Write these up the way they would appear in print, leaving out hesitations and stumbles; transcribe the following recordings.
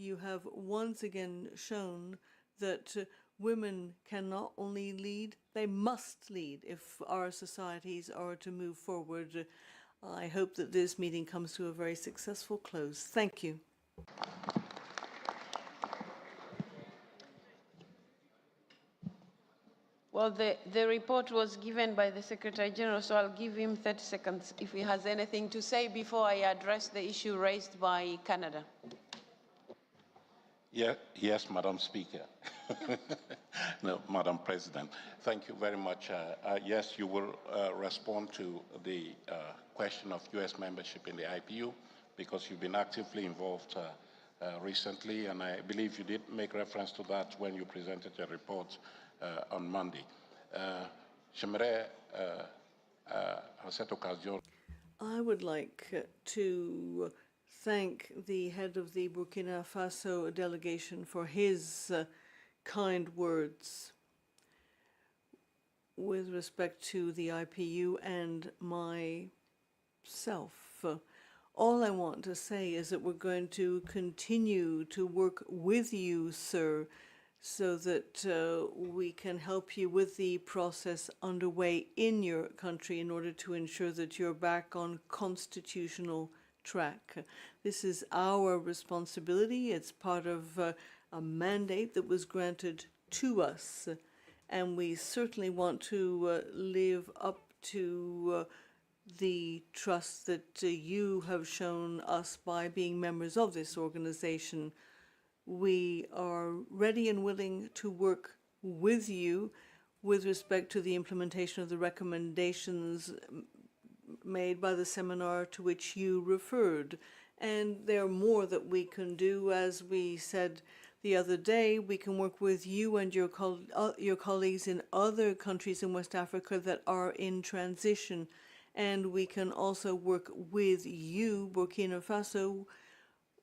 you have once again shown that women can not only lead, they must lead if our societies are to move forward. I hope that this meeting comes to a very successful close. Thank you. Well, the report was given by the Secretary General, so I'll give him 30 seconds if he has anything to say before I address the issue raised by Canada. Yeah, yes, Madam Speaker. No, Madam President. Thank you very much. Yes, you will respond to the question of U.S. membership in the IPU because you've been actively involved recently, and I believe you did make reference to that when you presented your report on Monday. J'aimerais, à cette occasion, I would like to thank the head of the Burkina Faso delegation for his kind words with respect to the IPU and myself. All I want to say is that we're going to continue to work with you, sir, so that we can help you with the process underway in your country in order to ensure that you're back on constitutional track. This is our responsibility. It's part of a mandate that was granted to us, and we certainly want to live up to the trust that you have shown us by being members of this organization. We are ready and willing to work with you with respect to the implementation of the recommendations made by the seminar to which you referred. And there are more that we can do. As we said the other day, we can work with you and your colleagues in other countries in West Africa that are in transition. And we can also work with you, Burkina Faso,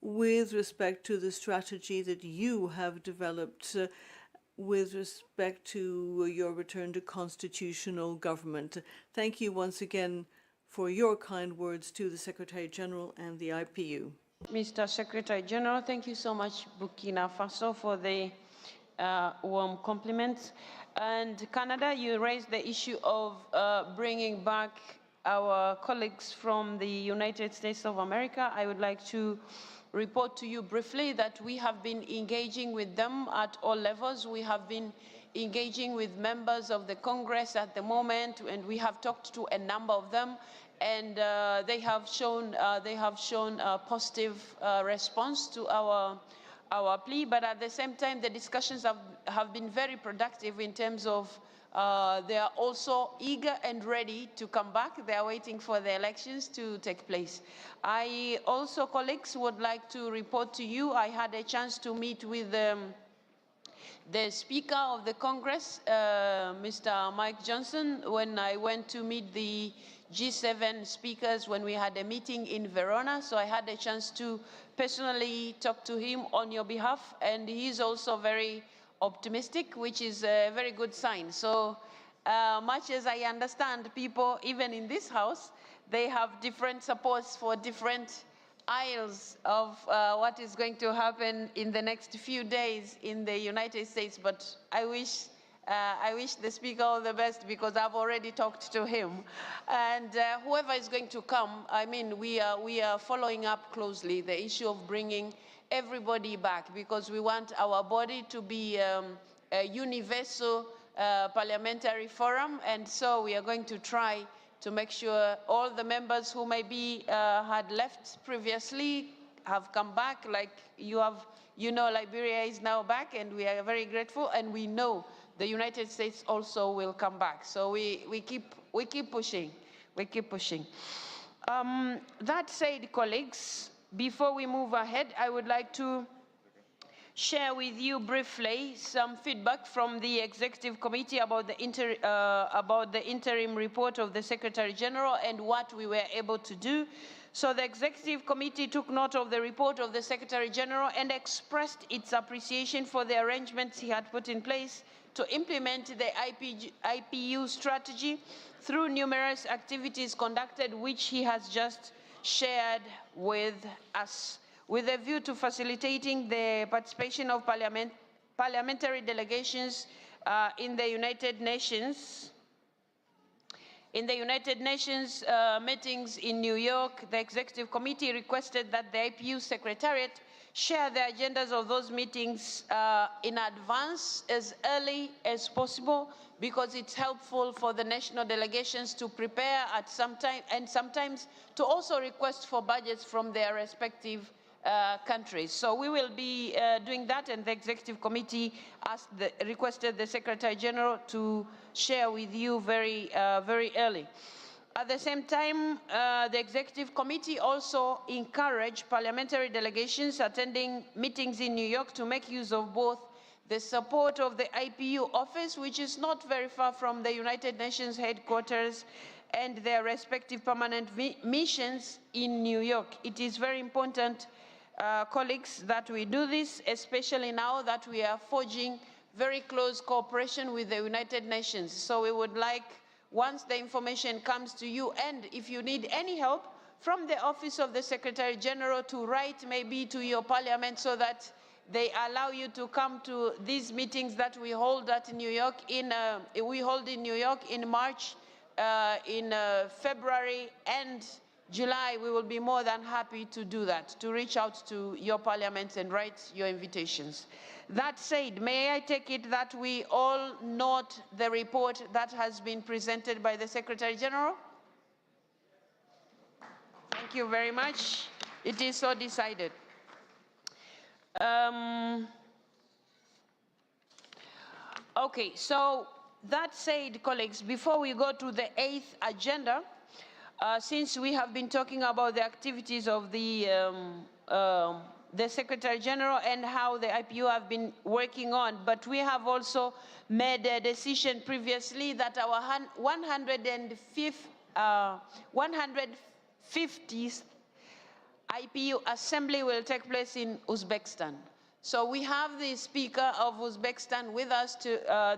with respect to the strategy that you have developed with respect to your return to constitutional government. Thank you once again for your kind words to the Secretary General and the IPU. Mr. Secretary General, thank you so much, Burkina Faso, for the warm compliments. And Canada, you raised the issue of bringing back our colleagues from the United States of America. I would like to report to you briefly that we have been engaging with them at all levels. We have been engaging with members of the Congress at the moment, and we have talked to a number of them, and they have shown a positive response to our plea. But at the same time, the discussions have been very productive in terms of they are also eager and ready to come back. They are waiting for the elections to take place. I also, colleagues, would like to report to you, I had a chance to meet with the Speaker of the Congress, Mr. Mike Johnson, when I went to meet the G7 speakers when we had a meeting in Verona. So I had a chance to personally talk to him on your behalf, and he's also very optimistic, which is a very good sign. So much as I understand people, even in this house, they have different supports for different aisles of what is going to happen in the next few days in the United States. But I wish the Speaker all the best, because I've already talked to him. And whoever is going to come, I mean, we are following up closely the issue of bringing everybody back, because we want our body to be a universal parliamentary forum. And so we are going to try to make sure all the members who maybe had left previously have come back. Like you know, Liberia is now back, and we are very grateful, and we know the United States also will come back. So we keep pushing. We keep pushing. That said, colleagues, before we move ahead, I would like to share with you briefly some feedback from the Executive Committee about the interim report of the Secretary General and what we were able to do. So the Executive Committee took note of the report of the Secretary General and expressed its appreciation for the arrangements he had put in place to implement the IPU strategy through numerous activities conducted, which he has just shared with us. with a view to facilitating the participation of parliamentary delegations in the United Nations. In the United Nations meetings in New York, the Executive Committee requested that the IPU Secretariat share the agendas of those meetings in advance as early as possible, because it's helpful for the national delegations to prepare at some time, and sometimes to also request for budgets from their respective countries. So we will be doing that, and the Executive Committee requested the Secretary General to share with you very early. At the same time, the Executive Committee also encouraged parliamentary delegations attending meetings in New York to make use of both the support of the IPU office, which is not very far from the United Nations headquarters, and their respective permanent missions in New York. It is very important, colleagues, that we do this, especially now that we are forging very close cooperation with the United Nations. So we would like, once the information comes to you, and if you need any help from the Office of the Secretary General, to write maybe to your parliament so that they allow you to come to these meetings that we hold at New York in March, in February and July. We will be more than happy to do that, to reach out to your parliaments and write your invitations. That said, may I take it that we all note the report that has been presented by the Secretary General? Thank you very much. It is so decided. Okay, so that said, colleagues, before we go to the 8th agenda, since we have been talking about the activities of the Secretary General and how the IPU have been working on, but we have also made a decision previously that our 150th IPU assembly will take place in Uzbekistan. So we have the Speaker of Uzbekistan with us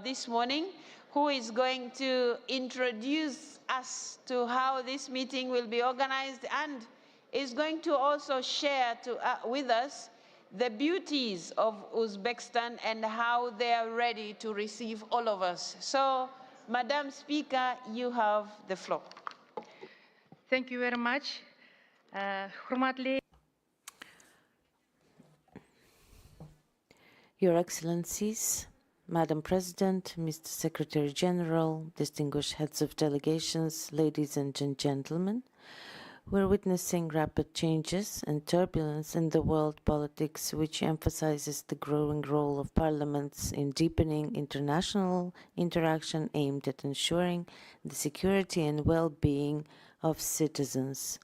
this morning, who is going to introduce us to how this meeting will be organized, and is going to also share with us the beauties of Uzbekistan and how they are ready to receive all of us. So, Madam Speaker, you have the floor. Thank you very much. Your Excellencies, Madam President, Mr. Secretary General, distinguished heads of delegations, ladies and gentlemen, we're witnessing rapid changes and turbulence in the world politics, which emphasizes the growing role of parliaments in deepening international interaction aimed at ensuring the security and well-being of citizens.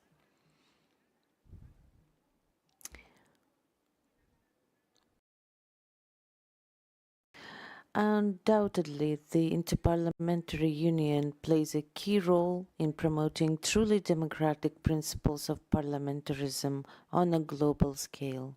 Undoubtedly, the Interparliamentary Union plays a key role in promoting truly democratic principles of parliamentarism on a global scale.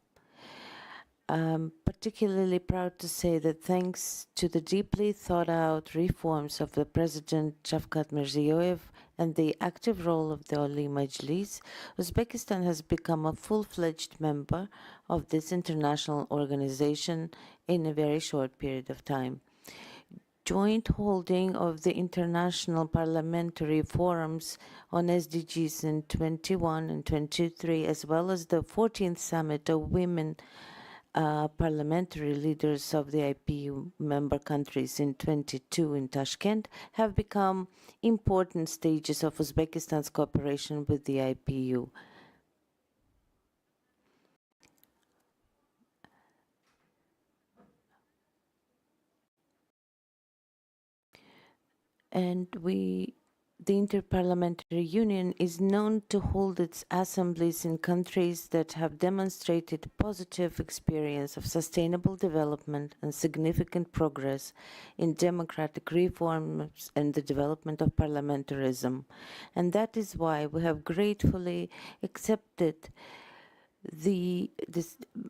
I'm particularly proud to say that thanks to the deeply thought-out reforms of the President Shavkat Mirziyoyev and the active role of the Oli Majlis, Uzbekistan has become a full-fledged member of this international organization in a very short period of time. Joint holding of the international parliamentary forums on SDGs in 21 and 23, as well as the 14th Summit of Women parliamentary leaders of the IPU member countries in 22 in Tashkent, have become important stages of Uzbekistan's cooperation with the IPU. And the Interparliamentary Union is known to hold its assemblies in countries that have demonstrated positive experience of sustainable development and significant progress in democratic reforms and the development of parliamentarism. And that is why we have gratefully accepted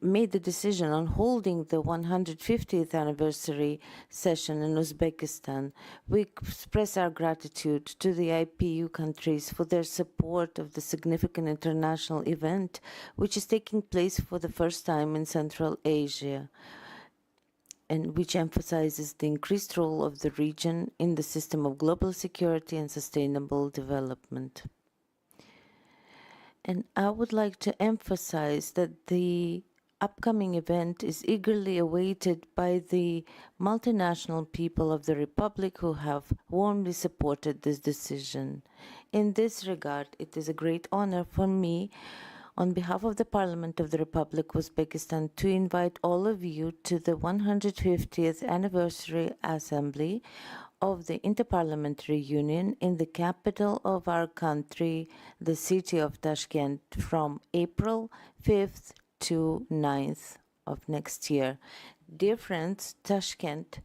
made the decision on holding the 150th anniversary session in Uzbekistan. We express our gratitude to the IPU countries for their support of the significant international event, which is taking place for the first time in Central Asia, and which emphasizes the increased role of the region in the system of global security and sustainable development. And I would like to emphasize that the upcoming event is eagerly awaited by the multinational people of the Republic who have warmly supported this decision. In this regard, it is a great honor for me, on behalf of the Parliament of the Republic of Uzbekistan, to invite all of you to the 150th Anniversary Assembly of the Interparliamentary Union in the capital of our country, the city of Tashkent, from April 5th to 9th of next year. Dear friends, Tashkent,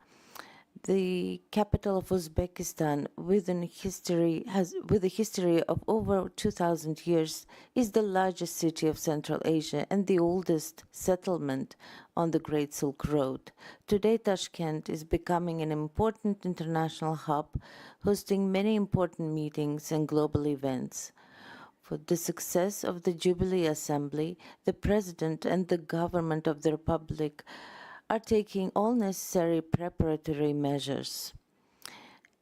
the capital of Uzbekistan, with a history of over 2,000 years, is the largest city of Central Asia and the oldest settlement on the Great Silk Road. Today, Tashkent is becoming an important international hub, hosting many important meetings and global events. For the success of the Jubilee Assembly, the President and the government of the Republic are taking all necessary preparatory measures.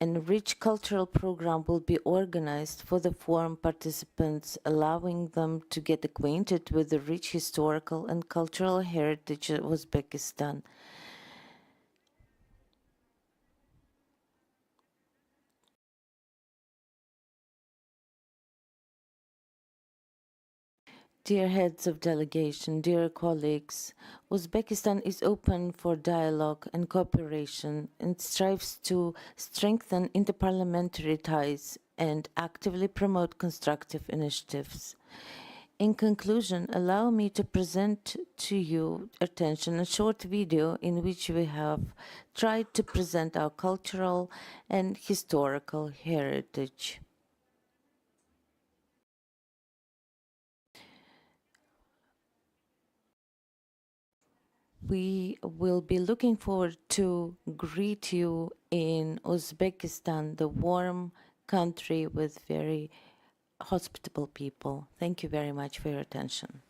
A rich cultural program will be organized for the forum participants, allowing them to get acquainted with the rich historical and cultural heritage of Uzbekistan. Dear heads of delegation, dear colleagues, Uzbekistan is open for dialogue and cooperation and strives to strengthen interparliamentary ties and actively promote constructive initiatives. In conclusion, allow me to present to your attention a short video in which we have tried to present our cultural and historical heritage. We will be looking forward to greet you in Uzbekistan, the warm country with very hospitable people. Thank you very much for your attention.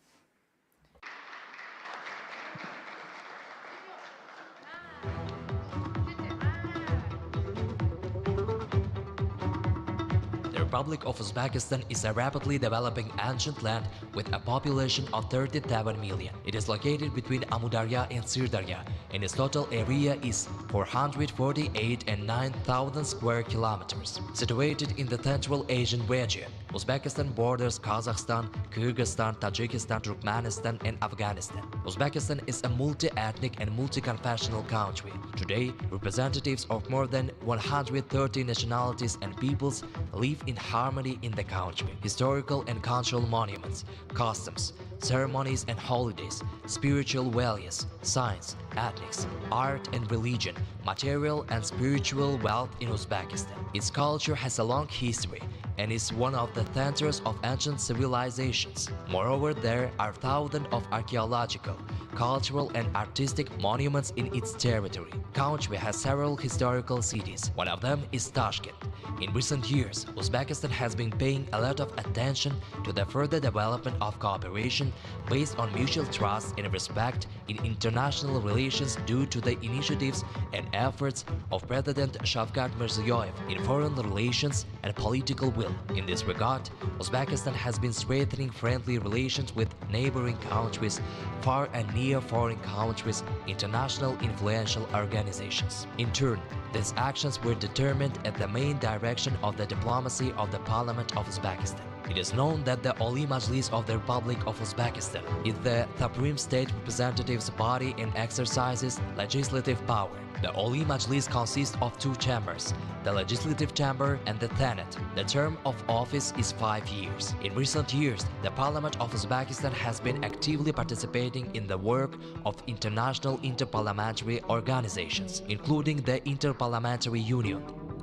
The Republic of Uzbekistan is a rapidly developing ancient land with a population of 37 million. It is located between Amudarya and Sirdarya, and its total area is 448 and 9,000 square kilometers. Situated in the Central Asian region, Uzbekistan borders Kazakhstan, Kyrgyzstan, Tajikistan, Turkmenistan, and Afghanistan. Uzbekistan is a multi-ethnic and multi-confessional country. Today, representatives of more than 130 nationalities and peoples live in harmony in the country. Historical and cultural monuments, customs, ceremonies and holidays, spiritual values, science, ethics, art and religion, material and spiritual wealth in Uzbekistan. Its culture has a long history and is one of the centers of ancient civilizations. Moreover, there are thousands of archaeological, cultural and artistic monuments in its territory. Country has several historical cities. One of them is Tashkent. In recent years, Uzbekistan has been paying a lot of attention to the further development of cooperation based on mutual trust and respect in international relations due to the initiatives and efforts of President Shavkat Mirziyoyev in foreign relations and political will. In this regard, Uzbekistan has been strengthening friendly relations with neighboring countries, far and near foreign countries, international influential organizations. In turn, these actions were determined at the main direction of the diplomacy of the Parliament of Uzbekistan. It is known that the Oli Majlis of the Republic of Uzbekistan is the supreme state representative's body and exercises legislative power. The Oli Majlis consists of two chambers, the Legislative Chamber and the Senate. The term of office is 5 years. In recent years, the Parliament of Uzbekistan has been actively participating in the work of international interparliamentary organizations, including the Interparliamentary Union,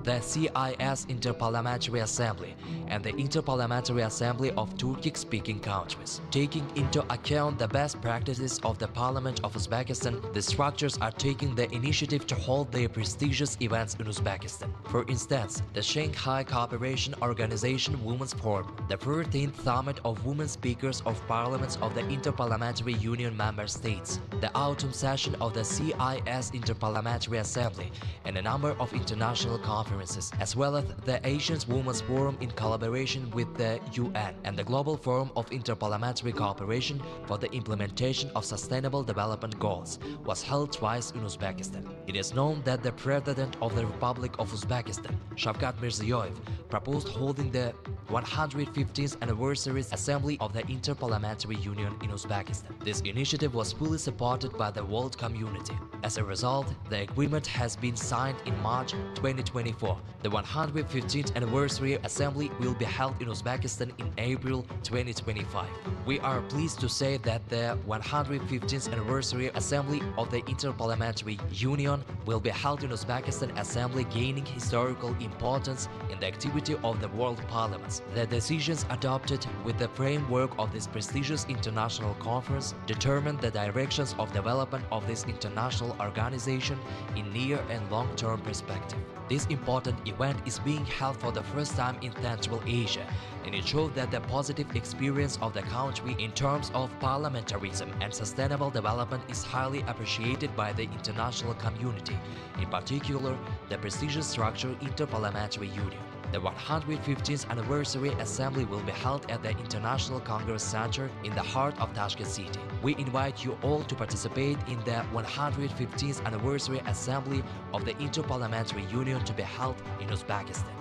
the CIS Interparliamentary Assembly and the Interparliamentary Assembly of Turkic-speaking countries. Taking into account the best practices of the Parliament of Uzbekistan, the structures are taking the initiative to hold their prestigious events in Uzbekistan. For instance, the Shanghai Cooperation Organization Women's Forum, the 13th Summit of Women Speakers of Parliaments of the Interparliamentary Union member states, the autumn session of the CIS Interparliamentary Assembly, and a number of international conferences, as well as the Asian Women's Forum in collaboration with the UN, and the Global Forum of Interparliamentary Cooperation for the Implementation of Sustainable Development Goals, was held twice in Uzbekistan. It is known that the President of the Republic of Uzbekistan, Shavkat Mirziyoyev, proposed holding the 115th anniversary assembly of the Interparliamentary Union in Uzbekistan. This initiative was fully supported by the world community. As a result, the agreement has been signed in March 2024. The 115th anniversary assembly will be held in Uzbekistan in April 2025. We are pleased to say that the 115th anniversary assembly of the Interparliamentary Union will be held in Uzbekistan assembly, gaining historical importance in the activity of the world parliaments. The decisions adopted with the framework of this prestigious international conference determine the directions of development of this international organization in near and long-term perspective. This important event is being held for the first time in Central Asia, and it shows that the positive experience of the country in terms of parliamentarism and sustainable development is highly appreciated by the international community, in particular the prestigious structure Interparliamentary Union. The 115th anniversary assembly will be held at the International Congress Center in the heart of Tashkent City. We invite you all to participate in the 115th anniversary assembly of the Interparliamentary Union to be held in Uzbekistan.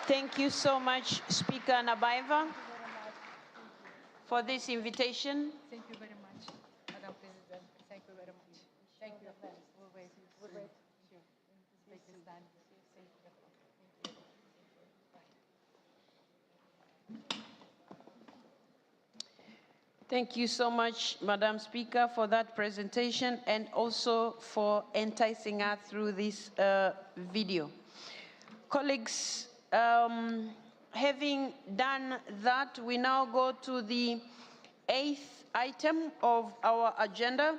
Thank you so much, Speaker Nabaeva, for this invitation. Thank you very much, Madam President. Thank you very much. Thank you. We'll wait. We'll wait. Sure. Uzbekistan. Thank you. Thank you so much, Madam Speaker, for that presentation and also for enticing us through this video. Colleagues, having done that, we now go to the 8th item of our agenda,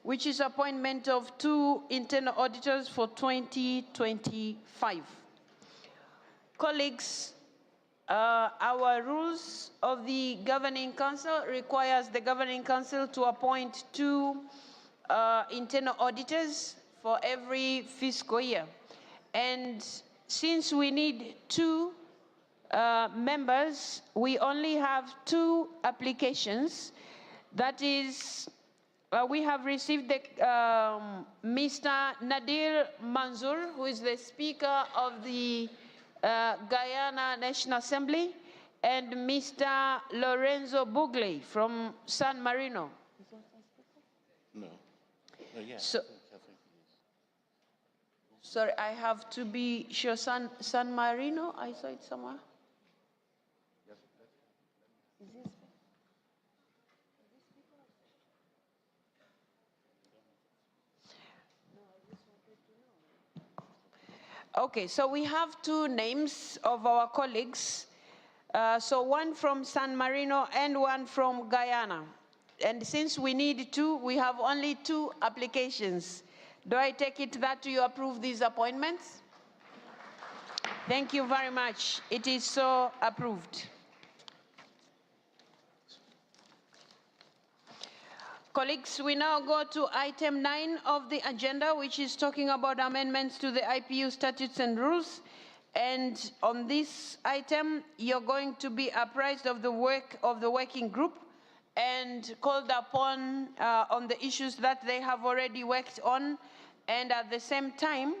which is appointment of 2 internal auditors for 2025. Colleagues, our rules of the Governing Council requires the Governing Council to appoint 2 internal auditors for every fiscal year. And since we need 2 members, we only have 2 applications. That is, we have received the, Mr. Nadir Manzoor, who is the Speaker of the Guyana National Assembly, and Mr. Lorenzo Bugley from San Marino. No. So, sorry, I have to be sure. San Marino, I saw it somewhere. Okay, so we have 2 names of our colleagues. So one from San Marino and one from Guyana. And since we need 2, we have only 2 applications. Do I take it that you approve these appointments? Thank you very much. It is so approved. Colleagues, we now go to item 9 of the agenda, which is talking about amendments to the IPU statutes and rules. And on this item, you're going to be apprised of the work of the working group and called upon on the issues that they have already worked on. And at the same time,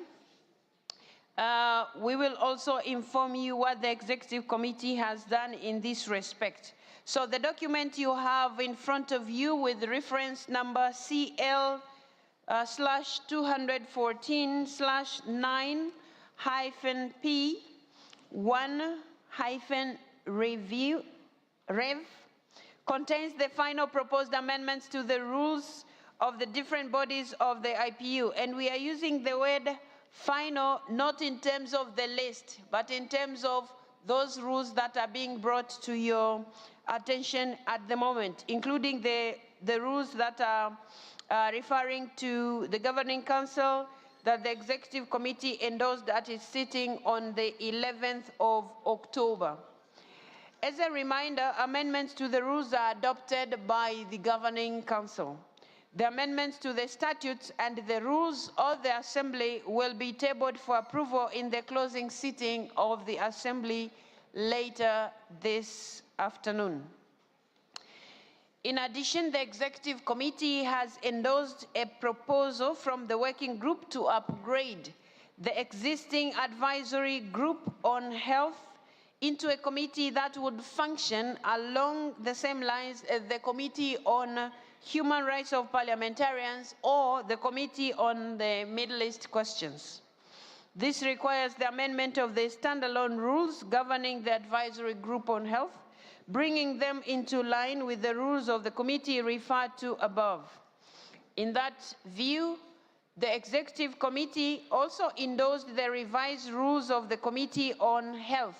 we will also inform you what the executive committee has done in this respect. So the document you have in front of you with reference number CL/214/9-P1-Rev contains the final proposed amendments to the rules of the different bodies of the IPU. And we are using the word final not in terms of the list, but in terms of those rules that are being brought to your attention at the moment, including the rules that are referring to the Governing Council that the Executive Committee endorsed that is sitting on the 11th of October. As a reminder, amendments to the rules are adopted by the Governing Council. The amendments to the statutes and the rules of the Assembly will be tabled for approval in the closing sitting of the Assembly later this afternoon. In addition, the Executive Committee has endorsed a proposal from the Working Group to upgrade the existing Advisory Group on Health into a committee that would function along the same lines as the Committee on Human Rights of Parliamentarians or the Committee on the Middle East Questions. This requires the amendment of the standalone rules governing the Advisory Group on Health, bringing them into line with the rules of the committee referred to above. In that view, the Executive Committee also endorsed the revised rules of the Committee on Health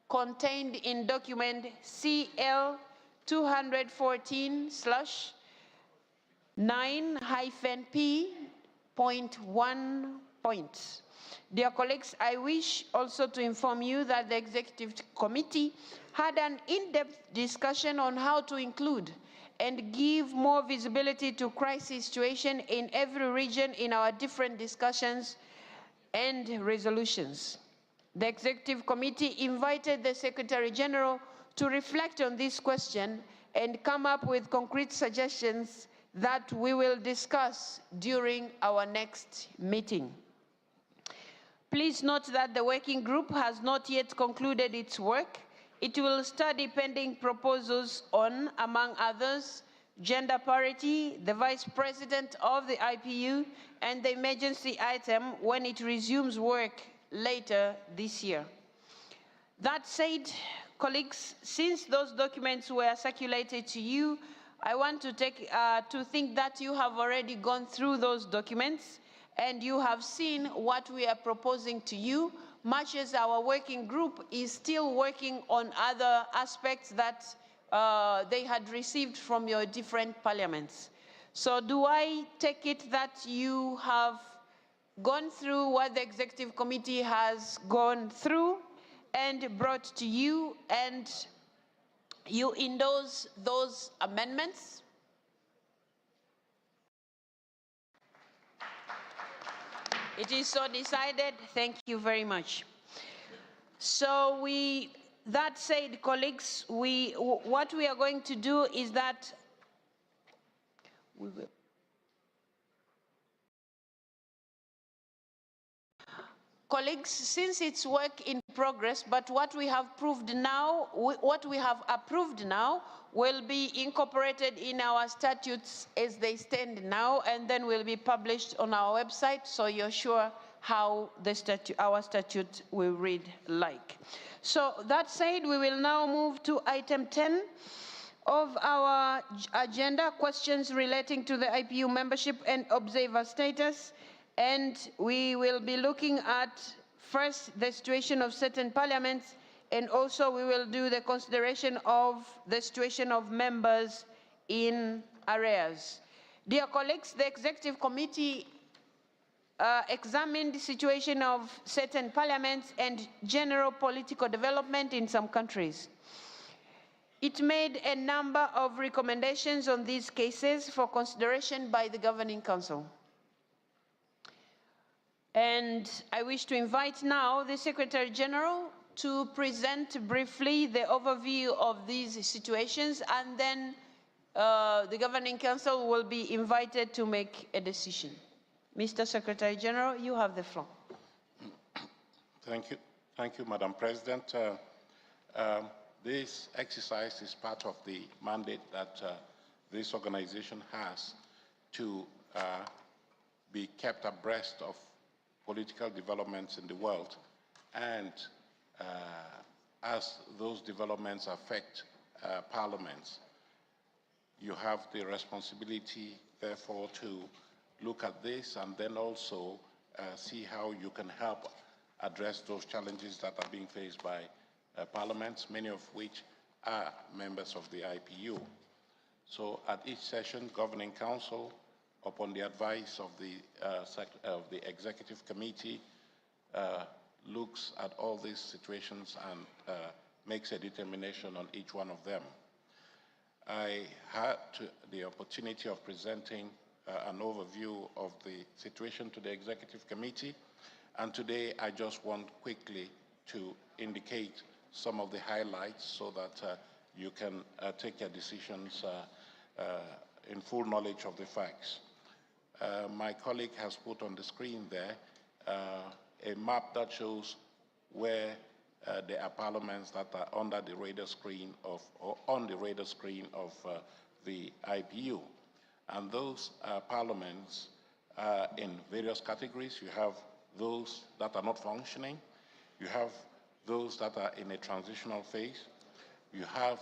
contained in document CL 214/9-P.1. Dear colleagues, I wish also to inform you that the Executive Committee had an in-depth discussion on how to include and give more visibility to crisis situation in every region in our different discussions and resolutions. The Executive Committee invited the Secretary General to reflect on this question and come up with concrete suggestions that we will discuss during our next meeting. Please note that the working group has not yet concluded its work. It will study pending proposals on, among others, gender parity, the Vice President of the IPU, and the emergency item when it resumes work later this year. That said, colleagues, since those documents were circulated to you, I want to think that you have already gone through those documents and you have seen what we are proposing to you, much as our working group is still working on other aspects that they had received from your different parliaments. So do I take it that you have gone through what the Executive Committee has gone through and brought to you, and you endorse those amendments? It is so decided. Thank you very much. So that said, colleagues, what we are going to do is that we will. Colleagues, since it's work in progress, but what we have approved now will be incorporated in our statutes as they stand now, and then will be published on our website, so you're sure how our statute will read like. So that said, we will now move to item 10 of our agenda, questions relating to the IPU membership and observer status. And we will be looking at first the situation of certain parliaments, and also we will do the consideration of the situation of members in arrears. Dear colleagues, the Executive Committee examined the situation of certain parliaments and general political development in some countries. It made a number of recommendations on these cases for consideration by the Governing Council. And I wish to invite now the Secretary General to present briefly the overview of these situations, and then the Governing Council will be invited to make a decision. Mr. Secretary General, you have the floor. Thank you. Thank you, Madam President. This exercise is part of the mandate that this organization has to be kept abreast of political developments in the world, and as those developments affect parliaments, you have the responsibility, therefore, to look at this and then also see how you can help address those challenges that are being faced by parliaments, many of which are members of the IPU. So at each session, Governing Council, upon the advice of the Executive Committee, looks at all these situations and makes a determination on each one of them. I had the opportunity of presenting an overview of the situation to the Executive Committee, and today I just want quickly to indicate some of the highlights so that you can take your decisions in full knowledge of the facts. My colleague has put on the screen there a map that shows where there are parliaments that are under the radar screen of, or on the radar screen of the IPU. And those parliaments are in various categories. You have those that are not functioning. You have those that are in a transitional phase. You have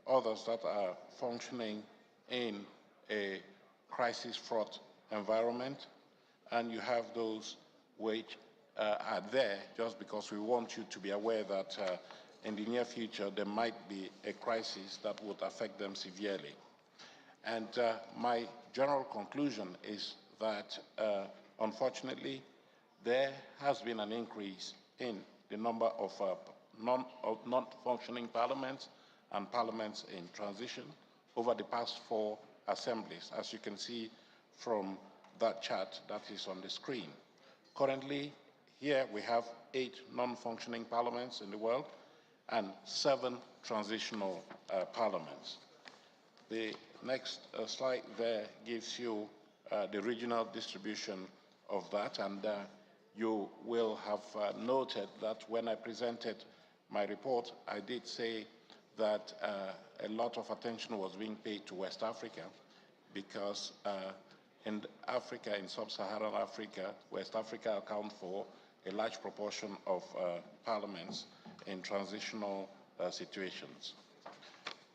others that are functioning in a crisis-fraught environment. And you have those which are there just because we want you to be aware that in the near future there might be a crisis that would affect them severely. And my general conclusion is that unfortunately there has been an increase in the number of non-functioning parliaments and parliaments in transition over the past 4 assemblies, as you can see from that chart that is on the screen. Currently, here we have 8 non-functioning parliaments in the world and 7 transitional parliaments. The next slide there gives you the regional distribution of that, and you will have noted that when I presented my report, I did say that a lot of attention was being paid to West Africa because in Africa, in sub-Saharan Africa, West Africa accounts for a large proportion of parliaments in transitional situations.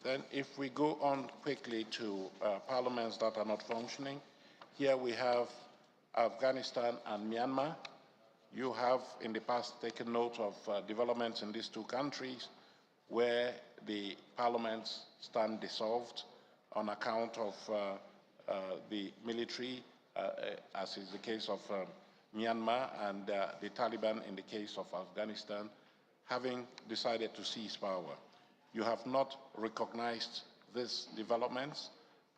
Then if we go on quickly to parliaments that are not functioning, here we have Afghanistan and Myanmar. You have in the past taken note of developments in these 2 countries where the parliaments stand dissolved on account of the military, as is the case of Myanmar, and the Taliban in the case of Afghanistan, having decided to seize power. You have not recognized these developments,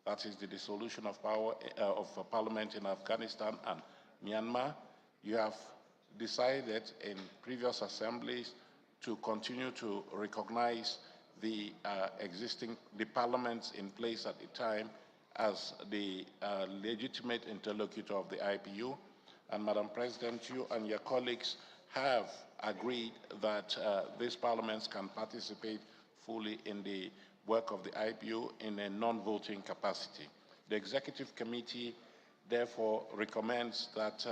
that is the dissolution of power of parliament in Afghanistan and Myanmar. You have decided in previous assemblies to continue to recognize the the parliaments in place at the time as the legitimate interlocutor of the IPU. And Madam President, you and your colleagues have agreed that these parliaments can participate fully in the work of the IPU in a non-voting capacity. The Executive Committee therefore recommends that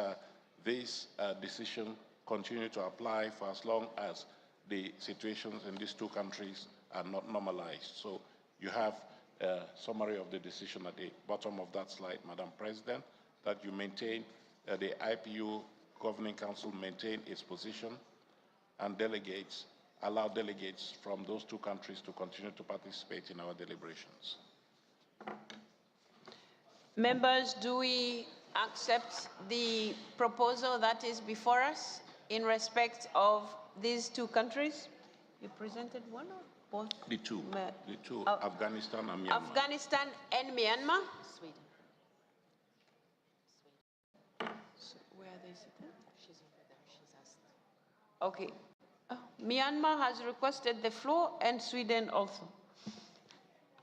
this decision continue to apply for as long as the situations in these 2 countries are not normalized. So you have a summary of the decision at the bottom of that slide, Madam President, that you maintain, the IPU Governing Council maintain its position and delegates, allow delegates from those 2 countries to continue to participate in our deliberations. Members, do we accept the proposal that is before us in respect of these 2 countries? You presented one or both? The two, Afghanistan and Myanmar. Afghanistan and Myanmar? Sweden. So where are they sitting? She's over there, she's asked. Okay. Myanmar has requested the floor and Sweden also.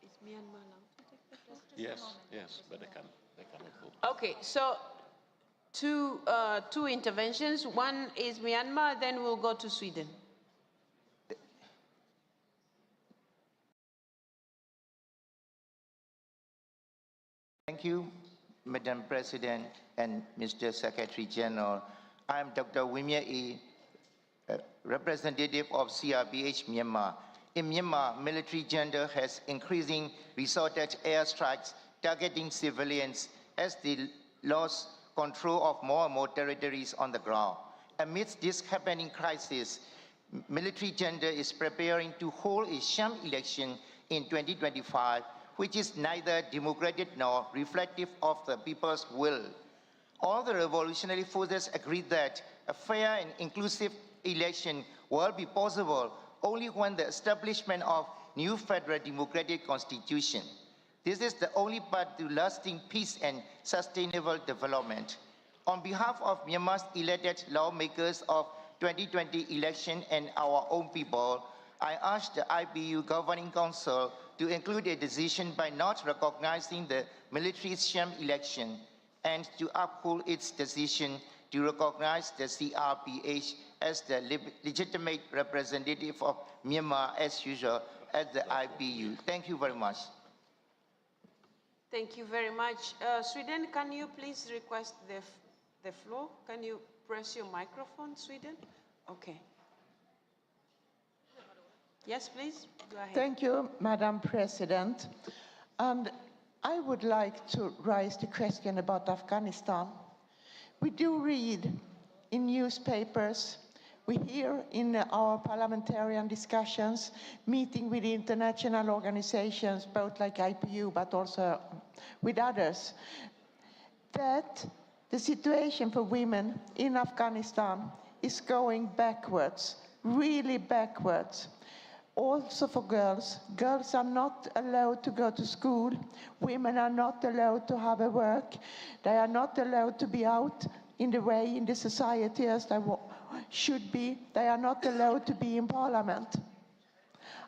Is Myanmar allowed to take the floor? Yes, but they cannot vote. Okay, so two interventions. One is Myanmar, then we'll go to Sweden. Thank you, Madam President and Mr. Secretary General. I am Dr. Wimye E, representative of CRBH Myanmar. In Myanmar, military junta has increasing resorted airstrikes targeting civilians as they lost control of more and more territories on the ground. Amidst this happening crisis, military junta is preparing to hold a sham election in 2025, which is neither democratic nor reflective of the people's will. All the revolutionary forces agree that a fair and inclusive election will be possible only when the establishment of new federal democratic constitution. This is the only path to lasting peace and sustainable development. On behalf of Myanmar's elected lawmakers of 2020 election and our own people, I ask the IPU Governing Council to include a decision by not recognizing the military sham election and to uphold its decision to recognize the CRPH as the legitimate representative of Myanmar as usual at the IPU. Thank you very much. Thank you very much. Sweden, can you please request the floor? Can you press your microphone, Sweden? Okay. Yes, please, go ahead. Thank you, Madam President. And I would like to raise the question about Afghanistan. We do read in newspapers, we hear in our parliamentarian discussions, meeting with international organizations, both like IPU, but also with others, that the situation for women in Afghanistan is going backwards, really backwards. Also for girls. Girls are not allowed to go to school. Women are not allowed to have a work. They are not allowed to be out in the way in the society as they should be. They are not allowed to be in parliament.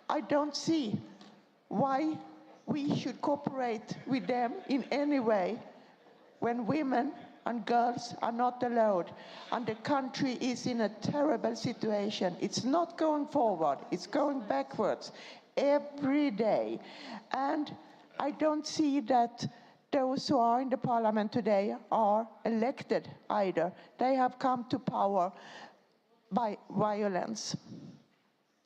I don't see why we should cooperate with them in any way when women and girls are not allowed, and the country is in a terrible situation. It's not going forward, it's going backwards every day. And I don't see that those who are in the parliament today are elected either. They have come to power by violence.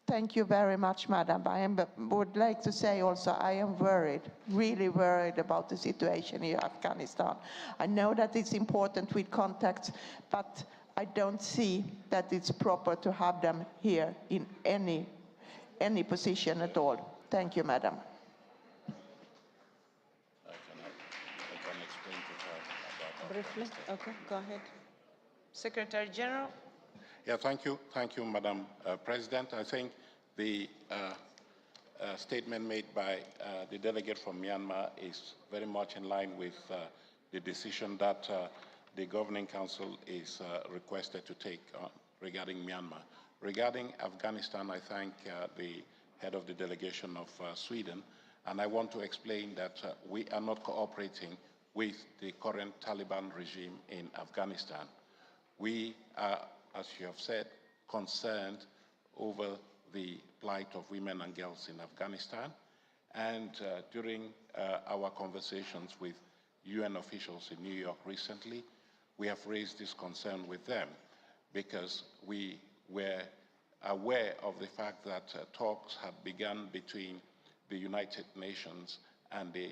Thank you very much, Madam. I would like to say also, I am worried, really worried about the situation in Afghanistan. I know that it's important with contacts, but I don't see that it's proper to have them here in any position at all. Thank you, Madam. I can explain to her about Briefly, okay, go ahead. Secretary General. Yeah, thank you, Madam President. I think the statement made by the delegate from Myanmar is very much in line with the decision that the Governing Council is requested to take regarding Myanmar. Regarding Afghanistan, I thank the head of the delegation of Sweden, and I want to explain that we are not cooperating with the current Taliban regime in Afghanistan. We are, as you have said, concerned over the plight of women and girls in Afghanistan. And during our conversations with UN officials in New York recently, we have raised this concern with them because we were aware of the fact that talks had begun between the United Nations and the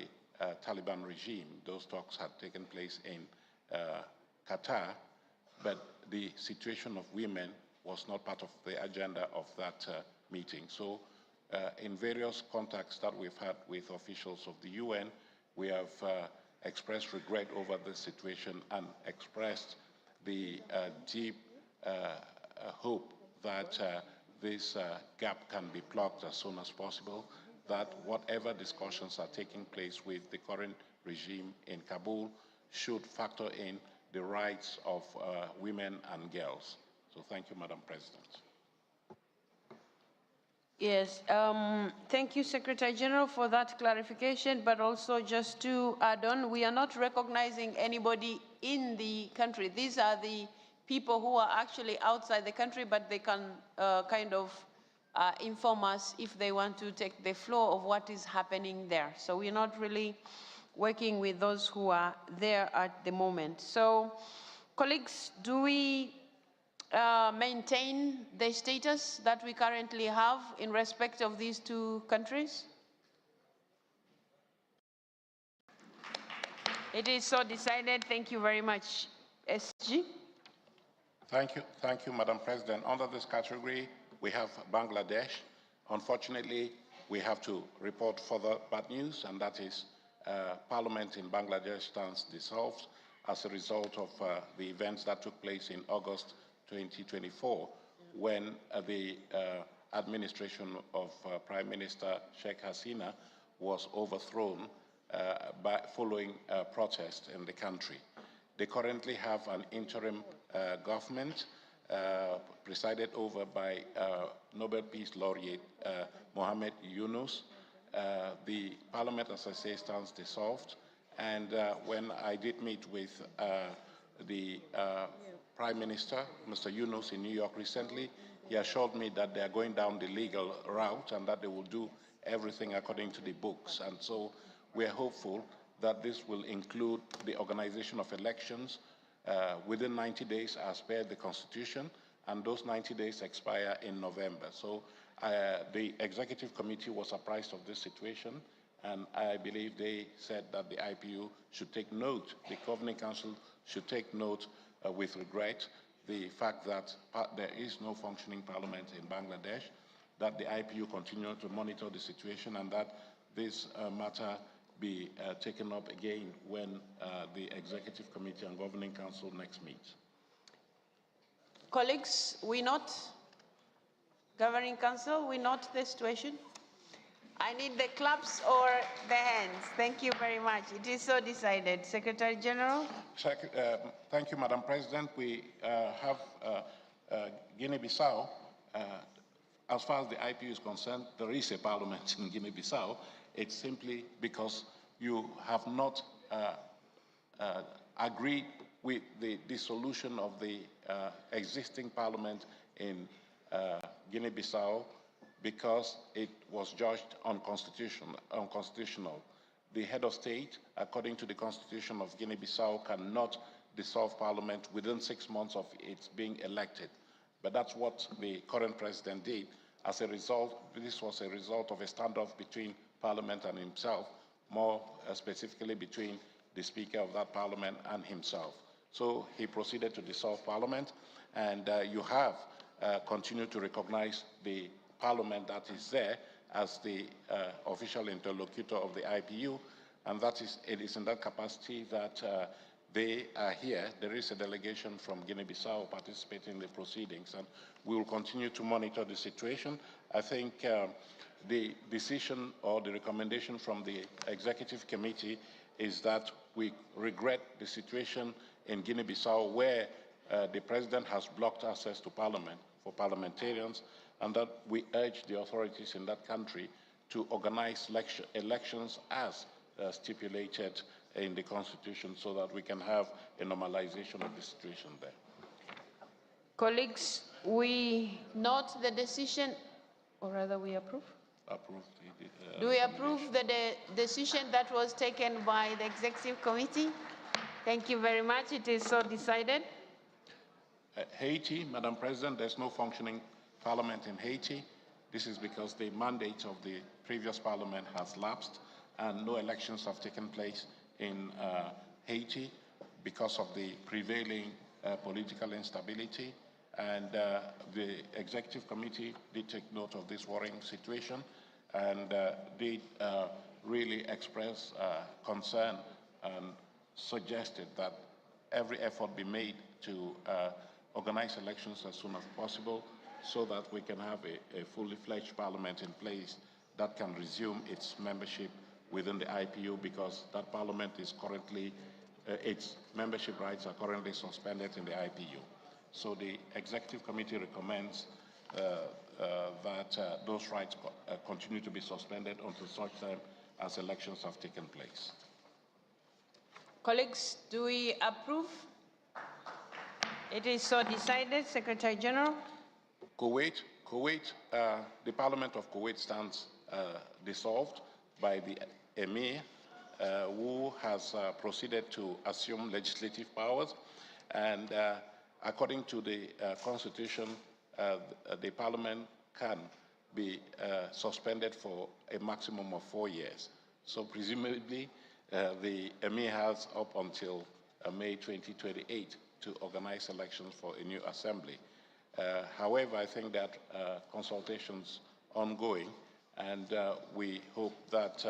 Taliban regime. Those talks had taken place in Qatar, but the situation of women was not part of the agenda of that meeting. So in various contacts that we've had with officials of the UN, we have expressed regret over the situation and expressed the deep hope that this gap can be plugged as soon as possible, that whatever discussions are taking place with the current regime in Kabul should factor in the rights of women and girls. So thank you, Madam President. Yes, thank you, Secretary General, for that clarification, but also just to add on, we are not recognizing anybody in the country. These are the people who are actually outside the country, but they can kind of inform us if they want to take the floor of what is happening there. So we're not really working with those who are there at the moment. So, colleagues, do we maintain the status that we currently have in respect of these two countries? It is so decided. Thank you very much. SG? Thank you, Madam President. Under this category, we have Bangladesh. Unfortunately, we have to report further bad news, and that is Parliament in Bangladesh stands dissolved as a result of the events that took place in August 2024, when the administration of Prime Minister Sheikh Hasina was overthrown following protests in the country. They currently have an interim government presided over by Nobel Peace Laureate Mohamed Yunus. The parliament, as I say, stands dissolved. And when I did meet with the Prime Minister, Mr. Yunus, in New York recently, he assured me that they are going down the legal route and that they will do everything according to the books. And so we are hopeful that this will include the organization of elections within 90 days as per the Constitution, and those 90 days expire in November. So the Executive Committee was apprised of this situation, and I believe they said that the IPU should take note, the Governing Council should take note with regret the fact that there is no functioning parliament in Bangladesh, that the IPU continue to monitor the situation, and that this matter be taken up again when the Executive Committee and Governing Council next meets. Colleagues, we note, Governing Council, we note the situation. I need the claps or the hands. Thank you very much. It is so decided. Secretary General. Thank you, Madam President. We have Guinea-Bissau. As far as the IPU is concerned, there is a parliament in Guinea-Bissau. It's simply because you have not agreed with the dissolution of the existing parliament in Guinea-Bissau because it was judged unconstitutional. The head of state, according to the constitution of Guinea-Bissau, cannot dissolve parliament within 6 months of its being elected. But that's what the current president did. As a result, this was a result of a standoff between parliament and himself, more specifically between the Speaker of that parliament and himself. So he proceeded to dissolve parliament, and you have continued to recognize the parliament that is there as the official interlocutor of the IPU, and it is in that capacity that they are here. There is a delegation from Guinea-Bissau participating in the proceedings, and we will continue to monitor the situation. I think the decision or the recommendation from the Executive Committee is that we regret the situation in Guinea-Bissau where the President has blocked access to Parliament for parliamentarians, and that we urge the authorities in that country to organize elections as stipulated in the Constitution so that we can have a normalization of the situation there. Colleagues, we note the decision, or rather we approve? Approve. Do we approve the decision that was taken by the Executive Committee? Thank you very much. It is so decided. Haiti, Madam President, there's no functioning parliament in Haiti. This is because the mandate of the previous parliament has lapsed and no elections have taken place in Haiti because of the prevailing political instability. And the Executive Committee did take note of this worrying situation and did really express concern and suggested that every effort be made to organize elections as soon as possible so that we can have a fully fledged parliament in place that can resume its membership within the IPU, because that parliament is currently, its membership rights are currently suspended in the IPU. So the Executive Committee recommends that those rights continue to be suspended until such time as elections have taken place. Colleagues, do we approve? It is so decided. Secretary General. Kuwait, the Parliament of Kuwait stands dissolved by the Emir, who has proceeded to assume legislative powers. And According to the Constitution, the Parliament can be suspended for a maximum of 4 years. So presumably, the Emir has up until May 2028 to organize elections for a new assembly. However, I think that consultations ongoing, and we hope that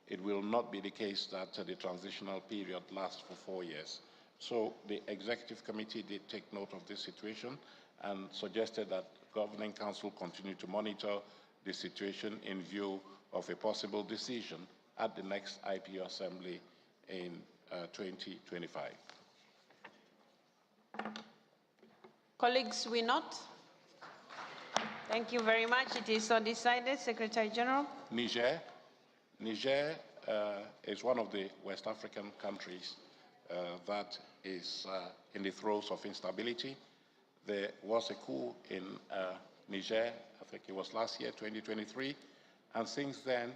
it will not be the case that the transitional period lasts for 4 years. So the Executive Committee did take note of this situation and suggested that Governing Council continue to monitor the situation in view of a possible decision at the next IPU Assembly in 2025. Colleagues, we not? Thank you very much. It is so decided. Secretary General. Niger is one of the West African countries that is in the throes of instability. There was a coup in Niger, I think it was last year, 2023, and since then,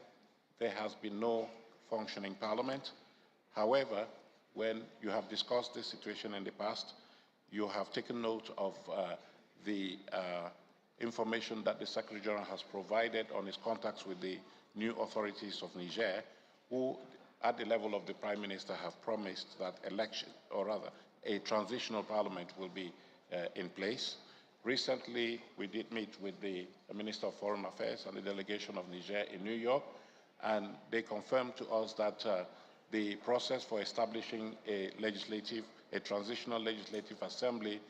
there has been no functioning parliament. However, when you have discussed this situation in the past, you have taken note of the information that the Secretary General has provided on his contacts with the new authorities of Niger, who at the level of the Prime Minister have promised that election, or rather a transitional parliament will be in place. Recently, we did meet with the Minister of Foreign Affairs and the delegation of Niger in New York, and they confirmed to us that the process for establishing a transitional legislative assembly,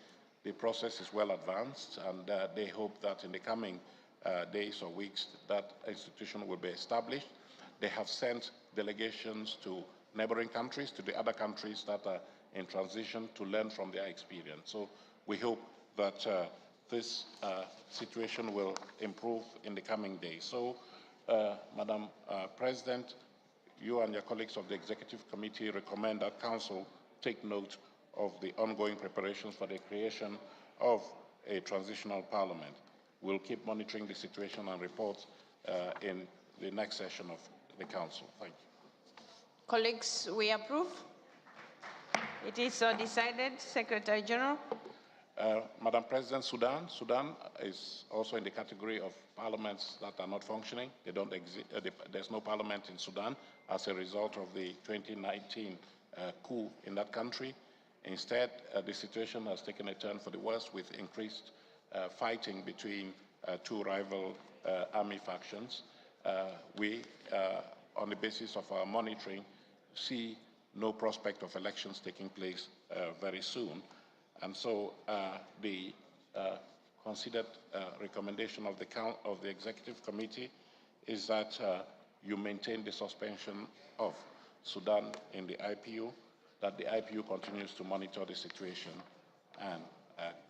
the process is well advanced, and they hope that in the coming days or weeks that institution will be established. They have sent delegations to neighboring countries, to the other countries that are in transition, to learn from their experience. So we hope that this situation will improve in the coming days. So, Madam President, you and your colleagues of the Executive Committee recommend that Council take note of the ongoing preparations for the creation of a transitional parliament. We'll keep monitoring the situation and report in the next session of the Council. Thank you. Colleagues, we approve. It is so decided. Secretary General. Madam President, Sudan is also in the category of parliaments that are not functioning. They don't exist. There's no parliament in Sudan as a result of the 2019 coup in that country. Instead, the situation has taken a turn for the worse with increased fighting between two rival army factions. We, on the basis of our monitoring, see no prospect of elections taking place very soon. And so the considered recommendation of the Executive Committee is that you maintain the suspension of Sudan in the IPU, that the IPU continues to monitor the situation and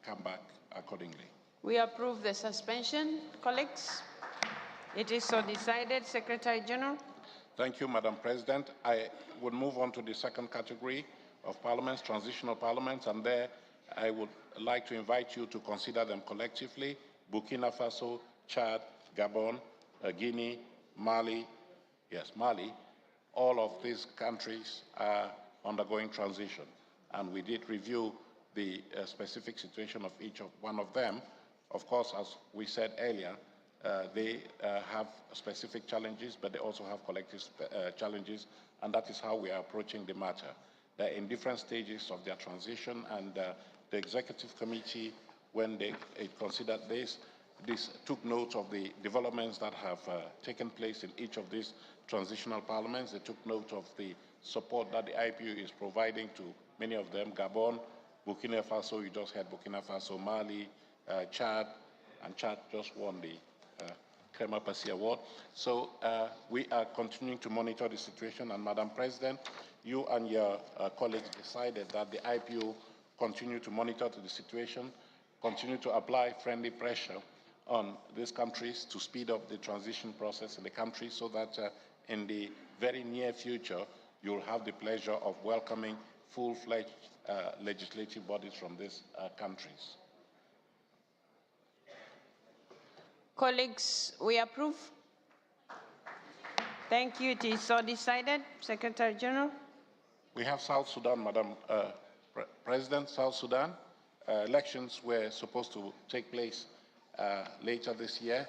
come back accordingly. We approve the suspension, colleagues. It is so decided. Secretary General. Thank you, Madam President. I would move on to the second category of parliaments, transitional parliaments, and there I would like to invite you to consider them collectively: Burkina Faso, Chad, Gabon, Guinea, Mali. Yes, Mali. All of these countries are undergoing transition, and we did review the specific situation of each one of them. Of course, as we said earlier, they have specific challenges, but they also have collective challenges, and that is how we are approaching the matter. They're in different stages of their transition, and the Executive Committee, when they considered this took note of the developments that have taken place in each of these transitional parliaments. They took note of the support that the IPU is providing to many of them: Gabon, Burkina Faso, you just heard Burkina Faso, Mali, Chad, and Chad just won the Crema Passi Award. So we are continuing to monitor the situation, and Madam President, you and your colleagues decided that the IPU continue to monitor the situation, continue to apply friendly pressure on these countries to speed up the transition process in the country, so that in the very near future, you'll have the pleasure of welcoming full-fledged legislative bodies from these countries. Colleagues, we approve. Thank you. It is so decided. Secretary General. We have South Sudan, Madam President. South Sudan, elections were supposed to take place later this year.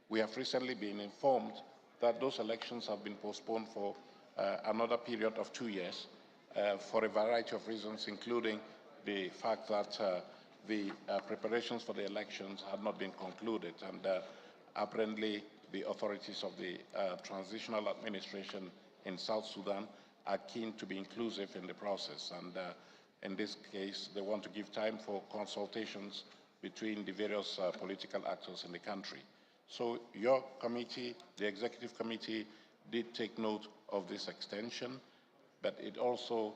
We have recently been informed that those elections have been postponed for another period of 2 years for a variety of reasons, including the fact that the preparations for the elections had not been concluded, and apparently the authorities of the transitional administration in South Sudan are keen to be inclusive in the process, and in this case, they want to give time for consultations between the various political actors in the country. So your committee, the executive committee, did take note of this extension, but it also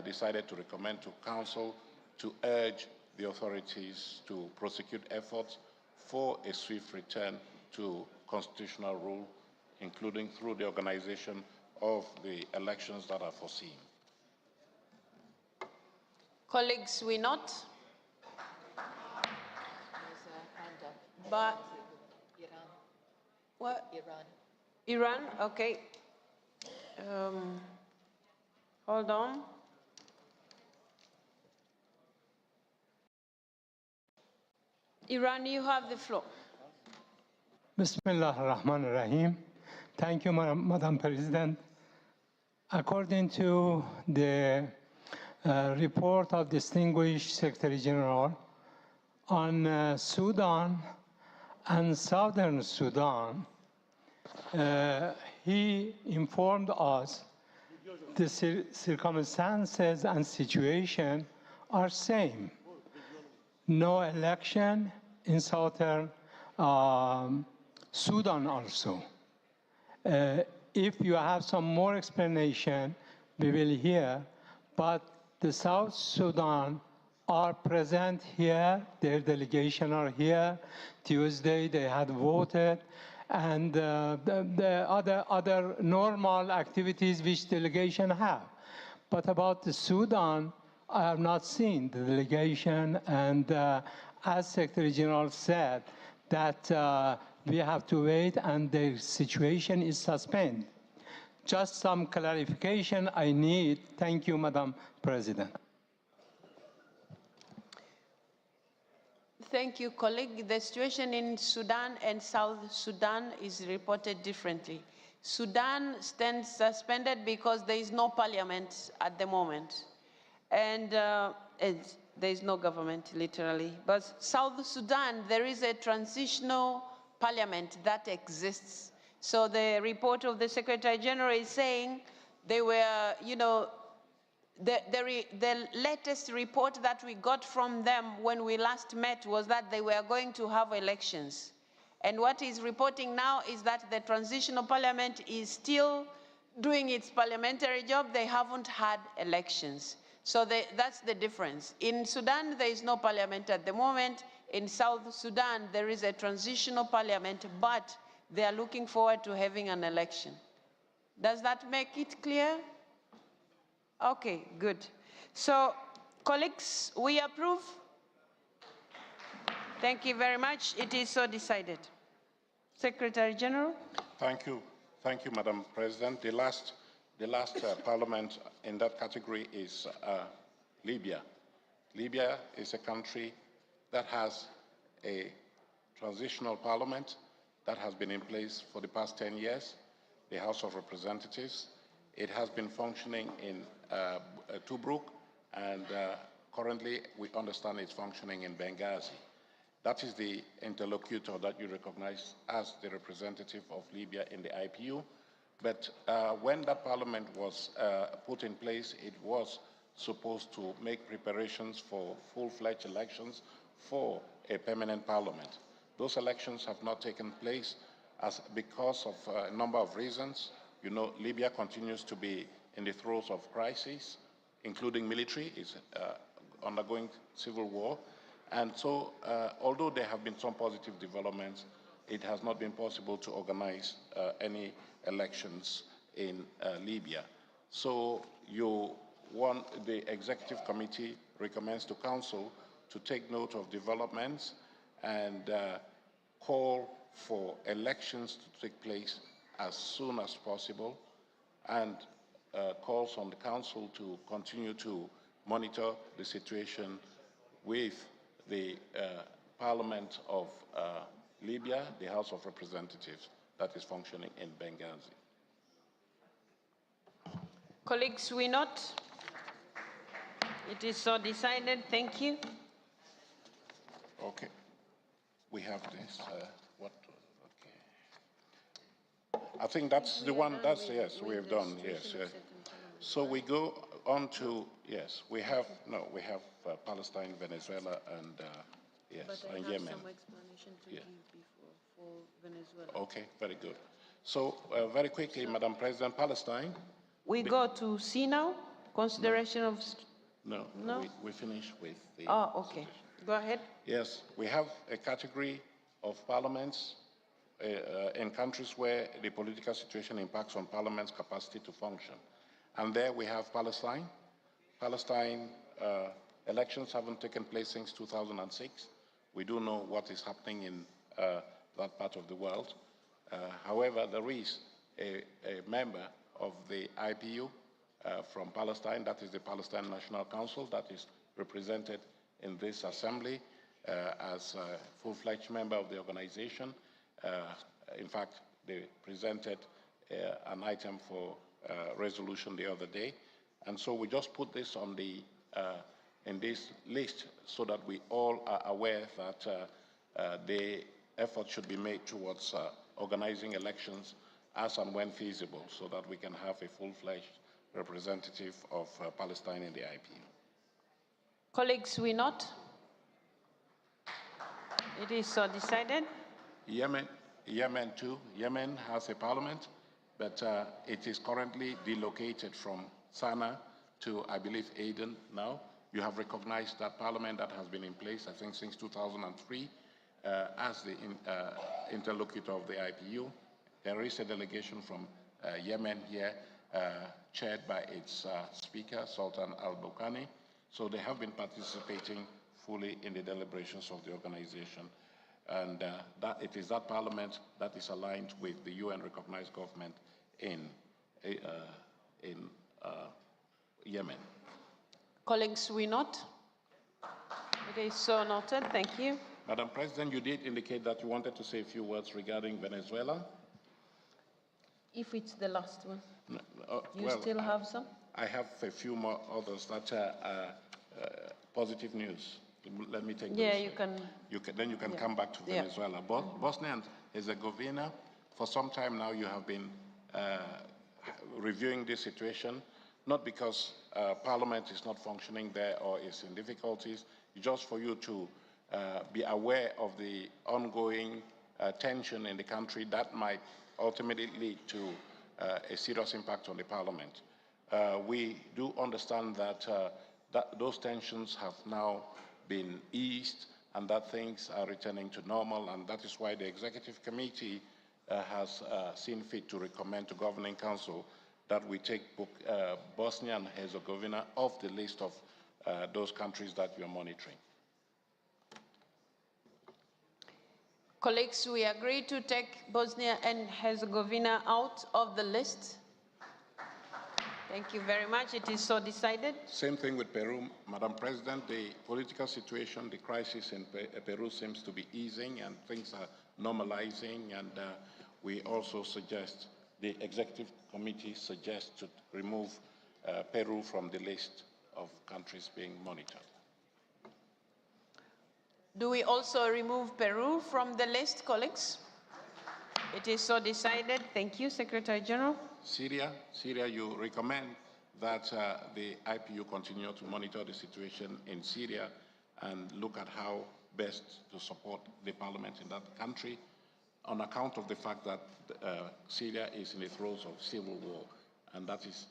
decided to recommend to Council to urge the authorities to prosecute efforts for a swift return to constitutional rule, including through the organization of the elections that are foreseen. Colleagues, we not? But what? Iran, okay. Hold on. Iran, you have the floor. Bismillah ar-Rahman ar-Rahim. Thank you, Madam President. According to the report of Distinguished Secretary General on Sudan and Southern Sudan, he informed us the circumstances and situation are same. No election in Southern Sudan also. If you have some more explanation, we will hear, but the South Sudan are present here, their delegation are here. Tuesday they had voted, and the other normal activities which delegation have. But about the Sudan, I have not seen the delegation, and as Secretary General said, that we have to wait and the situation is suspended. Just some clarification I need. Thank you, Madam President. Thank you, colleague. The situation in Sudan and South Sudan is reported differently. Sudan stands suspended because there is no parliament at the moment. And there is no government, literally. But South Sudan, there is a transitional parliament that exists. So the report of the Secretary General is saying they were, the latest report that we got from them when we last met was that they were going to have elections. And what he's reporting now is that the transitional parliament is still doing its parliamentary job. They haven't had elections. So that's the difference. In Sudan, there is no parliament at the moment. In South Sudan, there is a transitional parliament, but they are looking forward to having an election. Does that make it clear? Okay, good. So, colleagues, we approve? Thank you very much. It is so decided. Secretary General? Thank you, Madam President. The last parliament in that category is Libya. Libya is a country that has a transitional parliament that has been in place for the past 10 years, the House of Representatives. It has been functioning in Tobruk, and currently we understand it's functioning in Benghazi. That is the interlocutor that you recognize as the representative of Libya in the IPU. But when that parliament was put in place, it was supposed to make preparations for full-fledged elections for a permanent parliament. Those elections have not taken place because of a number of reasons. You know, Libya continues to be in the throes of crisis, including military. It's undergoing civil war. And so, although there have been some positive developments, it has not been possible to organize any elections in Libya. So the executive committee recommends to Council to take note of developments and call for elections to take place as soon as possible, and calls on the Council to continue to monitor the situation with the Parliament of Libya, the House of Representatives, that is functioning in Benghazi. Colleagues, we not. It is so decided. Thank you. Okay. We have this. What? Okay. I think that's the one. That's yes. We have done. Yes. So we go on to yes. We have Palestine, Venezuela, and yes, and Yemen. Some explanation to give before for Venezuela. Okay. Very good. So very quickly, Madam President, Palestine. We go to C now. Consideration of. No. No. We finish with the. Oh, okay. Go ahead. Yes, we have a category of parliaments in countries where the political situation impacts on parliament's capacity to function. And there we have Palestine. Palestine elections haven't taken place since 2006. We do know what is happening in that part of the world. However, there is a member of the IPU from Palestine, that is the Palestine National Council, that is represented in this assembly as a full-fledged member of the organization. In fact, they presented an item for resolution the other day. And so we just put this on the, in this list so that we all are aware that the effort should be made towards organizing elections as and when feasible so that we can have a full-fledged representative of Palestine in the IPU. Colleagues, we not. It is so decided. Yemen too. Yemen has a parliament, but it is currently delocated from Sana'a to, I believe, Aden now. You have recognized that parliament that has been in place, I think, since 2003 as the interlocutor of the IPU. There is a delegation from Yemen here, chaired by its speaker, Sultan al-Bukhani. So they have been participating fully in the deliberations of the organization. And that it is that parliament that is aligned with the UN-recognized government in Yemen. Colleagues, we not. It is so noted. Thank you. Madam President, you did indicate that you wanted to say a few words regarding Venezuela. If it's the last one. No, You still have some? I have a few more others that are positive news. Let me take those. Yeah, you can. Then you can come back to Venezuela. Bosnia and Herzegovina, for some time now, you have been reviewing this situation, not because Parliament is not functioning there or is in difficulties, just for you to be aware of the ongoing tension in the country that might ultimately lead to a serious impact on the Parliament. We do understand that, those tensions have now been eased and that things are returning to normal, and that is why the Executive Committee has seen fit to recommend to Governing Council that we take Bosnia and Herzegovina off the list of those countries that we are monitoring. Colleagues, we agree to take Bosnia and Herzegovina out of the list. Thank you very much. It is so decided. Same thing with Peru, Madam President. The political situation, the crisis in Peru seems to be easing and things are normalizing, and we also suggest, the Executive Committee suggests to remove Peru from the list of countries being monitored. Do we also remove Peru from the list, colleagues? It is so decided. Thank you, Secretary General. Syria, you recommend that the IPU continue to monitor the situation in Syria and look at how best to support the parliament in that country on account of the fact that Syria is in the throes of civil war, and that is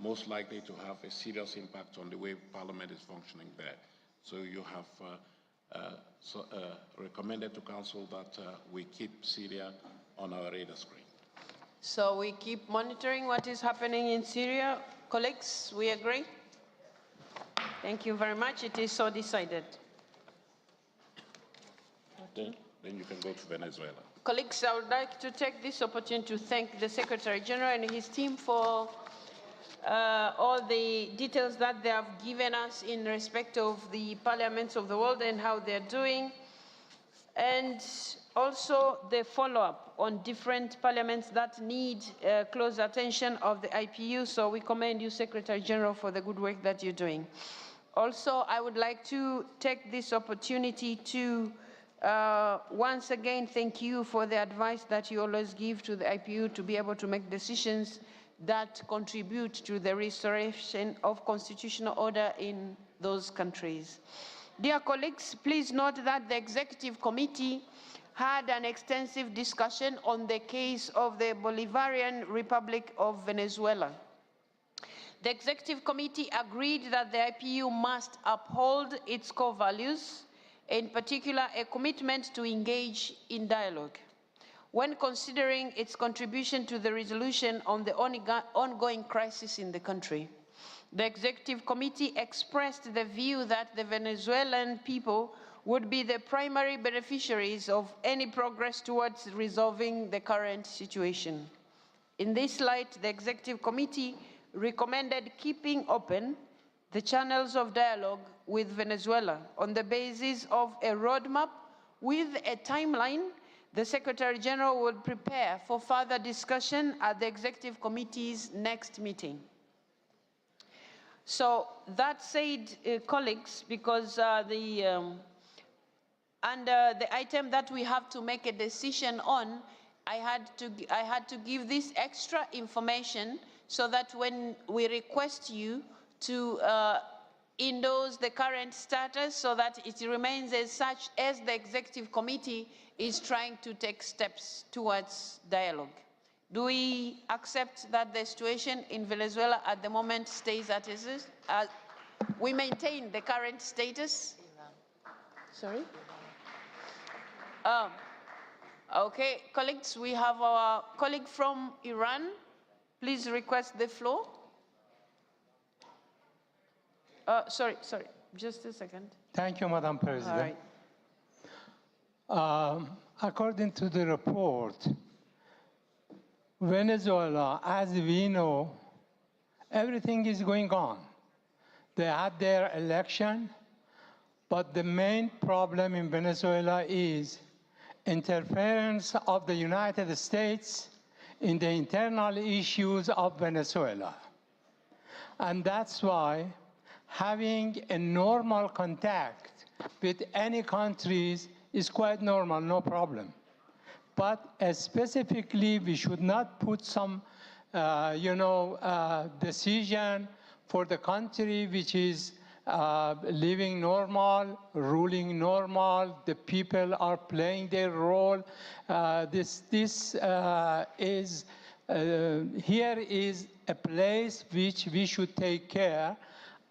most likely to have a serious impact on the way parliament is functioning there. So you have recommended to Council that we keep Syria on our radar screen. So we keep monitoring what is happening in Syria. Colleagues, we agree? Thank you very much. It is so decided. Then you can go to Venezuela. Colleagues, I would like to take this opportunity to thank the Secretary General and his team for all the details that they have given us in respect of the parliaments of the world and how they're doing, and also the follow-up on different parliaments that need close attention of the IPU. So we commend you, Secretary General, for the good work that you're doing. Also, I would like to take this opportunity to once again thank you for the advice that you always give to the IPU to be able to make decisions that contribute to the restoration of constitutional order in those countries. Dear colleagues, please note that the Executive Committee had an extensive discussion on the case of the Bolivarian Republic of Venezuela. The Executive Committee agreed that the IPU must uphold its core values, in particular a commitment to engage in dialogue. When considering its contribution to the resolution on the ongoing crisis in the country, the Executive Committee expressed the view that the Venezuelan people would be the primary beneficiaries of any progress towards resolving the current situation. In this light, the Executive Committee recommended keeping open the channels of dialogue with Venezuela on the basis of a roadmap with a timeline the Secretary General will prepare for further discussion at the Executive Committee's next meeting. So that said, colleagues, because under the item that we have to make a decision on, I had to give this extra information so that when we request you to endorse the current status so that it remains as such as the Executive Committee is trying to take steps towards dialogue. Do we accept that the situation in Venezuela at the moment stays as it is? We maintain the current status? Sorry? Okay, colleagues, we have our colleague from Iran. Please request the floor. Sorry, just a second. Thank you, Madam President. All right. According to the report, Venezuela, as we know, everything is going on. They had their election, but the main problem in Venezuela is interference of the United States in the internal issues of Venezuela. And that's why having a normal contact with any countries is quite normal, no problem. But specifically, we should not put some, decision for the country which is living normal, ruling normal, the people are playing their role. Here is a place which we should take care,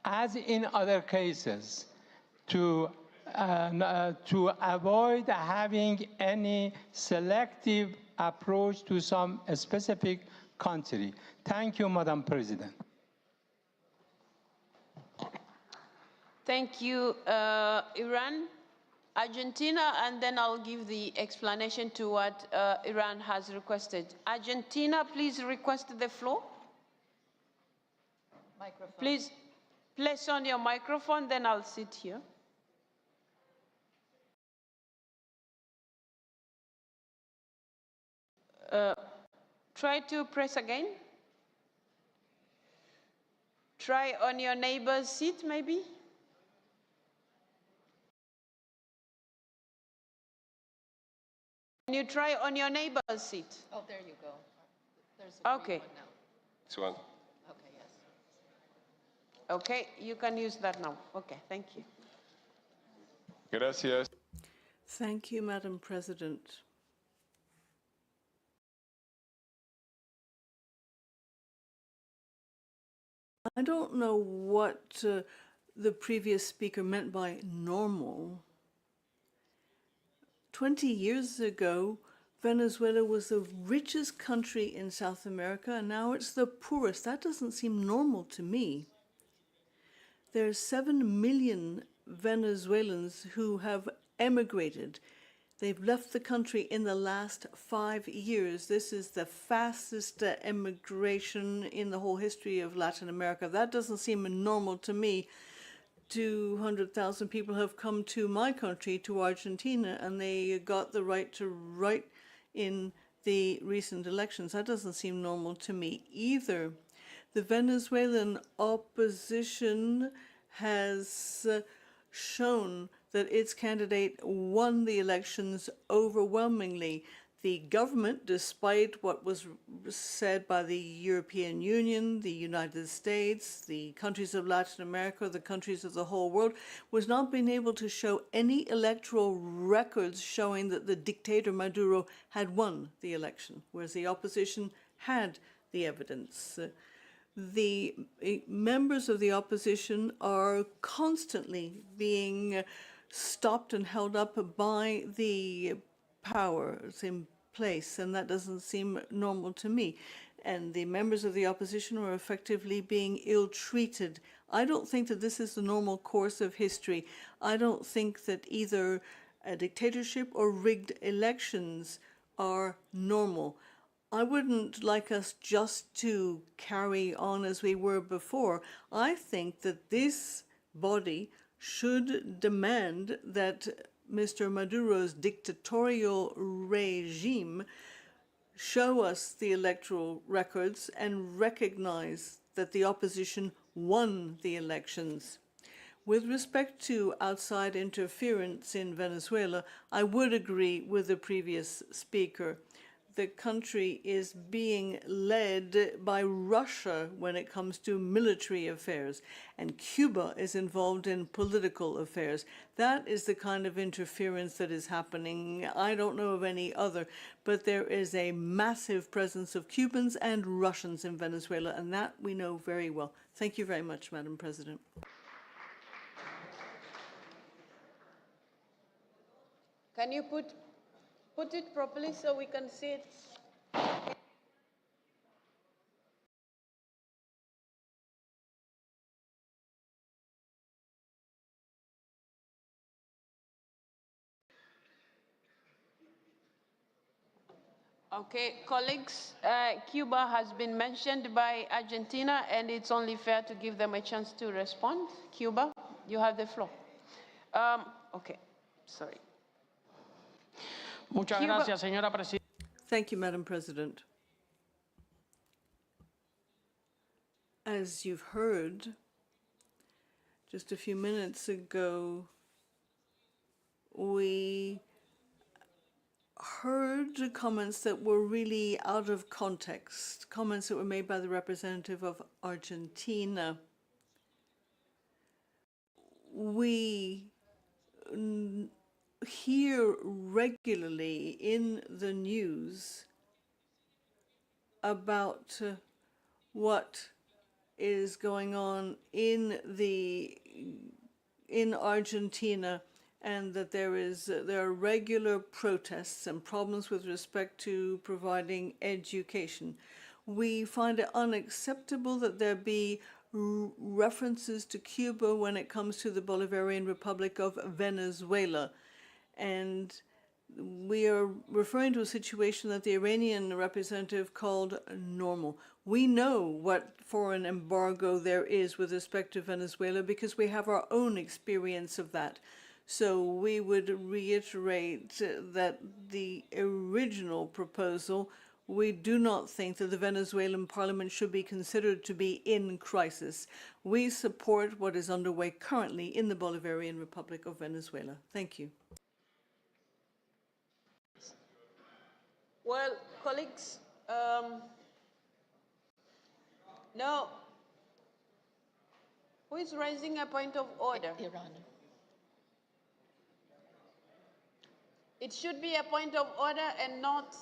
as in other cases, to avoid having any selective approach to some specific country. Thank you, Madam President. Thank you, Iran. Argentina, and then I'll give the explanation to what Iran has requested. Argentina, please request the floor. Microphone. Please place on your microphone, then I'll sit here. Try to press again. Try on your neighbor's seat, maybe. Can you try on your neighbor's seat? Oh, there you go. There's a Okay. green one now. This one. Okay, yes. Okay, you can use that now. Okay, thank you. Gracias. Thank you, Madam President. I don't know what the previous speaker meant by normal. 20 years ago, Venezuela was the richest country in South America, and now it's the poorest. That doesn't seem normal to me. There are 7 million Venezuelans who have emigrated. They've left the country in the last 5 years. This is the fastest immigration in the whole history of Latin America. That doesn't seem normal to me. 200,000 people have come to my country, to Argentina, and they got the right to write in the recent elections. That doesn't seem normal to me either. The Venezuelan opposition has shown that its candidate won the elections overwhelmingly. The government, despite what was said by the European Union, the United States, the countries of Latin America, the countries of the whole world, was not being able to show any electoral records showing that the dictator Maduro had won the election, whereas the opposition had the evidence. The members of the opposition are constantly being stopped and held up by the powers in place, and that doesn't seem normal to me. And the members of the opposition are effectively being ill-treated. I don't think that this is the normal course of history. I don't think that either a dictatorship or rigged elections are normal. I wouldn't like us just to carry on as we were before. I think that this body should demand that Mr. Maduro's dictatorial regime show us the electoral records and recognize that the opposition won the elections. With respect to outside interference in Venezuela, I would agree with the previous speaker. The country is being led by Russia when it comes to military affairs, and Cuba is involved in political affairs. That is the kind of interference that is happening. I don't know of any other, but there is a massive presence of Cubans and Russians in Venezuela, and that we know very well. Thank you very much, Madam President. Can you put it properly so we can see it? Okay, colleagues, Cuba has been mentioned by Argentina, and it's only fair to give them a chance to respond. Cuba, you have the floor. Okay, sorry. Muchas gracias, señora presidenta. Thank you, Madam President. As you've heard, just a few minutes ago, we heard comments that were really out of context, comments that were made by the representative of Argentina. We hear regularly in the news about what is going on in Argentina, and that there are regular protests and problems with respect to providing education. We find it unacceptable that there be references to Cuba when it comes to the Bolivarian Republic of Venezuela. And we are referring to a situation that the Iranian representative called normal. We know what foreign embargo there is with respect to Venezuela because we have our own experience of that. So we would reiterate that the original proposal, we do not think that the Venezuelan parliament should be considered to be in crisis. We support what is underway currently in the Bolivarian Republic of Venezuela. Thank you. Well, colleagues, no. Who is raising a point of order? Iran. It should be a point of order and not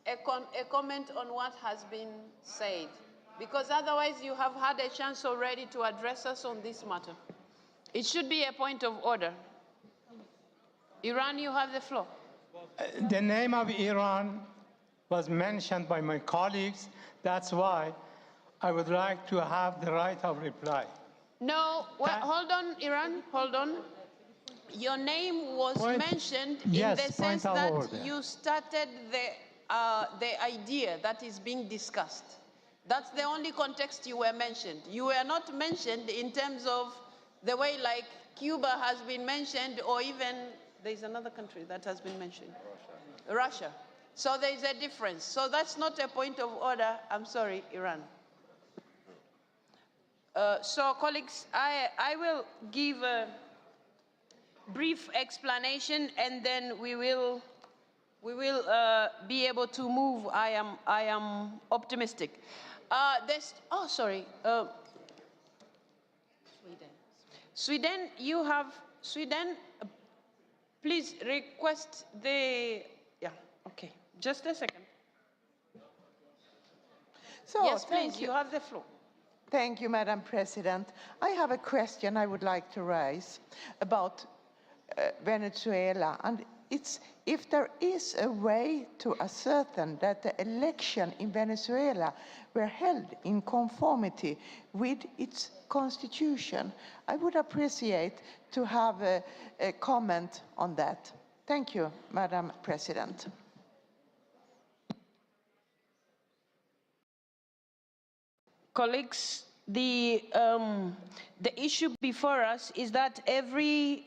a comment on what has been said, because otherwise you have had a chance already to address us on this matter. It should be a point of order. Iran, you have the floor. The name of Iran was mentioned by my colleagues. That's why I would like to have the right of reply. No, well, hold on, Iran, hold on. Your name was mentioned Yes, in the sense point of that order. you started the idea that is being discussed. That's the only context you were mentioned. You were not mentioned in terms of the way like Cuba has been mentioned, or even there's another country that has been mentioned. Russia. So there is a difference. So that's not a point of order. I'm sorry, Iran. So colleagues, I will give a brief explanation and then we will be able to move. I am optimistic. Sweden. Sweden, you have, Sweden, please request the, yeah, okay. Just a second. So, Yes, please, you have the floor. Thank you, Madam President. I have a question I would like to raise about Venezuela, and it's if there is a way to ascertain that the election in Venezuela were held in conformity with its constitution. I would appreciate to have a comment on that. Thank you, Madam President. Colleagues, the issue before us is that every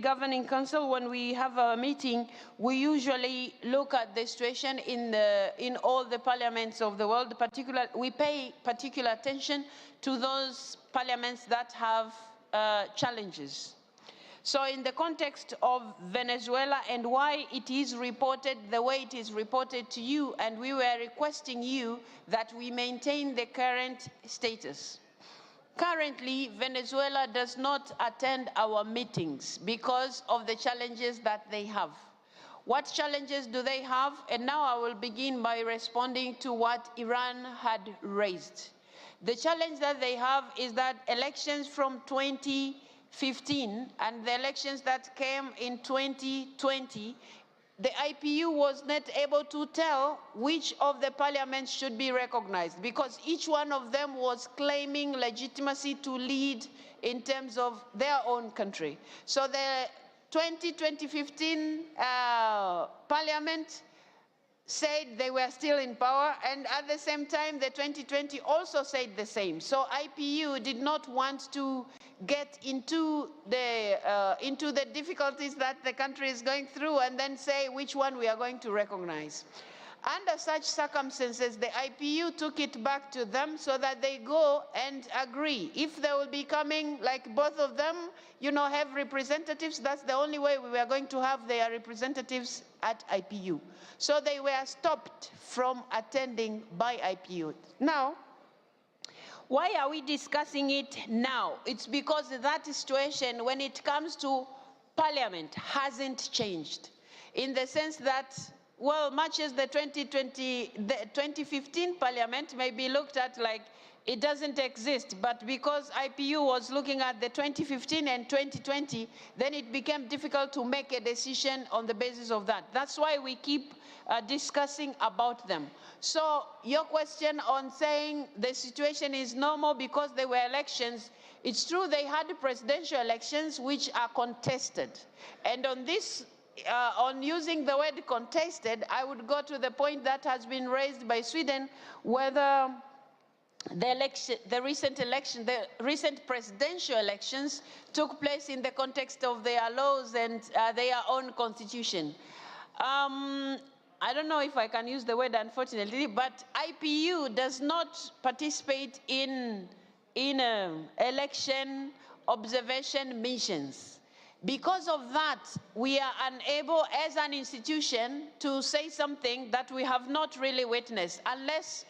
governing council, when we have a meeting, we usually look at the situation in all the parliaments of the world. We pay particular attention to those parliaments that have challenges. So in the context of Venezuela and why it is reported the way it is reported to you, and we were requesting you that we maintain the current status. Currently, Venezuela does not attend our meetings because of the challenges that they have. What challenges do they have? And now I will begin by responding to what Iran had raised. The challenge that they have is that elections from 2015 and the elections that came in 2020, the IPU was not able to tell which of the parliaments should be recognized because each one of them was claiming legitimacy to lead in terms of their own country. So the 2015 parliament said they were still in power, and at the same time the 2020 also said the same. So IPU did not want to get into the difficulties that the country is going through and then say which one we are going to recognize. Under such circumstances, the IPU took it back to them so that they go and agree. If they will be coming, like both of them, you know, have representatives, that's the only way we were going to have their representatives at IPU. So they were stopped from attending by IPU. Now, why are we discussing it now? It's because that situation, when it comes to parliament, hasn't changed. In the sense that, well, much as the 2015 parliament may be looked at like it doesn't exist, but because IPU was looking at the 2015 and 2020, then it became difficult to make a decision on the basis of that. That's why we keep discussing about them. So your question on saying the situation is normal because there were elections, it's true they had presidential elections which are contested. And on this, on using the word contested, I would go to the point that has been raised by Sweden, whether the recent presidential elections took place in the context of their laws and their own constitution. I don't know if I can use the word unfortunately, but IPU does not participate in election observation missions. Because of that, we are unable as an institution to say something that we have not really witnessed, unless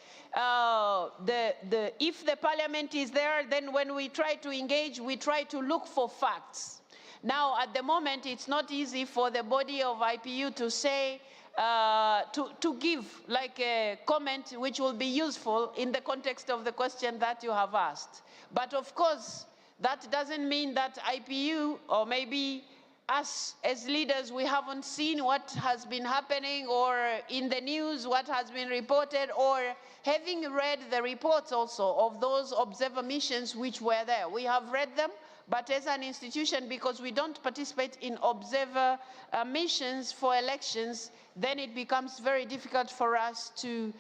if the parliament is there, then when we try to engage, we try to look for facts. Now, at the moment, it's not easy for the body of IPU to say, to give like a comment which will be useful in the context of the question that you have asked. But of course, that doesn't mean that IPU, or maybe us as leaders, we haven't seen what has been happening, or in the news what has been reported, or having read the reports also of those observer missions which were there. We have read them, but as an institution, because we don't participate in observer missions for elections, then it becomes very difficult for us to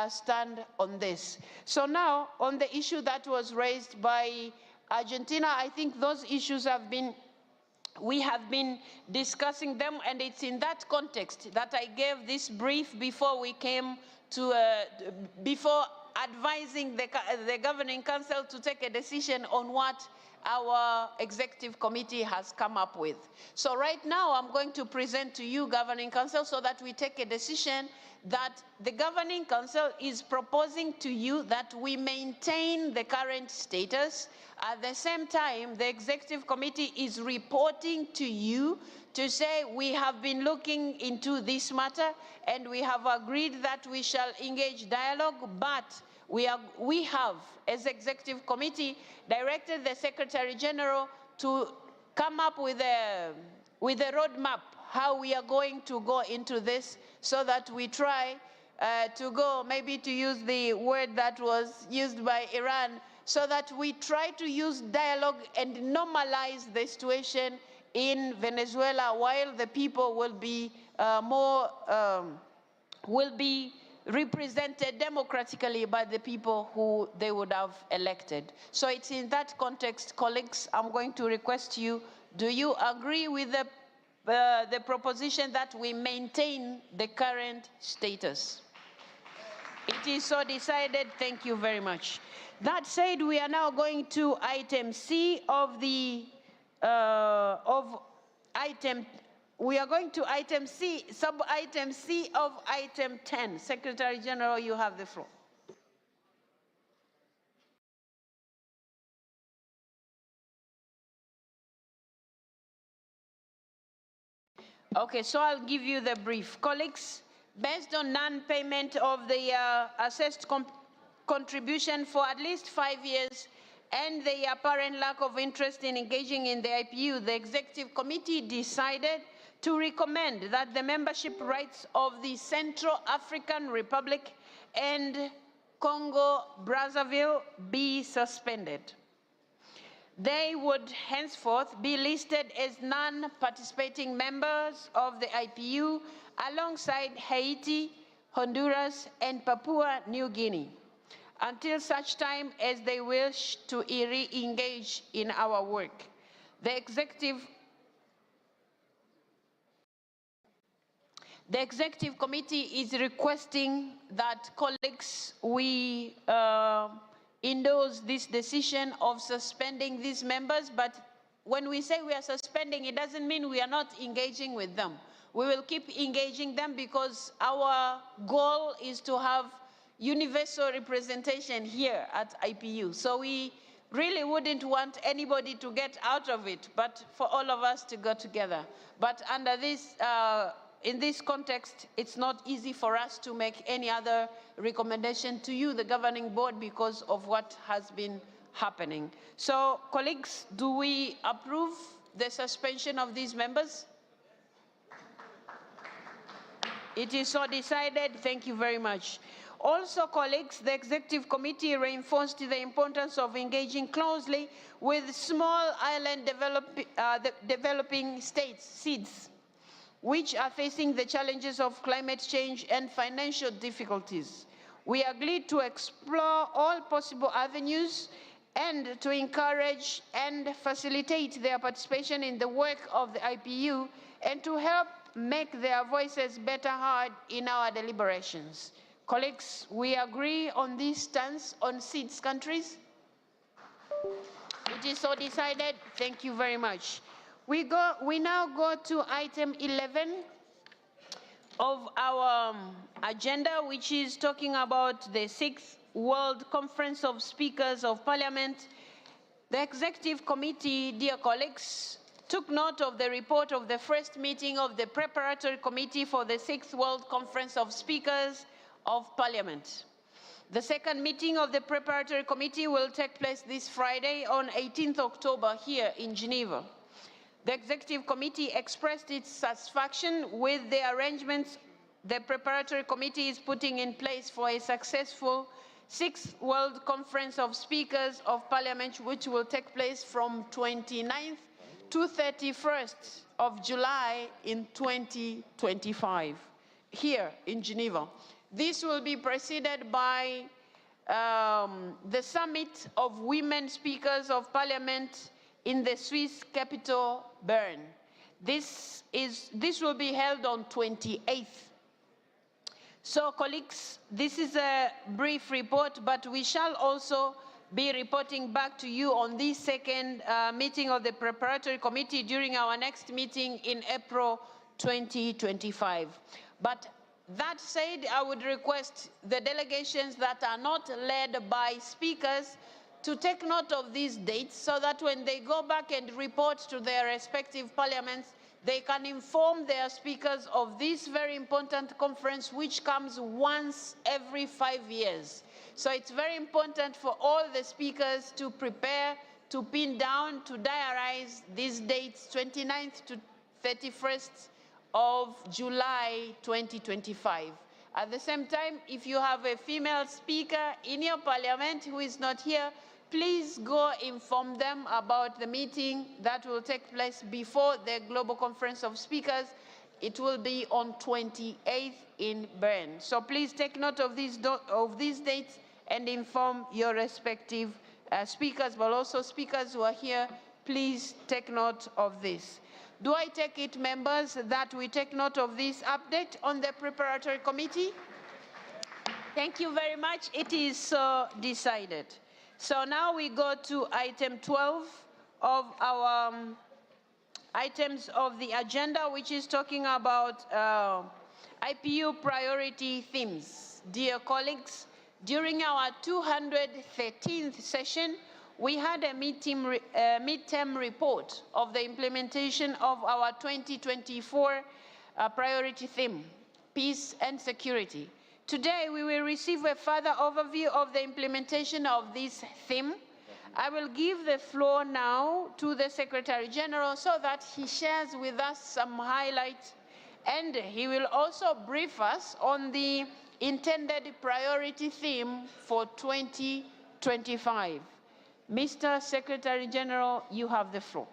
stand on this. So now, on the issue that was raised by Argentina, I think those issues we have been discussing them, and it's in that context that I gave this brief before we came to, before advising the Governing Council to take a decision on what our Executive Committee has come up with. So right now, I'm going to present to you, Governing Council, so that we take a decision that the Governing Council is proposing to you that we maintain the current status. At the same time, the Executive Committee is reporting to you to say we have been looking into this matter and we have agreed that we shall engage dialogue, but we have, as Executive Committee, directed the Secretary General to come up with a roadmap how we are going to go into this, so that we try to go, maybe to use the word that was used by Iran, so that we try to use dialogue and normalize the situation in Venezuela, while the people will be represented democratically by the people who they would have elected. So it's in that context, colleagues, I'm going to request you, do you agree with the proposition that we maintain the current status? It is so decided. Thank you very much. That said, we are now going to item C of the we are going to item C, sub-item C of item 10. Secretary General, you have the floor. Okay, so I'll give you the brief. Colleagues, based on non-payment of the assessed contribution for at least 5 years and the apparent lack of interest in engaging in the IPU, the Executive Committee decided to recommend that the membership rights of the Central African Republic and Congo-Brazzaville be suspended. They would henceforth be listed as non-participating members of the IPU alongside Haiti, Honduras, and Papua New Guinea, until such time as they wish to re-engage in our work. The Executive Committee is requesting that, colleagues, we endorse this decision of suspending these members. But when we say we are suspending, it doesn't mean we are not engaging with them. We will keep engaging them, because our goal is to have universal representation here at IPU. So we really wouldn't want anybody to get out of it, but for all of us to go together. But under this, in this context, it's not easy for us to make any other recommendation to you, the governing board, because of what has been happening. So, colleagues, do we approve the suspension of these members? It is so decided. Thank you very much. Also, colleagues, the Executive Committee reinforced the importance of engaging closely with small island developing states, SEEDs, which are facing the challenges of climate change and financial difficulties. We agreed to explore all possible avenues and to encourage and facilitate their participation in the work of the IPU, and to help make their voices better heard in our deliberations. Colleagues, we agree on this stance on SEEDs countries? It is so decided. Thank you very much. We now go to item 11 of our agenda, which is talking about the 6th World Conference of Speakers of Parliament. The Executive Committee, dear colleagues, took note of the report of the first meeting of the Preparatory Committee for the 6th World Conference of Speakers of Parliament. The second meeting of the Preparatory Committee will take place this Friday on 18th October here in Geneva. The Executive Committee expressed its satisfaction with the arrangements the Preparatory Committee is putting in place for a successful 6th World Conference of Speakers of Parliament, which will take place from 29th to 31st of July in 2025, here in Geneva. This will be preceded by the Summit of Women Speakers of Parliament in the Swiss capital, Bern. This will be held on 28th. So, colleagues, this is a brief report, but we shall also be reporting back to you on this second meeting of the preparatory committee during our next meeting in April 2025. But that said, I would request the delegations that are not led by speakers to take note of these dates so that when they go back and report to their respective parliaments, they can inform their speakers of this very important conference, which comes once every 5 years. So it's very important for all the speakers to prepare, to pin down, to diarize these dates, 29th to 31st of July 2025. At the same time, if you have a female speaker in your parliament who is not here, please go inform them about the meeting that will take place before the Global Conference of Speakers. It will be on 28th in Bern. So please take note of these dates and inform your respective speakers, but also speakers who are here, please take note of this. Do I take it, members, that we take note of this update on the preparatory committee? Thank you very much. It is so decided. So now we go to item 12 of our items of the agenda, which is talking about IPU priority themes. Dear colleagues, during our 213th session, we had a midterm report of the implementation of our 2024 priority theme, peace and security. Today, we will receive a further overview of the implementation of this theme. I will give the floor now to the Secretary General so that he shares with us some highlights, and he will also brief us on the intended priority theme for 2025. Mr. Secretary General, you have the floor.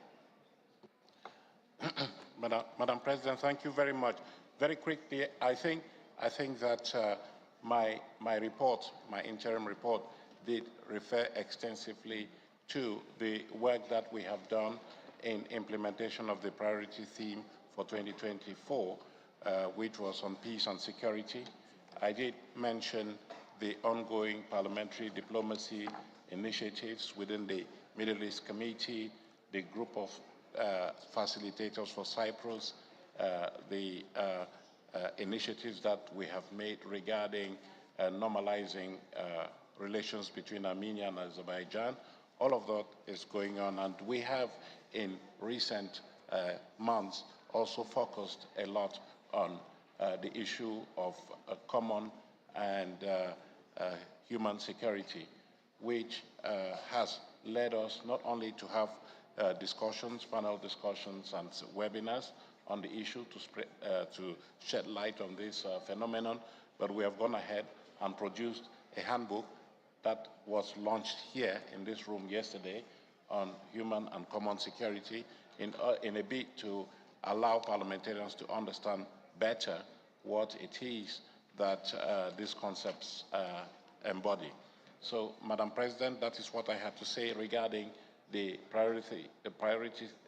Madam President, thank you very much. Very quickly, I think that my report, my interim report, did refer extensively to the work that we have done in implementation of the priority theme for 2024, which was on peace and security. I did mention the ongoing parliamentary diplomacy initiatives within the Middle East Committee, the group of facilitators for Cyprus, the initiatives that we have made regarding normalizing relations between Armenia and Azerbaijan. All of that is going on, and we have in recent months also focused a lot on the issue of common and human security, which has led us not only to have discussions, panel discussions and webinars on the issue to shed light on this phenomenon, but we have gone ahead and produced a handbook that was launched here in this room yesterday on human and common security in a bid to allow parliamentarians to understand better what it is that these concepts embody. So, Madam President, that is what I have to say regarding the priority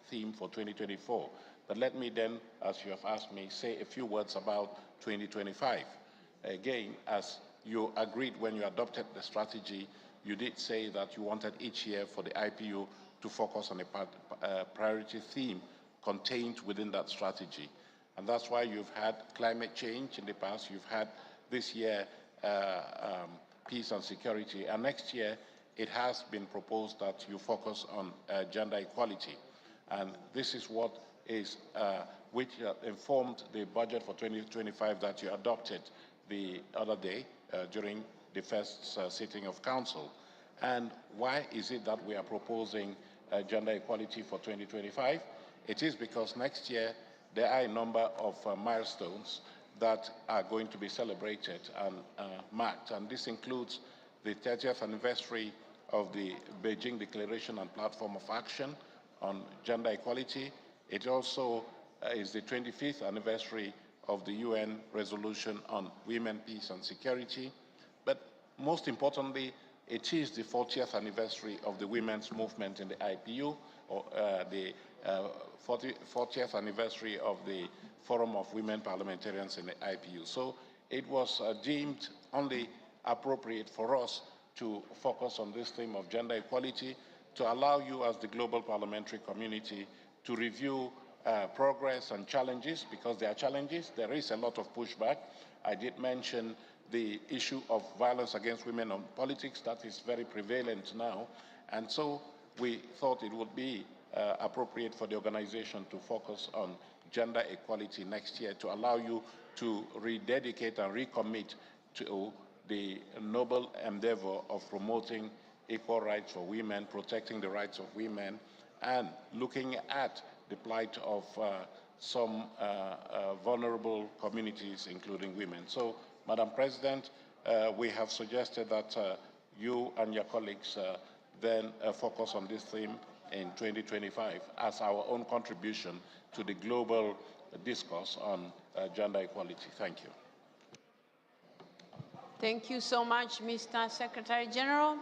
theme for 2024. But let me then, as you have asked me, say a few words about 2025. Again, as you agreed when you adopted the strategy, you did say that you wanted each year for the IPU to focus on a priority theme contained within that strategy. And that's why you've had climate change in the past, you've had this year peace and security, and next year it has been proposed that you focus on gender equality. And this is what is, which informed the budget for 2025 that you adopted the other day during the first sitting of Council. And why is it that we are proposing gender equality for 2025? It is because next year there are a number of milestones that are going to be celebrated and marked, and this includes the 30th anniversary of the Beijing Declaration and Platform of Action on Gender Equality. It also is the 25th anniversary of the UN Resolution on Women, Peace and Security. But most importantly, it is the 40th anniversary of the women's movement in the IPU, or the 40th anniversary of the Forum of Women Parliamentarians in the IPU. So it was deemed only appropriate for us to focus on this theme of gender equality, to allow you as the global parliamentary community to review progress and challenges, because there are challenges. There is a lot of pushback. I did mention the issue of violence against women in politics. That is very prevalent now. And so we thought it would be appropriate for the organization to focus on gender equality next year, to allow you to rededicate and recommit to the noble endeavor of promoting equal rights for women, protecting the rights of women, and looking at the plight of some vulnerable communities, including women. So, Madam President, we have suggested that you and your colleagues then focus on this theme in 2025 as our own contribution to the global discourse on gender equality. Thank you. Thank you so much, Mr. Secretary General.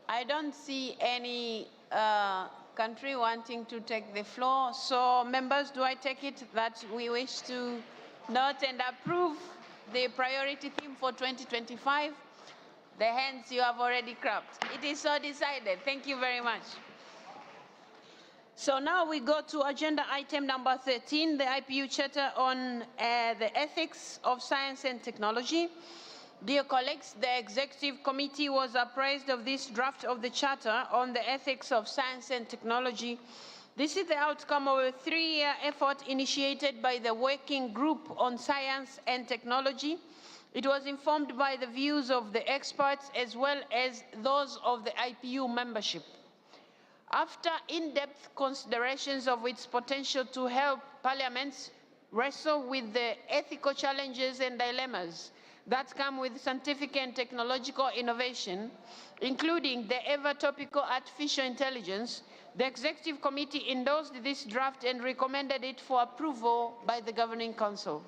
I don't see any country wanting to take the floor. So, members, do I take it that we wish to note and approve the priority theme for 2025? The hands you have already clapped. It is so decided. Thank you very much. So now we go to agenda item number 13, the IPU Charter on the Ethics of Science and Technology. Dear colleagues, the Executive Committee was apprised of this draft of the Charter on the Ethics of Science and Technology. This is the outcome of a 3-year effort initiated by the Working Group on Science and Technology. It was informed by the views of the experts as well as those of the IPU membership. After in-depth considerations of its potential to help parliaments wrestle with the ethical challenges and dilemmas that come with scientific and technological innovation, including the ever-topical artificial intelligence, the Executive Committee endorsed this draft and recommended it for approval by the Governing Council.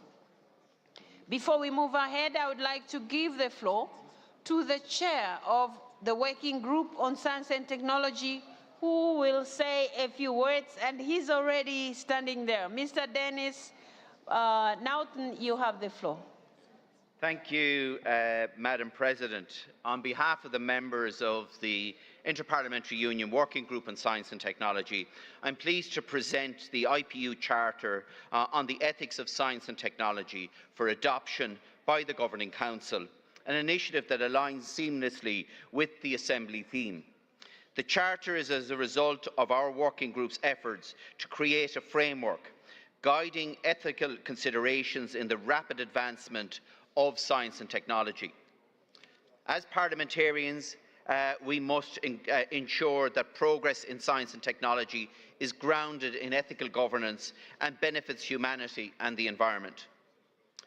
Before we move ahead, I would like to give the floor to the Chair of the Working Group on Science and Technology, who will say a few words, and he's already standing there. Mr. Dennis Naughton, you have the floor. Thank you, Madam President. On behalf of the members of the Interparliamentary Union Working Group on Science and Technology, I'm pleased to present the IPU Charter on the Ethics of Science and Technology for adoption by the Governing Council, an initiative that aligns seamlessly with the Assembly theme. The Charter is as a result of our Working Group's efforts to create a framework guiding ethical considerations in the rapid advancement of science and technology. As parliamentarians, we must ensure that progress in science and technology is grounded in ethical governance and benefits humanity and the environment.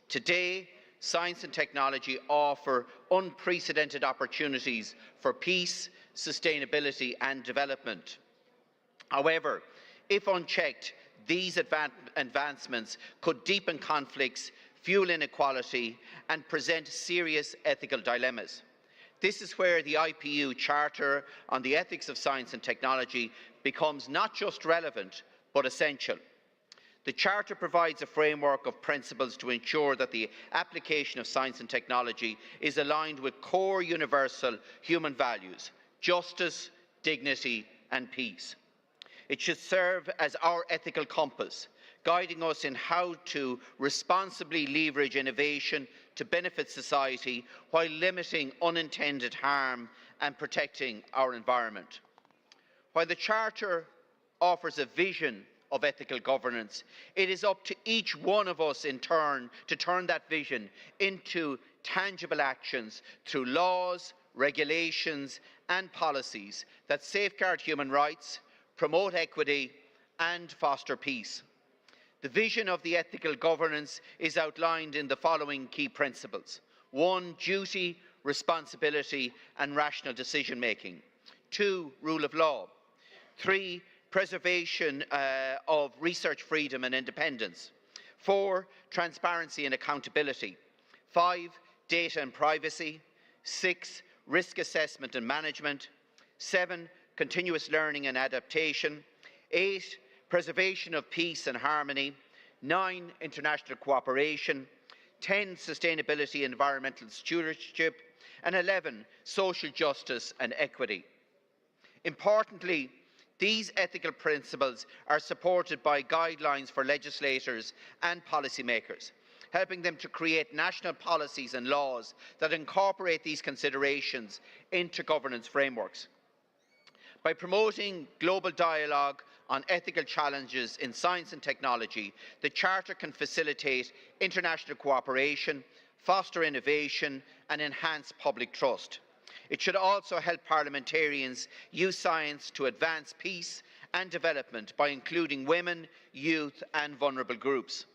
Today, science and technology offer unprecedented opportunities for peace, sustainability and development. However, if unchecked, these advancements could deepen conflicts, fuel inequality and present serious ethical dilemmas. This is where the IPU Charter on the Ethics of Science and Technology becomes not just relevant, but essential. The Charter provides a framework of principles to ensure that the application of science and technology is aligned with core universal human values: justice, dignity and peace. It should serve as our ethical compass, guiding us in how to responsibly leverage innovation to benefit society while limiting unintended harm and protecting our environment. While the Charter offers a vision of ethical governance, it is up to each one of us in turn to turn that vision into tangible actions through laws, regulations and policies that safeguard human rights, promote equity and foster peace. The vision of the ethical governance is outlined in the following key principles. 1. Duty, responsibility and rational decision-making. 2, rule of law. 3, preservation of research freedom and independence. 4, transparency and accountability. 5, data and privacy. 6, risk assessment and management. 7, continuous learning and adaptation. 8, preservation of peace and harmony. 9, international cooperation. 10, sustainability and environmental stewardship. And 11, social justice and equity. Importantly, these ethical principles are supported by guidelines for legislators and policymakers, helping them to create national policies and laws that incorporate these considerations into governance frameworks. By promoting global dialogue on ethical challenges in science and technology, the Charter can facilitate international cooperation, foster innovation and enhance public trust. It should also help parliamentarians use science to advance peace and development by including women, youth and vulnerable groups.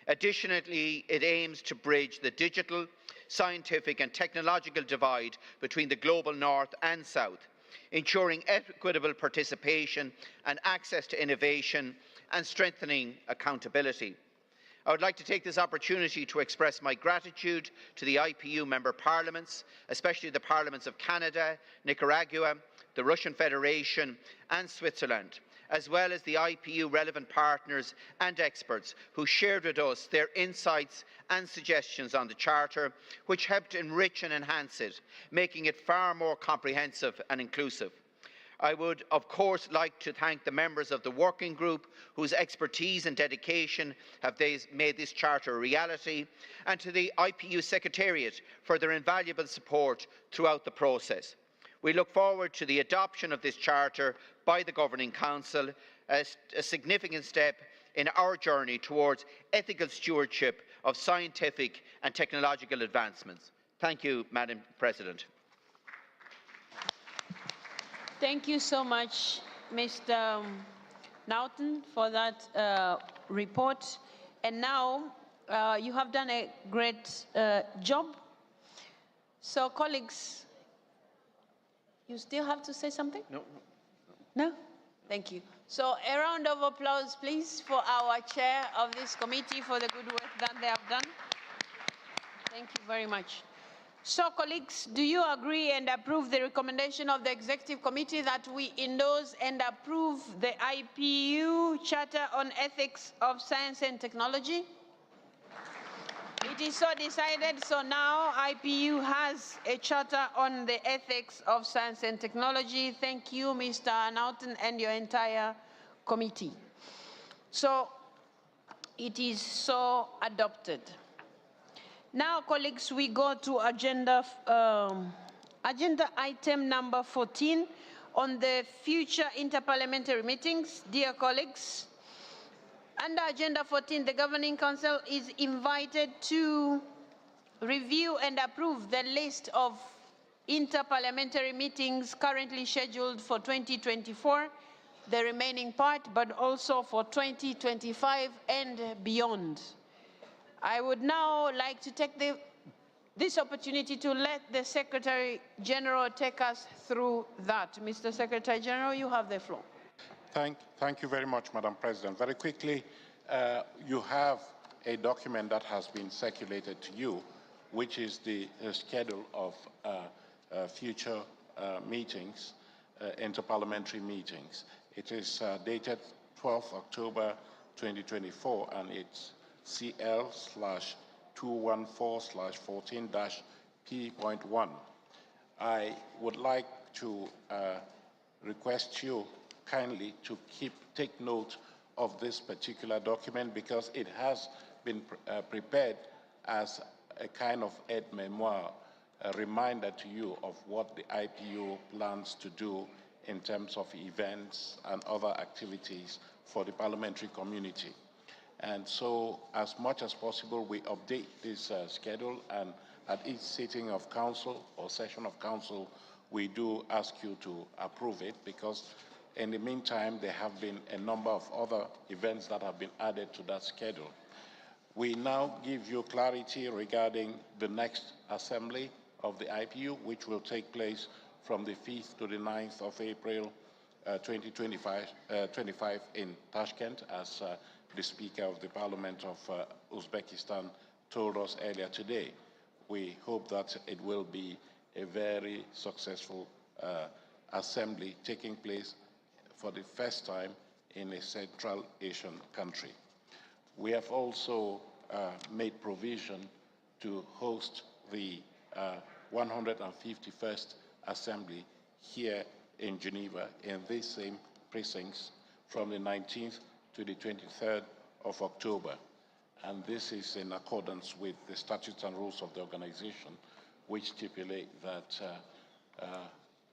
Additionally, it aims to bridge the digital, scientific and technological divide between the global north and south, ensuring equitable participation and access to innovation and strengthening accountability. I would like to take this opportunity to express my gratitude to the IPU member parliaments, especially the parliaments of Canada, Nicaragua, the Russian Federation and Switzerland, as well as the IPU relevant partners and experts who shared with us their insights and suggestions on the Charter, which helped enrich and enhance it, making it far more comprehensive and inclusive. I would, of course, like to thank the members of the working group whose expertise and dedication have made this Charter a reality, and to the IPU Secretariat for their invaluable support throughout the process. We look forward to the adoption of this Charter by the Governing Council as a significant step in our journey towards ethical stewardship of scientific and technological advancements. Thank you, Madam President. Thank you so much, Mr. Naughton, for that report. And now you have done a great job. So, colleagues, you still have to say something? No. No? Thank you. So, a round of applause, please, for our chair of this committee for the good work that they have done. Thank you very much. So, colleagues, do you agree and approve the recommendation of the Executive Committee that we endorse and approve the IPU Charter on Ethics of Science and Technology? It is so decided. So now IPU has a Charter on the Ethics of Science and Technology. Thank you, Mr. Naughton, and your entire committee. So it is so adopted. Now, colleagues, we go to agenda item number 14 on the future interparliamentary meetings. Dear colleagues, under agenda 14, the Governing Council is invited to review and approve the list of interparliamentary meetings currently scheduled for 2024, the remaining part, but also for 2025 and beyond. I would now like to take this opportunity to let the Secretary General take us through that. Mr. Secretary General, you have the floor. Thank you very much, Madam President. Very quickly, you have a document that has been circulated to you, which is the schedule of future meetings, interparliamentary meetings. It is dated 12th October 2024, and it's CL/214/14-P.1. I would like to request you kindly to take note of this particular document, because it has been prepared as a kind of aide-memoire, a reminder to you of what the IPU plans to do in terms of events and other activities for the parliamentary community. And so, as much as possible, we update this schedule, and at each sitting of council or session of council, we do ask you to approve it, because in the meantime, there have been a number of other events that have been added to that schedule. We now give you clarity regarding the next assembly of the IPU, which will take place from the 5th to the 9th of April 2025 in Tashkent, as the Speaker of the Parliament of Uzbekistan told us earlier today. We hope that it will be a very successful assembly taking place for the first time in a Central Asian country. We have also made provision to host the 151st Assembly here in Geneva in these same precincts from the 19th to the 23rd of October. And this is in accordance with the statutes and rules of the organization, which stipulate that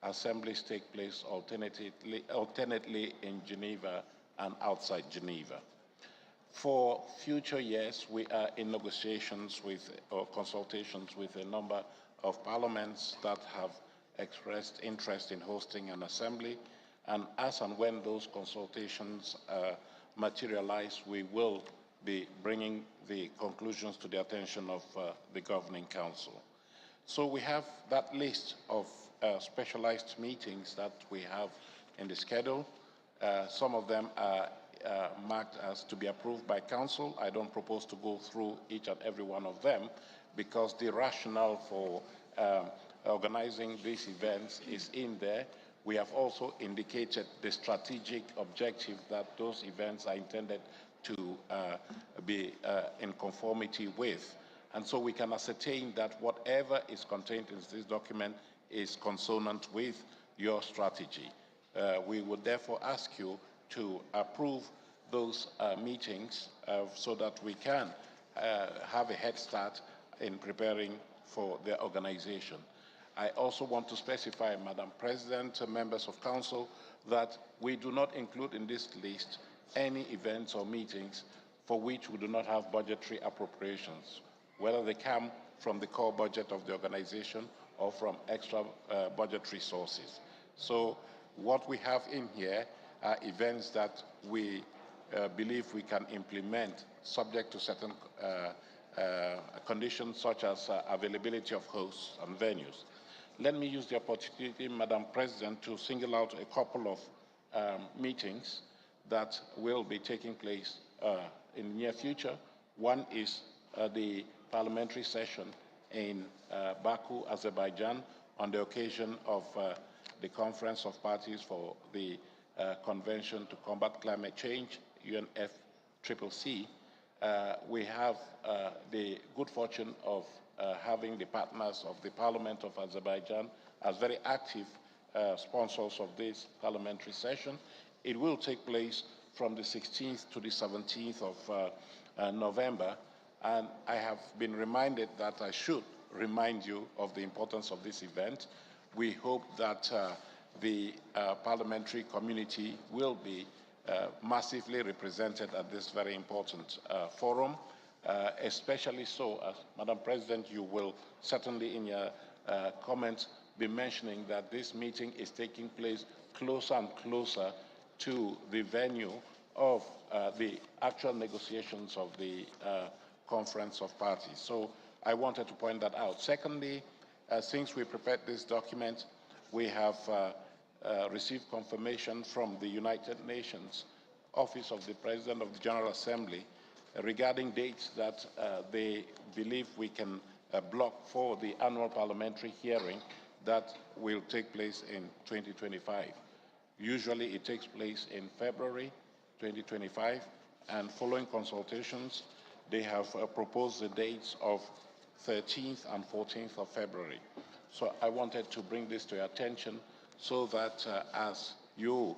assemblies take place alternately in Geneva and outside Geneva. For future years, we are in negotiations with, or consultations with a number of parliaments that have expressed interest in hosting an assembly, and as and when those consultations materialize, we will be bringing the conclusions to the attention of the Governing Council. So we have that list of specialized meetings that we have in the schedule. Some of them are marked as to be approved by Council. I don't propose to go through each and every one of them because the rationale for organizing these events is in there. We have also indicated the strategic objective that those events are intended to be in conformity with. And so we can ascertain that whatever is contained in this document is consonant with your strategy. We would therefore ask you to approve those meetings so that we can have a head start in preparing for their organization. I also want to specify, Madam President, members of Council, that we do not include in this list any events or meetings for which we do not have budgetary appropriations, whether they come from the core budget of the organization or from extra budgetary sources. So what we have in here are events that we believe we can implement subject to certain conditions such as availability of hosts and venues. Let me use the opportunity, Madam President, to single out a couple of meetings that will be taking place in the near future. One is the parliamentary session in Baku, Azerbaijan, on the occasion of the Conference of Parties for the Convention to Combat Climate Change, UNFCCC. We have the good fortune of having the partners of the Parliament of Azerbaijan as very active sponsors of this parliamentary session. It will take place from the 16th to the 17th of November, and I have been reminded that I should remind you of the importance of this event. We hope that the parliamentary community will be massively represented at this very important forum, especially so, as Madam President, you will certainly in your comments be mentioning that this meeting is taking place closer and closer to the venue of the actual negotiations of the Conference of Parties. So I wanted to point that out. Secondly, since we prepared this document, we have received confirmation from the United Nations Office of the President of the General Assembly regarding dates that they believe we can block for the annual parliamentary hearing that will take place in 2025. Usually it takes place in February 2025, and following consultations, they have proposed the dates of 13th and 14th of February. So I wanted to bring this to your attention so that as you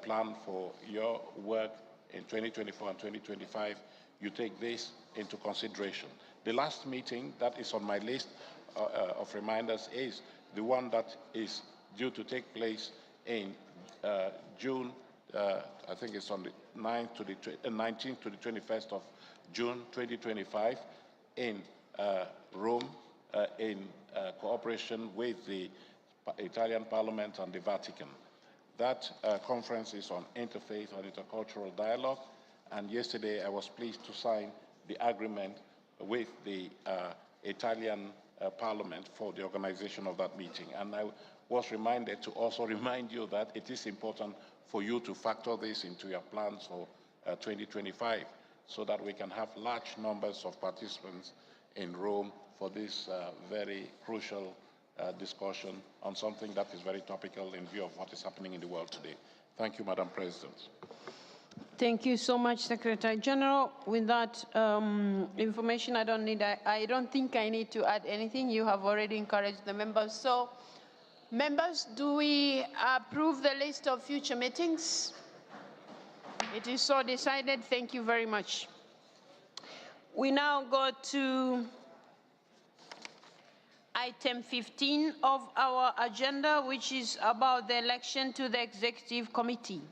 plan for your work in 2024 and 2025, you take this into consideration. The last meeting that is on my list of reminders is the one that is due to take place in June. I think it's on the 19th to the 21st of June 2025 in Rome in cooperation with the Italian Parliament and the Vatican. That conference is on interfaith and intercultural dialogue, and yesterday I was pleased to sign the agreement with the Italian Parliament for the organization of that meeting. And I was reminded to also remind you that it is important for you to factor this into your plans for 2025 so that we can have large numbers of participants in Rome for this very crucial discussion on something that is very topical in view of what is happening in the world today. Thank you, Madam President. Thank you so much, Secretary General. With that information, I don't think I need to add anything. You have already encouraged the members. So, members, do we approve the list of future meetings? It is so decided. Thank you very much. We now go to item 15 of our agenda, which is about the election to the Executive Committee.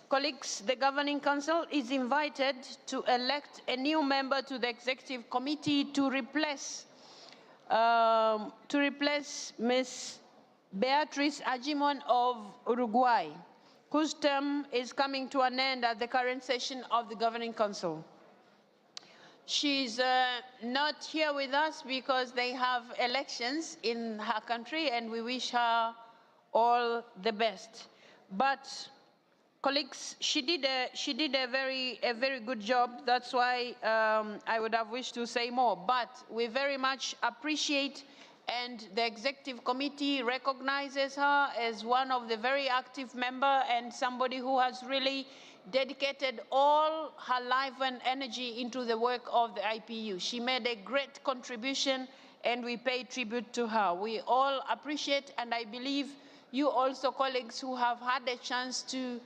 Colleagues, the Governing Council is invited to elect a new member to the Executive Committee to replace Ms. Beatriz Agimon of Uruguay, whose term is coming to an end at the current session of the Governing Council. She's not here with us because they have elections in her country, and we wish her all the best. But colleagues, she did a very good job. That's why I would have wished to say more. But we very much appreciate, and the Executive Committee recognizes her as one of the very active members and somebody who has really dedicated all her life and energy into the work of the IPU. She made a great contribution, and we pay tribute to her. We all appreciate, and I believe you also, colleagues who have had a chance to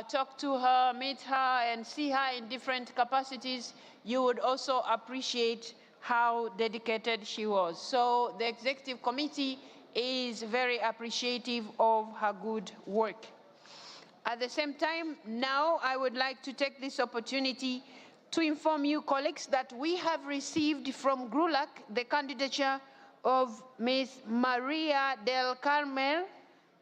talk to her, meet her, and see her in different capacities, you would also appreciate how dedicated she was. So the Executive Committee is very appreciative of her good work. At the same time, now I would like to take this opportunity to inform you, colleagues, that we have received from GRULAC the candidature of Ms. Maria del Carmen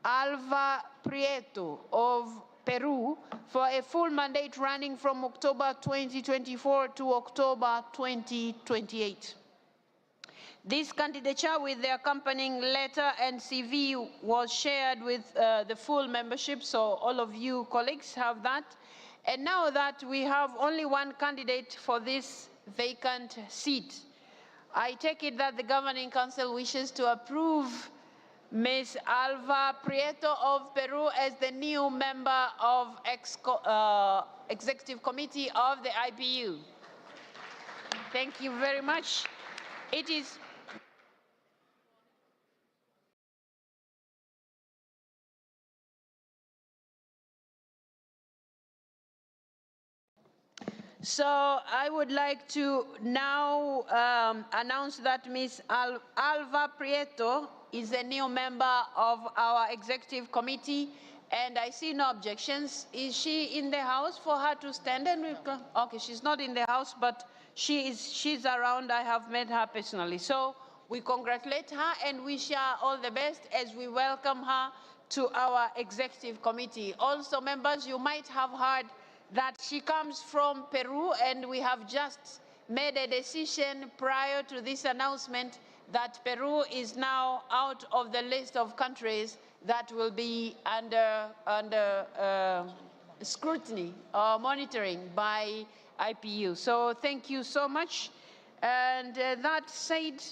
Alva Prieto of Peru for a full mandate running from October 2024 to October 2028. This candidature with the accompanying letter and CV was shared with the full membership, so all of you colleagues have that. And now that we have only one candidate for this vacant seat, I take it that the Governing Council wishes to approve Ms. Alva Prieto of Peru as the new member of Executive Committee of the IPU. Thank you very much. It is so I would like to now announce that Ms. Alva Prieto is a new member of our Executive Committee, and I see no objections. Is she in the house for her to stand? And okay, she's not in the house, but she's around. I have met her personally. So we congratulate her and wish her all the best as we welcome her to our Executive Committee. Also, members, you might have heard that she comes from Peru, and we have just made a decision prior to this announcement that Peru is now out of the list of countries that will be under scrutiny or monitoring by IPU. So thank you so much. And that said,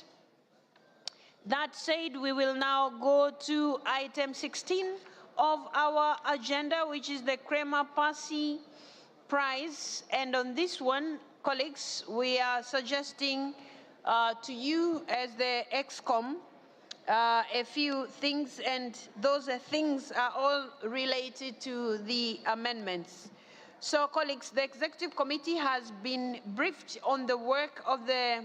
we will now go to item 16 of our agenda, which is the Crema Passi Prize. And on this one, colleagues, we are suggesting to you as the ExCom a few things, and those things are all related to the amendments. So, colleagues, the Executive Committee has been briefed on the work of the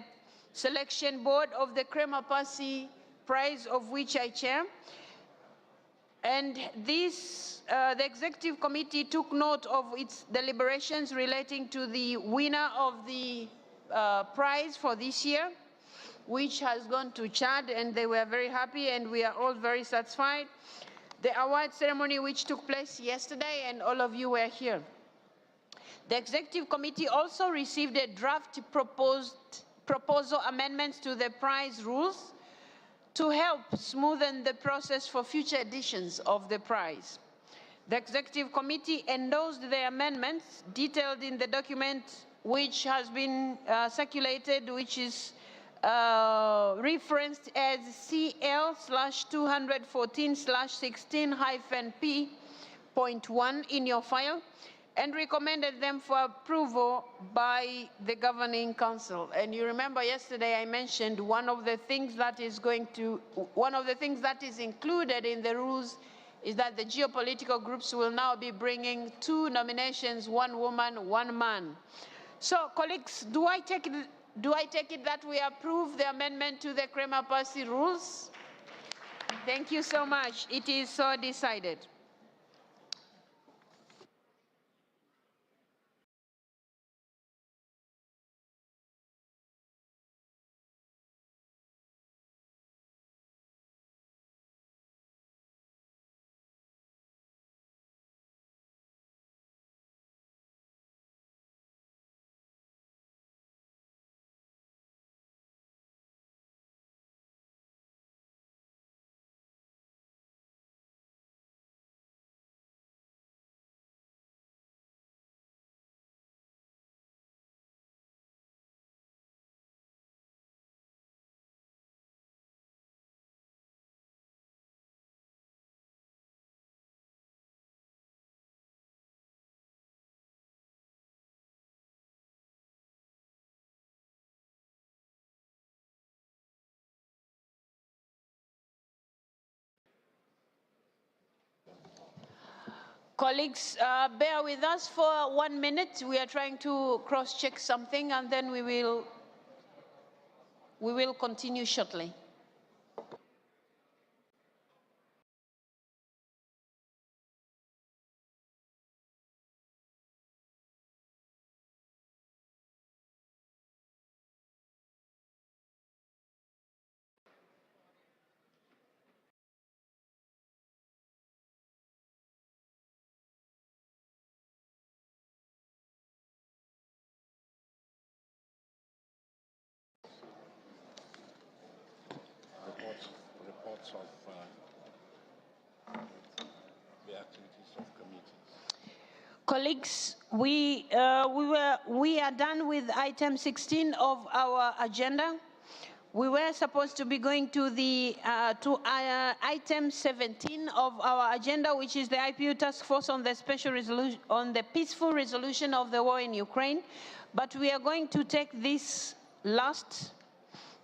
selection board of the Crema Passi Prize, of which I chair. And this, the Executive Committee took note of its deliberations relating to the winner of the prize for this year, which has gone to Chad, and they were very happy, and we are all very satisfied. The award ceremony, which took place yesterday, and all of you were here. The Executive Committee also received a draft proposed proposal amendments to the prize rules to help smoothen the process for future editions of the prize. The Executive Committee endorsed the amendments detailed in the document which has been circulated, which is referenced as CL/214/16-P.1 in your file, and recommended them for approval by the Governing Council. And you remember yesterday I mentioned one of the things that is included in the rules is that the geopolitical groups will now be bringing 2 nominations, 1 woman, 1 man. So, colleagues, do I take it that we approve the amendment to the Krema-Pasi rules? Thank you so much. It is so decided. Colleagues, bear with us for 1 minute. We are trying to cross-check something, and then we will continue shortly. Reports of the activities of committees. Colleagues, we are done with item 16 of our agenda. We were supposed to be going to the item 17 of our agenda, which is the IPU task force on the special resolution on the peaceful resolution of the war in Ukraine. But we are going to take this last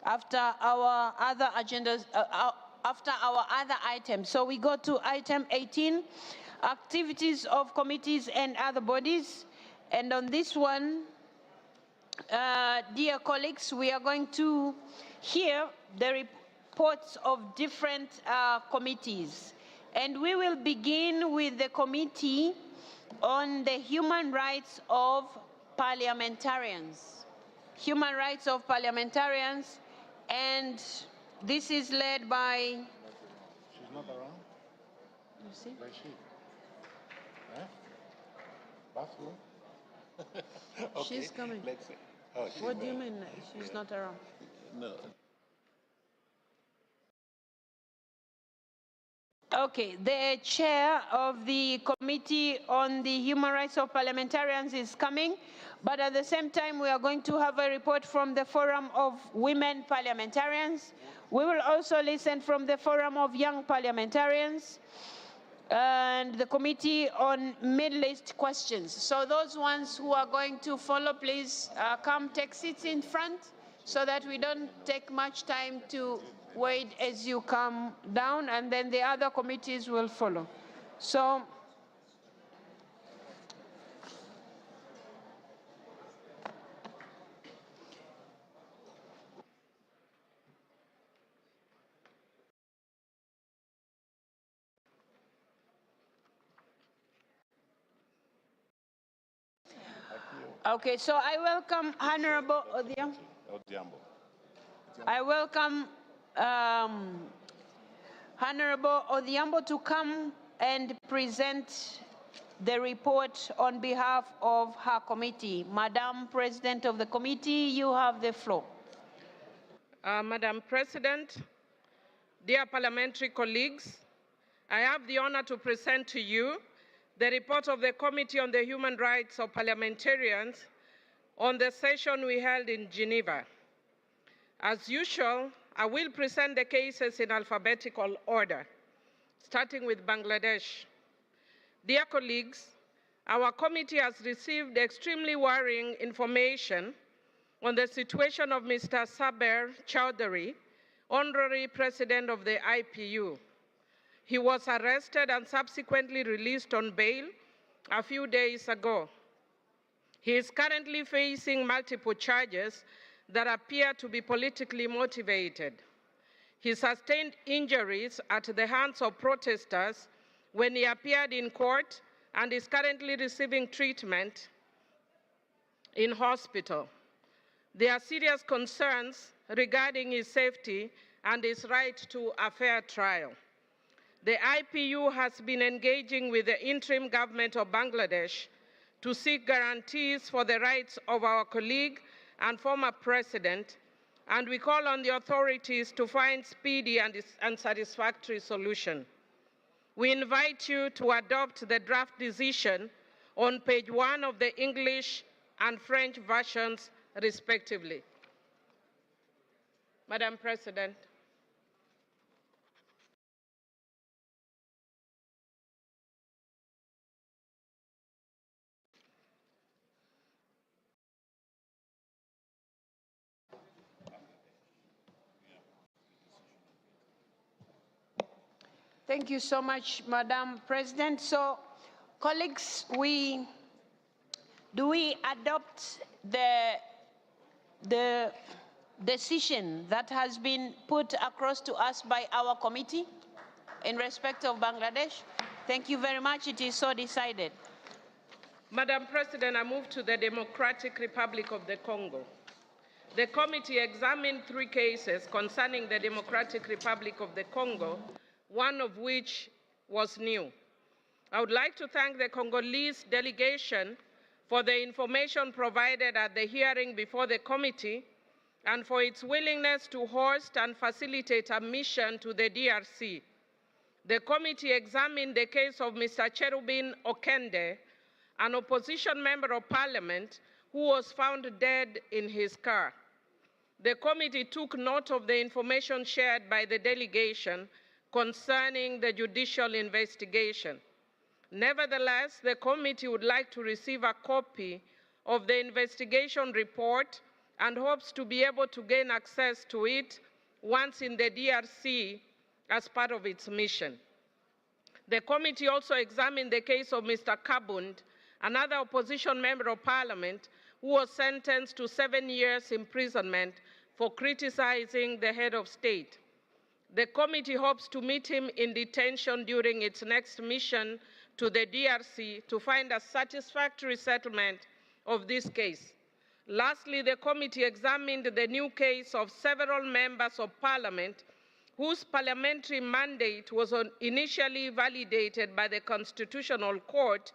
after our other agendas, after our other items. So we go to item 18, activities of committees and other bodies. And on this one, dear colleagues, we are going to hear the reports of different committees. And we will begin with the committee on the human rights of parliamentarians. Human rights of parliamentarians, and this is led by... She's not around? You see? Where is she? Huh? Bathroom? Okay, She's coming. let's see. Oh, she's What do there. you mean she's not around? No. Okay, the chair of the Committee on the Human Rights of Parliamentarians is coming, but at the same time we are going to have a report from the Forum of Women Parliamentarians. We will also listen from the Forum of Young Parliamentarians and the Committee on Middle East Questions. So those ones who are going to follow, please come take seats in front so that we don't take much time to wait as you come down, and then the other committees will follow. So, okay, so I welcome Honorable Odhiambo. I welcome Honorable Odhiambo to come and present the report on behalf of her committee. Madam President of the committee, you have the floor. Madam President, dear parliamentary colleagues, I have the honor to present to you the report of the Committee on the Human Rights of Parliamentarians on the session we held in Geneva. As usual, I will present the cases in alphabetical order, starting with Bangladesh. Dear colleagues, our committee has received extremely worrying information on the situation of Mr. Saber Chowdhury, honorary president of the IPU. He was arrested and subsequently released on bail a few days ago. He is currently facing multiple charges that appear to be politically motivated. He sustained injuries at the hands of protesters when he appeared in court and is currently receiving treatment in hospital. There are serious concerns regarding his safety and his right to a fair trial. The IPU has been engaging with the interim government of Bangladesh to seek guarantees for the rights of our colleague and former president, and we call on the authorities to find speedy and satisfactory solution. We invite you to adopt the draft decision on page 1 of the English and French versions, respectively. Madam President. Thank you so much, Madam President. So, colleagues, do we adopt the decision that has been put across to us by our committee in respect of Bangladesh? Thank you very much. It is so decided. Madam President, I move to the Democratic Republic of the Congo. The committee examined 3 cases concerning the Democratic Republic of the Congo, one of which was new. I would like to thank the Congolese delegation for the information provided at the hearing before the committee and for its willingness to host and facilitate a mission to the DRC. The committee examined the case of Mr. Cherubin Okende, an opposition member of parliament who was found dead in his car. The committee took note of the information shared by the delegation concerning the judicial investigation. Nevertheless, the committee would like to receive a copy of the investigation report and hopes to be able to gain access to it once in the DRC as part of its mission. The committee also examined the case of Mr. Kabund, another opposition member of parliament who was sentenced to 7 years imprisonment for criticizing the head of state. The committee hopes to meet him in detention during its next mission to the DRC to find a satisfactory settlement of this case. Lastly, the committee examined the new case of several members of parliament whose parliamentary mandate was initially validated by the Constitutional Court,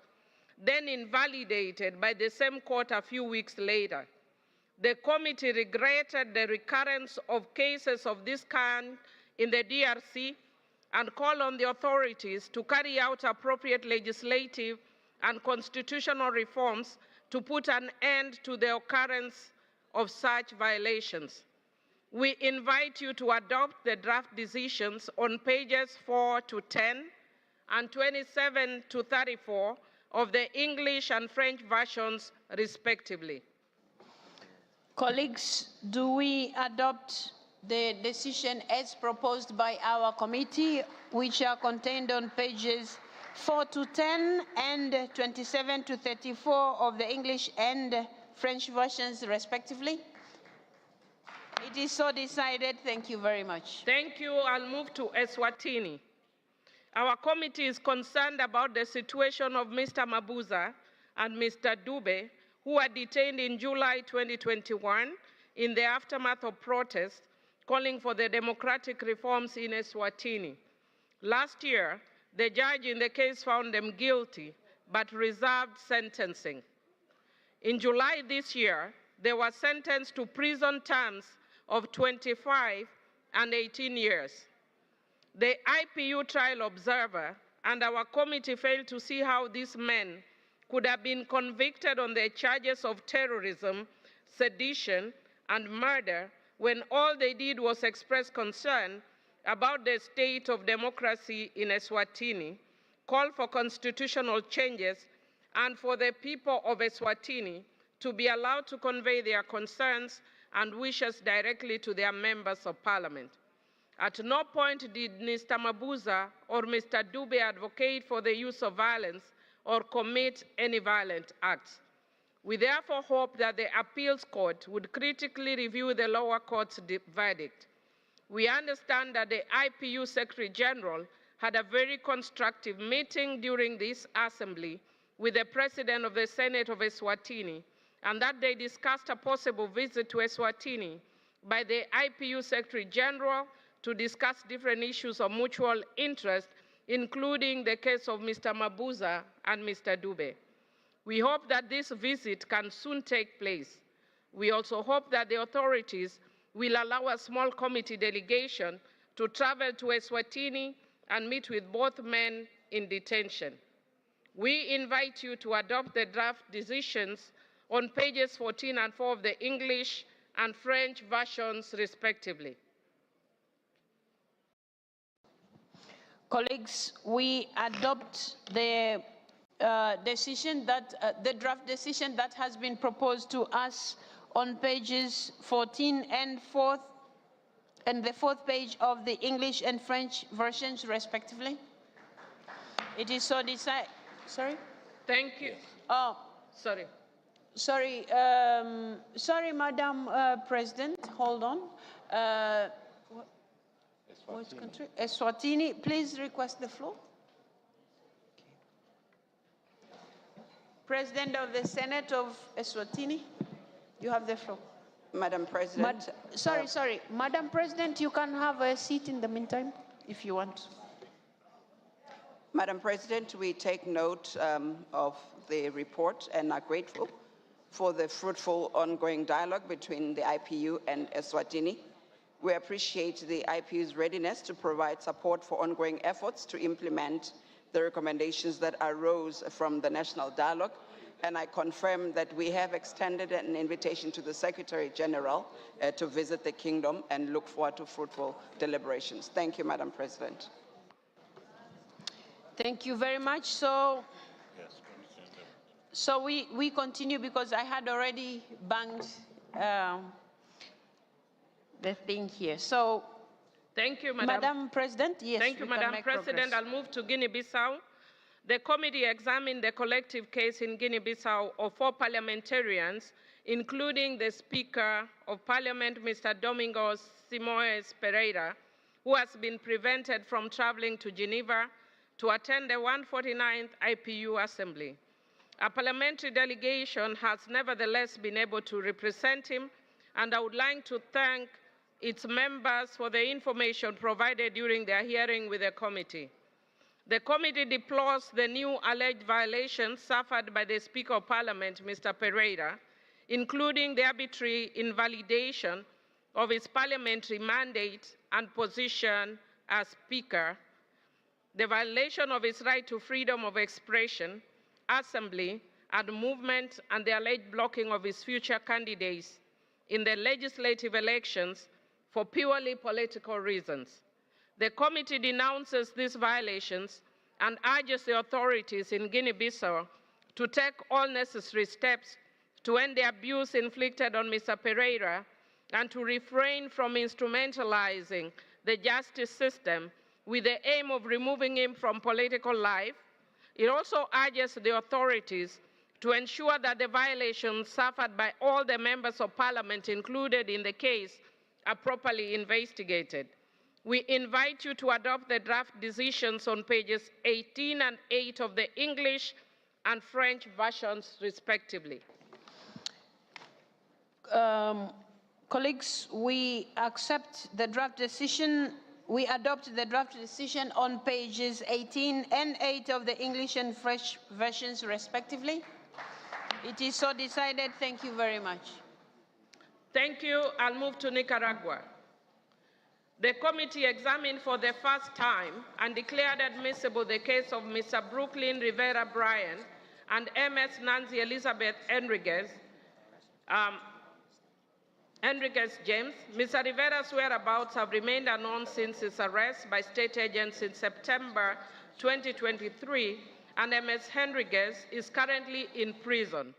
then invalidated by the same court a few weeks later. The committee regretted the recurrence of cases of this kind in the DRC and call on the authorities to carry out appropriate legislative and constitutional reforms to put an end to the occurrence of such violations. We invite you to adopt the draft decisions on pages 4 to 10 and 27 to 34 of the English and French versions, respectively. Colleagues, do we adopt the decision as proposed by our committee, which are contained on pages 4 to 10 and 27 to 34 of the English and French versions, respectively? It is so decided. Thank you very much. Thank you. I'll move to Eswatini. Our committee is concerned about the situation of Mr. Mabuza and Mr. Dube, who were detained in July 2021 in the aftermath of protests calling for the democratic reforms in Eswatini. Last year, the judge in the case found them guilty, but reserved sentencing. In July this year, they were sentenced to prison terms of 25 and 18 years. The IPU trial observer and our committee failed to see how these men could have been convicted on the charges of terrorism, sedition, and murder when all they did was express concern about the state of democracy in Eswatini, call for constitutional changes, and for the people of Eswatini to be allowed to convey their concerns and wishes directly to their members of parliament. At no point did Mr. Mabuza or Mr. Dube advocate for the use of violence or commit any violent acts. We therefore hope that the appeals court would critically review the lower court's verdict. We understand that the IPU Secretary General had a very constructive meeting during this assembly with the President of the Senate of Eswatini, and that they discussed a possible visit to Eswatini by the IPU Secretary General to discuss different issues of mutual interest, including the case of Mr. Mabuza and Mr. Dube. We hope that this visit can soon take place. We also hope that the authorities will allow a small committee delegation to travel to Eswatini and meet with both men in detention. We invite you to adopt the draft decisions on pages 14 and 4 of the English and French versions, respectively. Colleagues, we adopt the the draft decision that has been proposed to us on pages 14 and 4 and the 4th page of the English and French versions, respectively. It is so decided. Sorry? Thank you. Oh, sorry. Sorry, sorry, Madam President. Hold on. What country? Eswatini. Please request the floor. President of the Senate of Eswatini, you have the floor. Madam President. Sorry. Madam President, you can have a seat in the meantime, if you want. Madam President, we take note of the report and are grateful for the fruitful ongoing dialogue between the IPU and Eswatini. We appreciate the IPU's readiness to provide support for ongoing efforts to implement the recommendations that arose from the national dialogue, and I confirm that we have extended an invitation to the Secretary General to visit the Kingdom and look forward to fruitful deliberations. Thank you, Madam President. Thank you very much. So we continue because I had already banged the thing here. So thank you, Madam President. Yes. Thank you, Madam President. I'll move to Guinea-Bissau. The committee examined the collective case in Guinea-Bissau of 4 parliamentarians, including the Speaker of Parliament, Mr. Domingos Simoes Pereira, who has been prevented from traveling to Geneva to attend the 149th IPU Assembly. A parliamentary delegation has nevertheless been able to represent him, and I would like to thank its members for the information provided during their hearing with the committee. The committee deplores the new alleged violations suffered by the Speaker of Parliament, Mr. Pereira, including the arbitrary invalidation of his parliamentary mandate and position as Speaker, the violation of his right to freedom of expression, assembly, and movement, and the alleged blocking of his future candidates in the legislative elections for purely political reasons. The committee denounces these violations and urges the authorities in Guinea-Bissau to take all necessary steps to end the abuse inflicted on Mr. Pereira and to refrain from instrumentalizing the justice system with the aim of removing him from political life. It also urges the authorities to ensure that the violations suffered by all the members of parliament included in the case are properly investigated. We invite you to adopt the draft decisions on pages 18 and 8 of the English and French versions, respectively. Colleagues, we accept the draft decision. We adopt the draft decision on pages 18 and 8 of the English and French versions, respectively. It is so decided. Thank you very much. Thank you. I'll move to Nicaragua. The committee examined for the first time and declared admissible the case of Mr. Brooklyn Rivera Bryan and MS Nancy Elizabeth Enriquez James. Mr. Rivera's whereabouts have remained unknown since his arrest by state agents in September 2023, and MS Henriquez is currently in prison.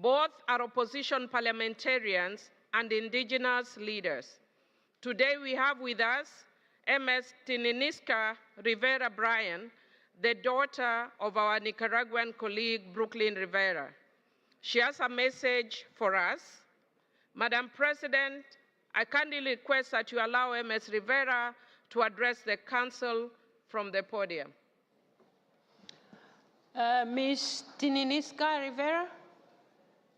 Both are opposition parliamentarians and indigenous leaders. Today we have with us MS Tininiska Rivera Bryan, the daughter of our Nicaraguan colleague Brooklyn Rivera. She has a message for us. Madam President, I kindly request that you allow MS Rivera to address the Council from the podium. Ms. Tininiska Rivera,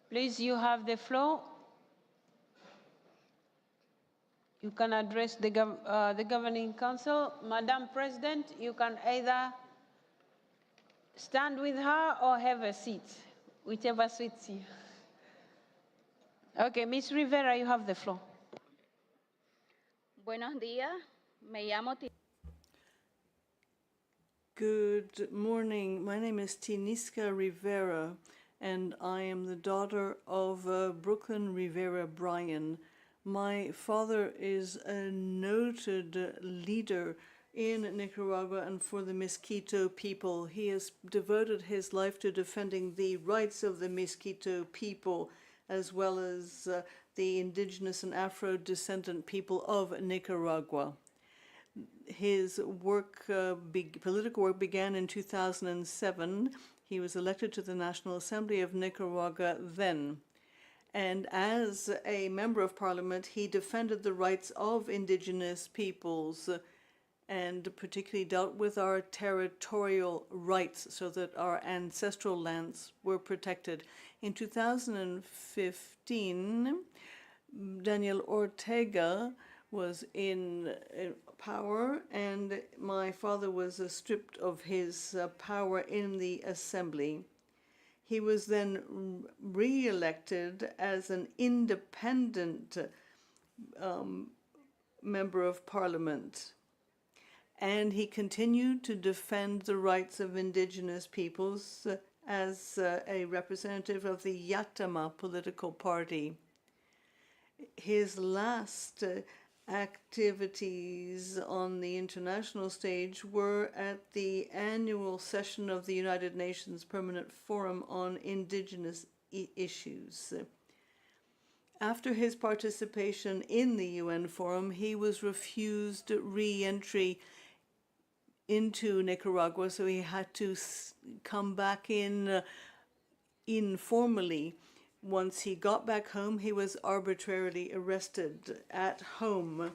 please, you have the floor. You can address the Governing Council. Madam President, you can either stand with her or have a seat, whichever suits you. Okay, Ms. Rivera, you have the floor. Buenos días, me llamo. Good morning. My name is Tininiska Rivera, and I am the daughter of Brooklyn Rivera Bryan. My father is a noted leader in Nicaragua and for the Miskito people. He has devoted his life to defending the rights of the Miskito people, as well as the indigenous and Afro-descendant people of Nicaragua. His work, political work began in 2007. He was elected to the National Assembly of Nicaragua then. And as a member of parliament, he defended the rights of indigenous peoples and particularly dealt with our territorial rights so that our ancestral lands were protected. In 2015, Daniel Ortega was in power, and my father was stripped of his power in the assembly. He was then re-elected as an independent member of parliament. And he continued to defend the rights of indigenous peoples as a representative of the Yatama political party. His last activities on the international stage were at the annual session of the United Nations Permanent Forum on Indigenous Issues. After his participation in the UN Forum, he was refused re-entry into Nicaragua, so he had to come back in informally. Once he got back home, he was arbitrarily arrested at home,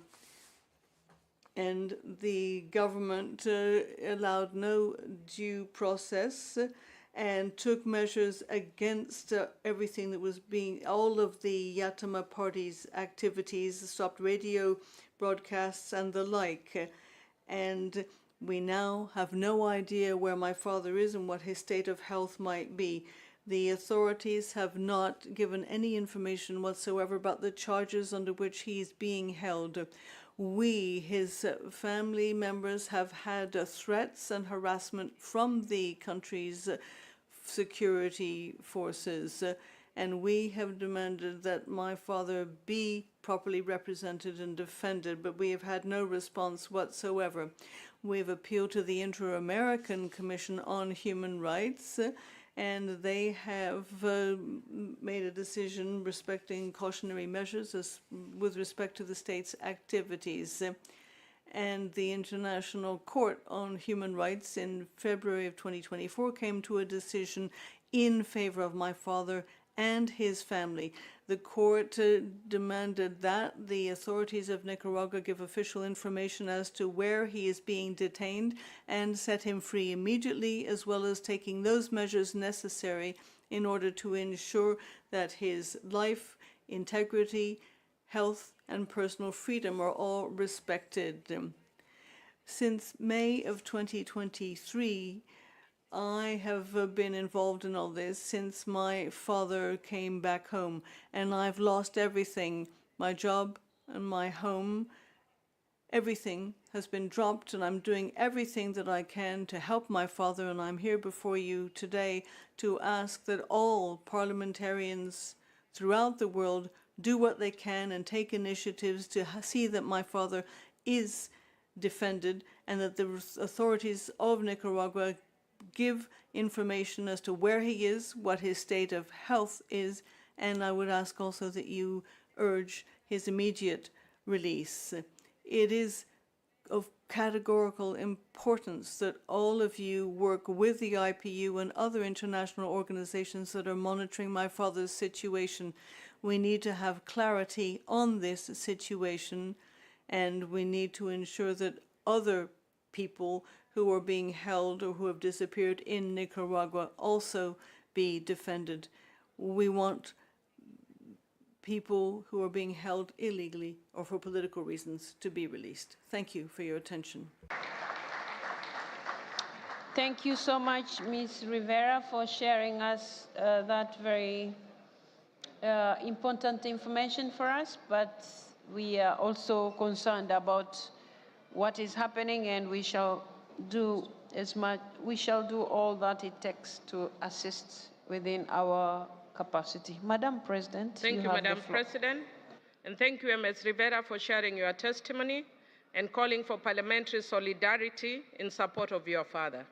and the government allowed no due process and took measures against everything that was all of the Yatama Party's activities, stopped radio broadcasts and the like. And we now have no idea where my father is and what his state of health might be. The authorities have not given any information whatsoever about the charges under which he is being held. We, his family members, have had threats and harassment from the country's security forces, and we have demanded that my father be properly represented and defended, but we have had no response whatsoever. We've appealed to the Inter-American Commission on Human Rights, and they have made a decision respecting cautionary measures with respect to the state's activities. And the International Court on Human Rights in February of 2024 came to a decision in favor of my father and his family. The court demanded that the authorities of Nicaragua give official information as to where he is being detained and set him free immediately, as well as taking those measures necessary in order to ensure that his life, integrity, health, and personal freedom are all respected. Since May of 2023, I have been involved in all this since my father came back home, and I've lost everything, my job and my home. Everything has been dropped, and I'm doing everything that I can to help my father, and I'm here before you today to ask that all parliamentarians throughout the world do what they can and take initiatives to see that my father is defended, and that the authorities of Nicaragua give information as to where he is, what his state of health is, and I would ask also that you urge his immediate release. It is of categorical importance that all of you work with the IPU and other international organizations that are monitoring my father's situation. We need to have clarity on this situation, and we need to ensure that other people who are being held or who have disappeared in Nicaragua also be defended. We want people who are being held illegally or for political reasons to be released. Thank you for your attention. Thank you so much, Ms. Rivera, for sharing us that very important information for us, but we are also concerned about what is happening, and we shall do all that it takes to assist within our capacity. Madam President, Thank you, Madam President. And thank you, Ms. Rivera, for sharing your testimony and calling for parliamentary solidarity in support of your father.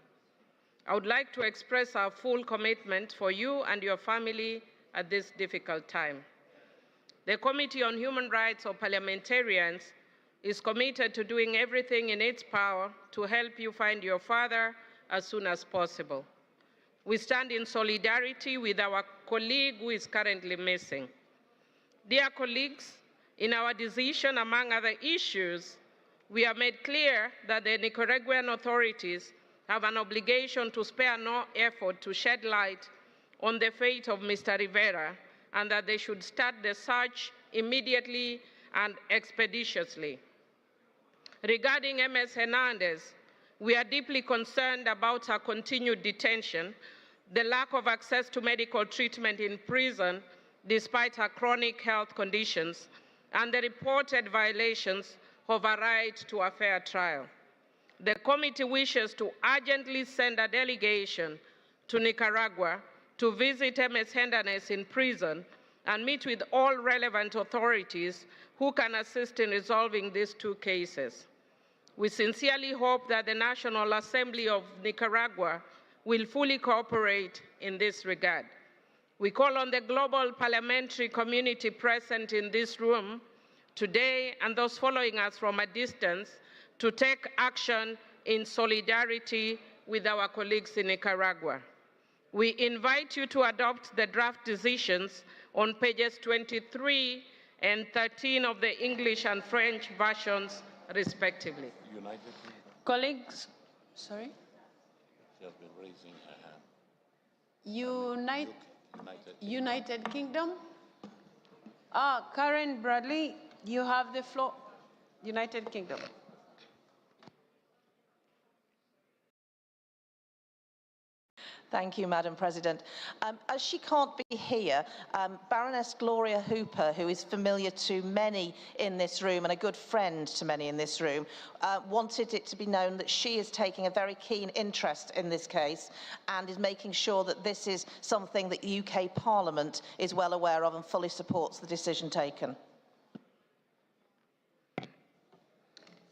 I would like to express our full commitment for you and your family at this difficult time. The Committee on Human Rights of Parliamentarians is committed to doing everything in its power to help you find your father as soon as possible. We stand in solidarity with our colleague who is currently missing. Dear colleagues, in our decision, among other issues, we have made clear that the Nicaraguan authorities have an obligation to spare no effort to shed light on the fate of Mr. Rivera, and that they should start the search immediately and expeditiously. Regarding Ms. Hernandez, we are deeply concerned about her continued detention, the lack of access to medical treatment in prison despite her chronic health conditions, and the reported violations of her right to a fair trial. The committee wishes to urgently send a delegation to Nicaragua to visit Ms. Hernandez in prison and meet with all relevant authorities who can assist in resolving these two cases. We sincerely hope that the National Assembly of Nicaragua will fully cooperate in this regard. We call on the global parliamentary community present in this room today and those following us from a distance to take action in solidarity with our colleagues in Nicaragua. We invite you to adopt the draft decisions on pages 23 and 13 of the English and French versions, respectively. Colleagues, sorry? She has been raising her hand. United Kingdom? Karen Bradley, you have the floor. United Kingdom. Thank you, Madam President. As she can't be here, Baroness Gloria Hooper, who is familiar to many in this room and a good friend to many in this room, wanted it to be known that she is taking a very keen interest in this case and is making sure that this is something that the UK Parliament is well aware of and fully supports the decision taken.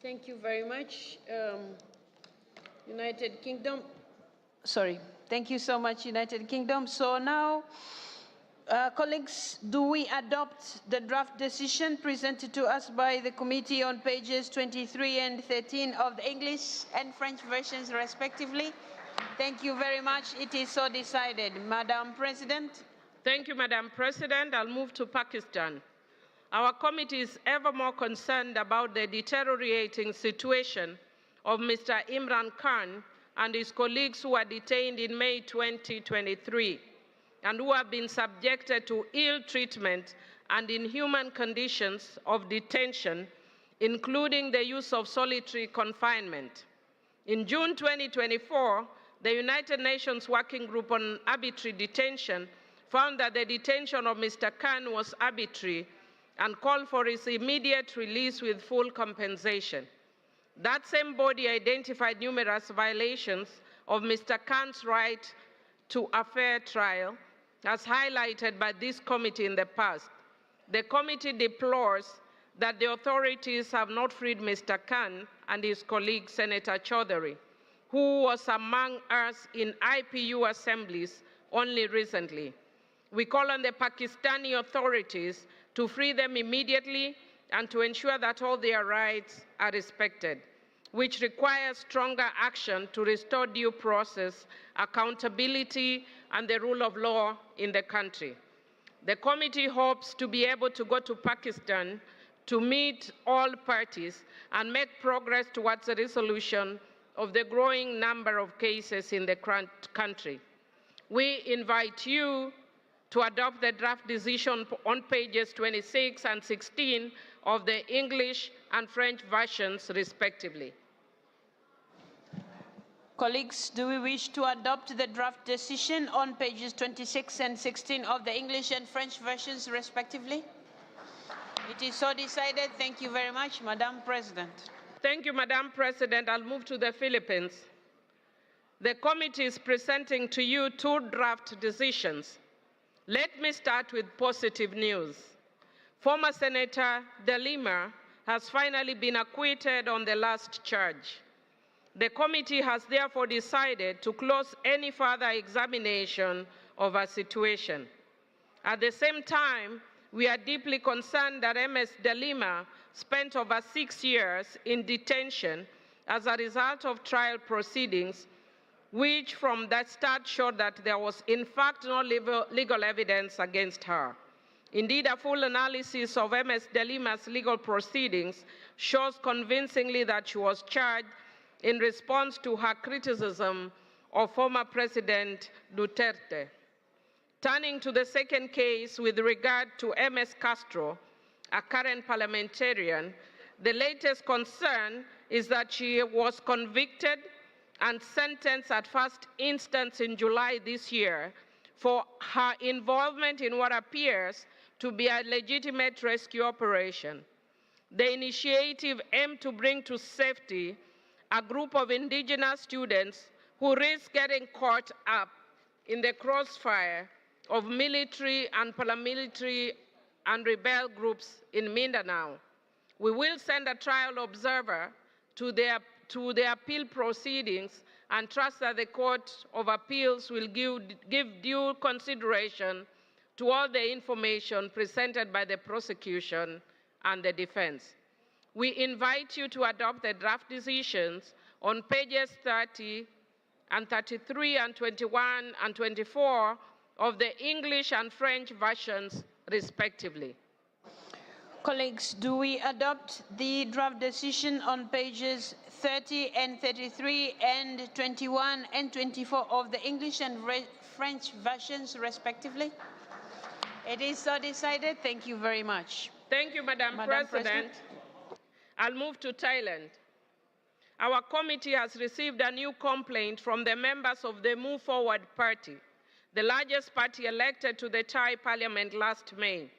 Thank you very much, United Kingdom. Sorry. Thank you so much, United Kingdom. So now, colleagues, do we adopt the draft decision presented to us by the committee on pages 23 and 13 of the English and French versions, respectively? Thank you very much. It is so decided. Madam President. Thank you, Madam President. I'll move to Pakistan. Our committee is ever more concerned about the deteriorating situation of Mr. Imran Khan and his colleagues who were detained in May 2023 and who have been subjected to ill treatment and inhuman conditions of detention, including the use of solitary confinement. In June 2024, the United Nations Working Group on Arbitrary Detention found that the detention of Mr. Khan was arbitrary and called for his immediate release with full compensation. That same body identified numerous violations of Mr. Khan's right to a fair trial, as highlighted by this committee in the past. The committee deplores that the authorities have not freed Mr. Khan and his colleague, Senator Chaudhary, who was among us in IPU assemblies only recently. We call on the Pakistani authorities to free them immediately and to ensure that all their rights are respected, which requires stronger action to restore due process, accountability, and the rule of law in the country. The committee hopes to be able to go to Pakistan to meet all parties and make progress towards a resolution of the growing number of cases in the country. We invite you to adopt the draft decision on pages 26 and 16 of the English and French versions, respectively. Colleagues, do we wish to adopt the draft decision on pages 26 and 16 of the English and French versions, respectively? It is so decided. Thank you very much, Madam President. Thank you, Madam President. I'll move to the Philippines. The committee is presenting to you two draft decisions. Let me start with positive news. Former Senator De Lima has finally been acquitted on the last charge. The committee has therefore decided to close any further examination of her situation. At the same time, we are deeply concerned that Ms. De Lima spent over 6 years in detention as a result of trial proceedings, which from the start showed that there was in fact no legal evidence against her. Indeed, a full analysis of Ms. De Lima's legal proceedings shows convincingly that she was charged in response to her criticism of former President Duterte. Turning to the second case with regard to Ms. Castro, a current parliamentarian, the latest concern is that she was convicted and sentenced at first instance in July this year for her involvement in what appears to be a legitimate rescue operation. The initiative aimed to bring to safety a group of indigenous students who risk getting caught up in the crossfire of military and paramilitary and rebel groups in Mindanao. We will send a trial observer to the appeal proceedings and trust that the Court of Appeals will give due consideration to all the information presented by the prosecution and the defense. We invite you to adopt the draft decisions on pages 30 and 33 and 21 and 24 of the English and French versions, respectively. Colleagues, do we adopt the draft decision on pages 30 and 33 and 21 and 24 of the English and French versions, respectively? It is so decided. Thank you very much. Thank you, Madam President. I'll move to Thailand. Our committee has received a new complaint from the members of the Move Forward Party, the largest party elected to the Thai parliament last May.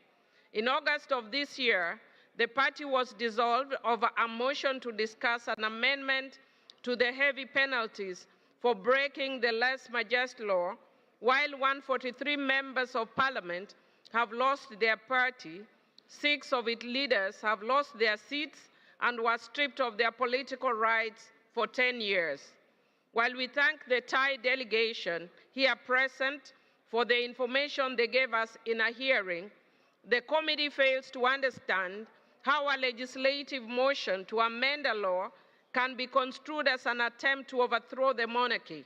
In August of this year, the party was dissolved over a motion to discuss an amendment to the heavy penalties for breaking the lèse-majesté law, while 143 members of parliament have lost their party, 6 of its leaders have lost their seats and were stripped of their political rights for 10 years. While we thank the Thai delegation here present for the information they gave us in a hearing, the committee fails to understand how a legislative motion to amend a law can be construed as an attempt to overthrow the monarchy.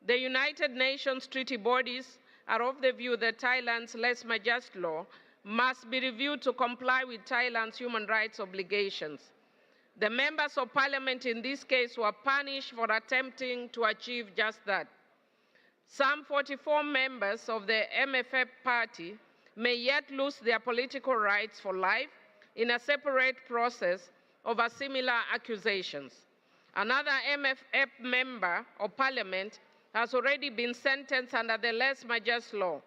The United Nations treaty bodies are of the view that Thailand's lèse-majesté law must be reviewed to comply with Thailand's human rights obligations. The members of parliament in this case were punished for attempting to achieve just that. Some 44 members of the MFF party may yet lose their political rights for life in a separate process over similar accusations. Another MFF member of parliament has already been sentenced under the lèse majesté law.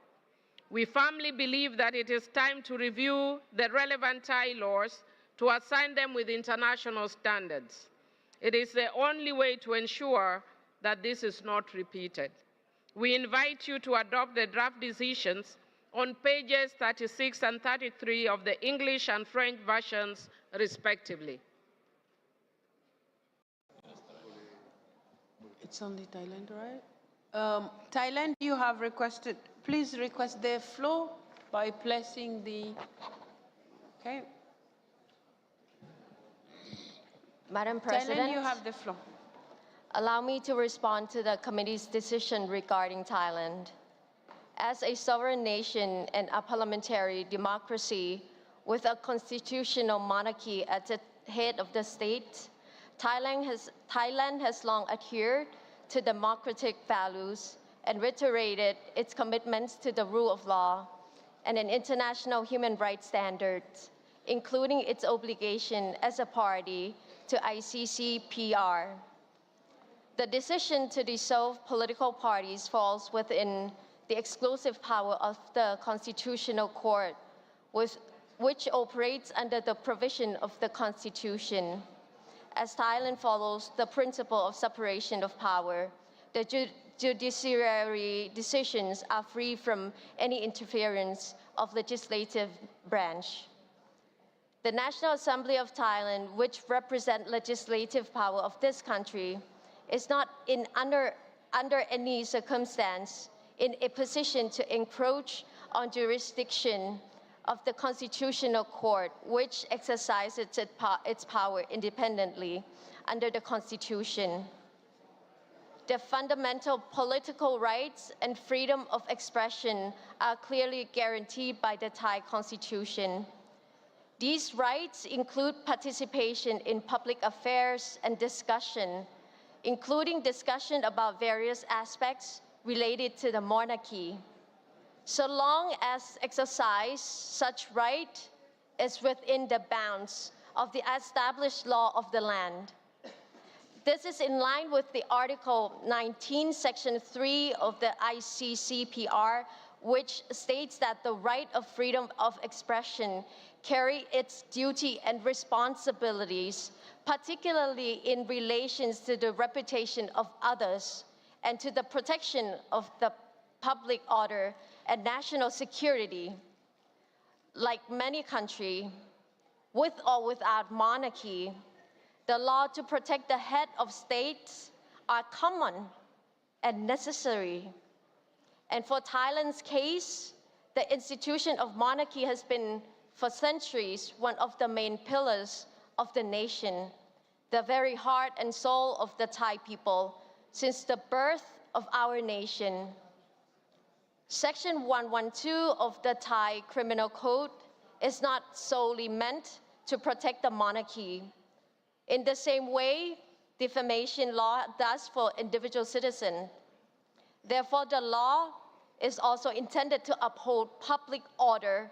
We firmly believe that it is time to review the relevant Thai laws to assign them with international standards. It is the only way to ensure that this is not repeated. We invite you to adopt the draft decisions on pages 36 and 33 of the English and French versions, respectively. It's only Thailand, right? Thailand, you have requested, please request the floor by placing the, okay. Madam President, Thailand, you have the floor. allow me to respond to the committee's decision regarding Thailand. As a sovereign nation and a parliamentary democracy with a constitutional monarchy at the head of the state, Thailand has long adhered to democratic values and reiterated its commitments to the rule of law and an international human rights standards, including its obligation as a party to ICCPR. The decision to dissolve political parties falls within the exclusive power of the Constitutional Court, which operates under the provision of the Constitution. As Thailand follows the principle of separation of power, the judiciary decisions are free from any interference of legislative branch. The National Assembly of Thailand, which represents legislative power of this country, is not under any circumstance in a position to encroach on jurisdiction of the Constitutional Court, which exercises its power independently under the Constitution. The fundamental political rights and freedom of expression are clearly guaranteed by the Thai Constitution. These rights include participation in public affairs and discussion, including discussion about various aspects related to the monarchy, so long as exercise such right is within the bounds of the established law of the land. This is in line with the Article 19, Section 3 of the ICCPR, which states that the right of freedom of expression carry its duty and responsibilities, particularly in relation to the reputation of others and to the protection of the public order and national security. Like many countries, with or without monarchy, the law to protect the head of states are common and necessary. And for Thailand's case, the institution of monarchy has been for centuries one of the main pillars of the nation, the very heart and soul of the Thai people since the birth of our nation. Section 112 of the Thai Criminal Code is not solely meant to protect the monarchy. In the same way, defamation law does for individual citizens. Therefore, the law is also intended to uphold public order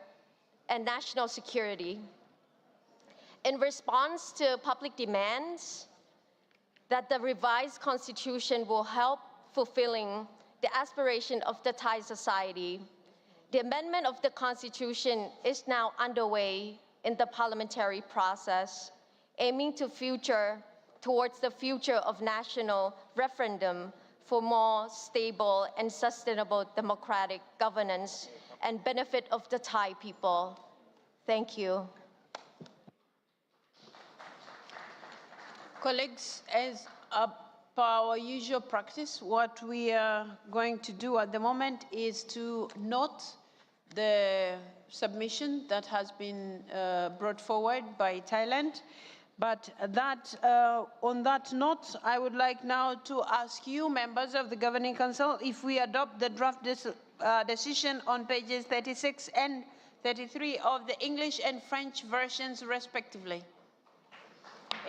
and national security. In response to public demands that the revised constitution will help fulfilling the aspiration of the Thai society, the amendment of the constitution is now underway in the parliamentary process, aiming towards the future of national referendum for more stable and sustainable democratic governance and benefit of the Thai people. Thank you. Colleagues, as per our usual practice, what we are going to do at the moment is to note the submission that has been brought forward by Thailand. But on that note, I would like now to ask you, members of the Governing Council, if we adopt the draft decision on pages 36 and 33 of the English and French versions, respectively.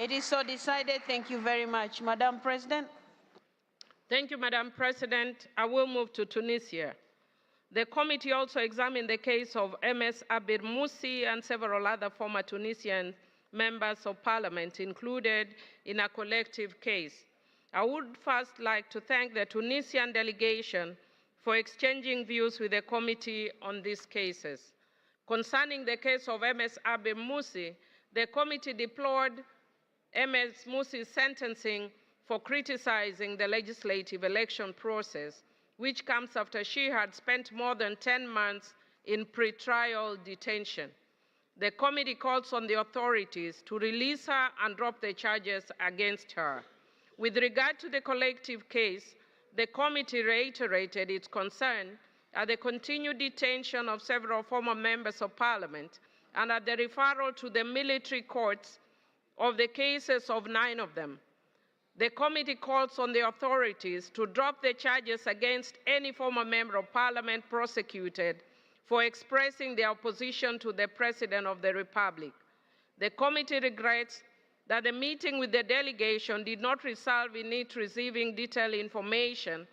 It is so decided. Thank you very much. Madam President. Thank you, Madam President. I will move to Tunisia. The committee also examined the case of MS Abir Moussi and several other former Tunisian members of parliament included in a collective case. I would first like to thank the Tunisian delegation for exchanging views with the committee on these cases. Concerning the case of MS Abel Musi, the committee deplored MS Musi's sentencing for criticizing the legislative election process, which comes after she had spent more than 10 months in pre-trial detention. The committee calls on the authorities to release her and drop the charges against her. With regard to the collective case, the committee reiterated its concern at the continued detention of several former members of parliament and at the referral to the military courts of the cases of 9 of them. The committee calls on the authorities to drop the charges against any former member of parliament prosecuted for expressing their opposition to the President of the Republic. The committee regrets that the meeting with the delegation did not result in it receiving detailed information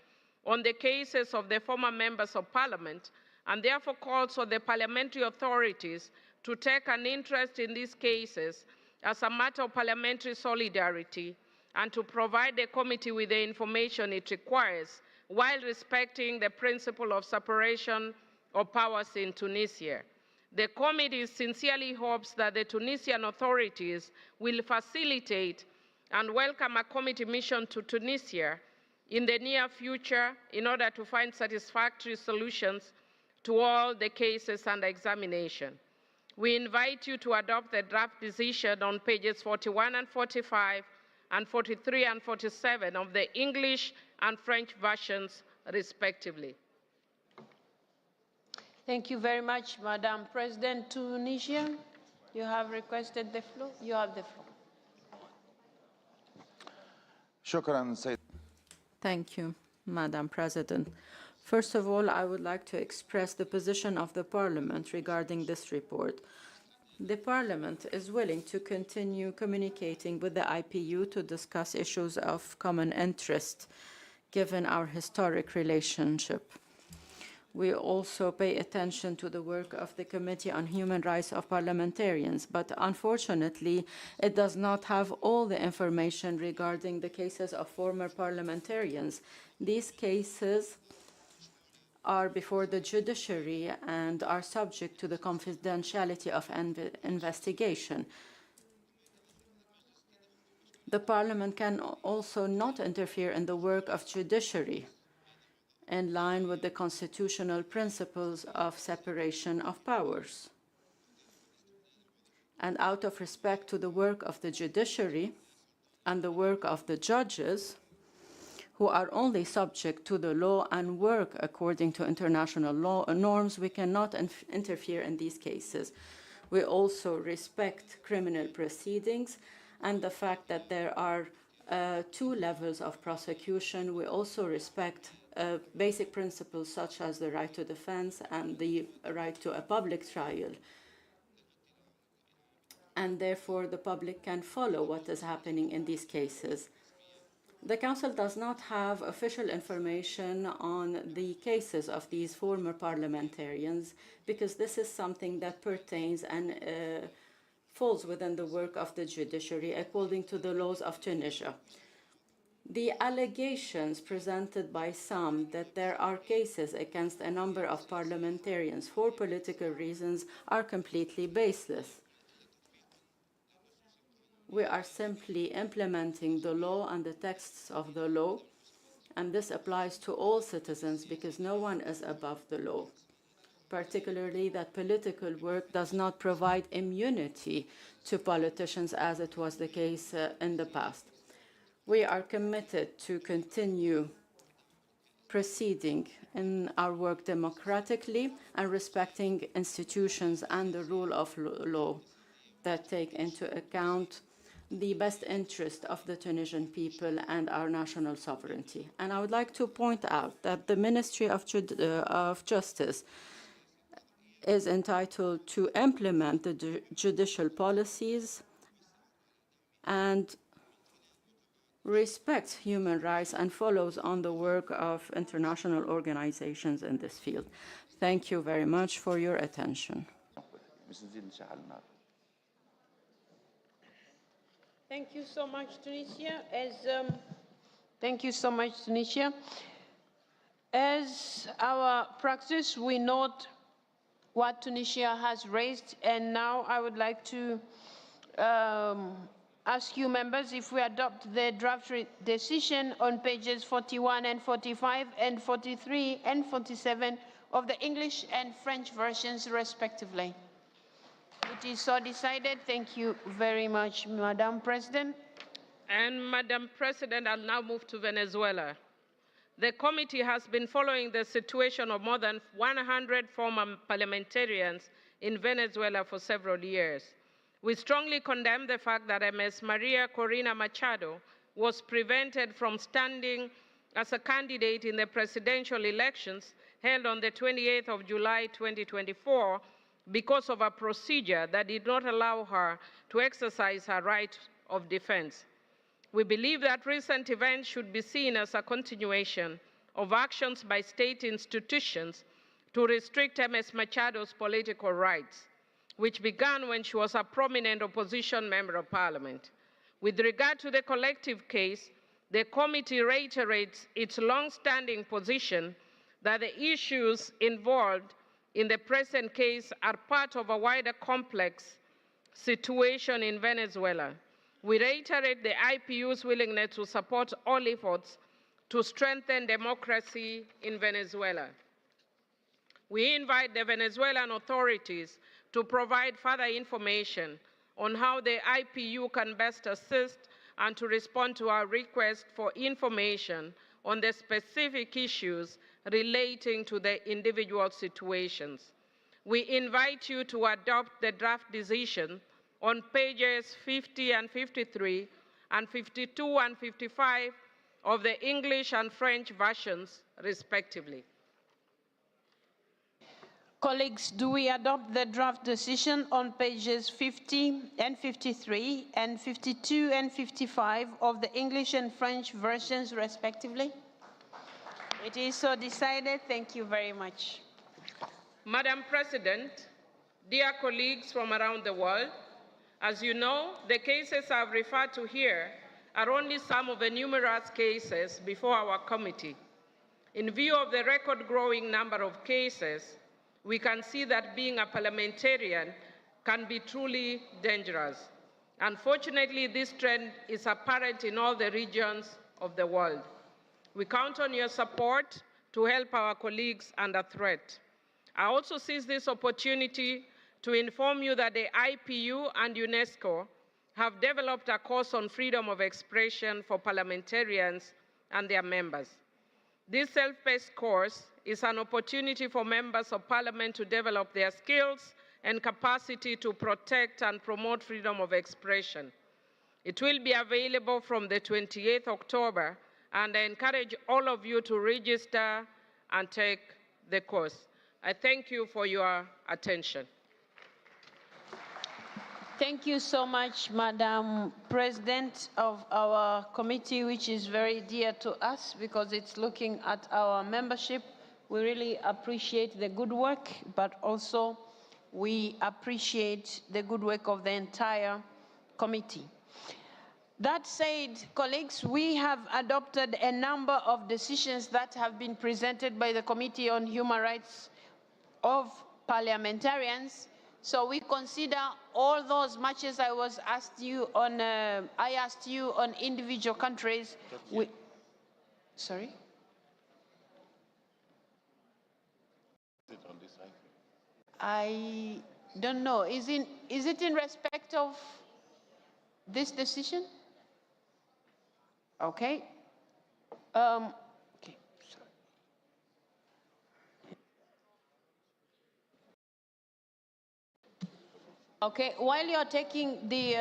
on the cases of the former members of parliament, and therefore calls on the parliamentary authorities to take an interest in these cases as a matter of parliamentary solidarity and to provide the committee with the information it requires while respecting the principle of separation of powers in Tunisia. The committee sincerely hopes that the Tunisian authorities will facilitate and welcome a committee mission to Tunisia in the near future in order to find satisfactory solutions to all the cases under examination. We invite you to adopt the draft decision on pages 41 and 45 and 43 and 47 of the English and French versions, respectively. Thank you very much, Madam President. Tunisia, you have requested the floor. You have the floor. Thank you, Madam President. First of all, I would like to express the position of the Parliament regarding this report. The Parliament is willing to continue communicating with the IPU to discuss issues of common interest, given our historic relationship. We also pay attention to the work of the Committee on Human Rights of Parliamentarians, but unfortunately, it does not have all the information regarding the cases of former parliamentarians. These cases are before the judiciary and are subject to the confidentiality of investigation. The Parliament can also not interfere in the work of judiciary in line with the constitutional principles of separation of powers. And out of respect to the work of the judiciary and the work of the judges, who are only subject to the law and work according to international law norms, we cannot interfere in these cases. We also respect criminal proceedings and the fact that there are 2 levels of prosecution. We also respect basic principles such as the right to defense and the right to a public trial. And therefore, the public can follow what is happening in these cases. The Council does not have official information on the cases of these former parliamentarians because this is something that pertains and falls within the work of the judiciary according to the laws of Tunisia. The allegations presented by some that there are cases against a number of parliamentarians for political reasons are completely baseless. We are simply implementing the law and the texts of the law, and this applies to all citizens because no one is above the law, particularly that political work does not provide immunity to politicians as it was the case in the past. We are committed to continue proceeding in our work democratically and respecting institutions and the rule of law that take into account the best interest of the Tunisian people and our national sovereignty. And I would like to point out that the Ministry of Justice is entitled to implement the judicial policies and respects human rights and follows on the work of international organizations in this field. Thank you very much for your attention. Thank you so much, Tunisia. As Thank you so much, Tunisia. As our practice, we note what Tunisia has raised, and now I would like to ask you members if we adopt the draft decision on pages 41 and 45 and 43 and 47 of the English and French versions respectively. It is so decided. Thank you very much, Madam President. And Madam President, I'll now move to Venezuela. The committee has been following the situation of more than 100 former parliamentarians in Venezuela for several years. We strongly condemn the fact that Ms. Maria Corina Machado was prevented from standing as a candidate in the presidential elections held on the 28th of July 2024 because of a procedure that did not allow her to exercise her right of defense. We believe that recent events should be seen as a continuation of actions by state institutions to restrict Ms. Machado's political rights, which began when she was a prominent opposition member of parliament. With regard to the collective case, the committee reiterates its long-standing position that the issues involved in the present case are part of a wider complex situation in Venezuela. We reiterate the IPU's willingness to support all efforts to strengthen democracy in Venezuela. We invite the Venezuelan authorities to provide further information on how the IPU can best assist and to respond to our request for information on the specific issues relating to the individual situations. We invite you to adopt the draft decision on pages 50 and 53 and 52 and 55 of the English and French versions, respectively. Colleagues, do we adopt the draft decision on pages 50 and 53 and 52 and 55 of the English and French versions, respectively? It is so decided. Thank you very much. Madam President, dear colleagues from around the world, as you know, the cases I've referred to here are only some of the numerous cases before our committee. In view of the record-growing number of cases, we can see that being a parliamentarian can be truly dangerous. Unfortunately, this trend is apparent in all the regions of the world. We count on your support to help our colleagues under threat. I also seize this opportunity to inform you that the IPU and UNESCO have developed a course on freedom of expression for parliamentarians and their members. This self-paced course is an opportunity for members of parliament to develop their skills and capacity to protect and promote freedom of expression. It will be available from the 28th October, and I encourage all of you to register and take the course. I thank you for your attention. Thank you so much, Madam President of our committee, which is very dear to us because it's looking at our membership. We really appreciate the good work, but also we appreciate the good work of the entire committee. That said, colleagues, we have adopted a number of decisions that have been presented by the Committee on Human Rights of Parliamentarians. So we consider all those matches I asked you on individual countries. Sorry? I don't know. Is it in respect of this decision? Okay. Okay, while you're taking the,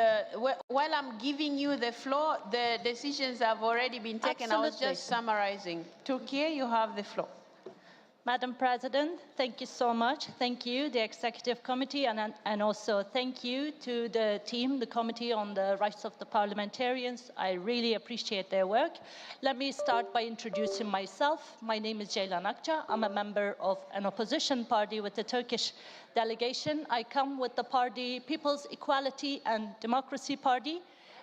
while I'm giving you the floor, the decisions have already been taken. Absolutely. I was just summarizing. Turkey, you have the floor. Madam President, thank you so much. Thank you, the Executive Committee, and also thank you to the team, the Committee on the Rights of the Parliamentarians. I really appreciate their work. Let me start by introducing myself. My name is Ceylan Akça. I'm a member of an opposition party with the Turkish delegation. I come with the party People's Equality and Democracy Party,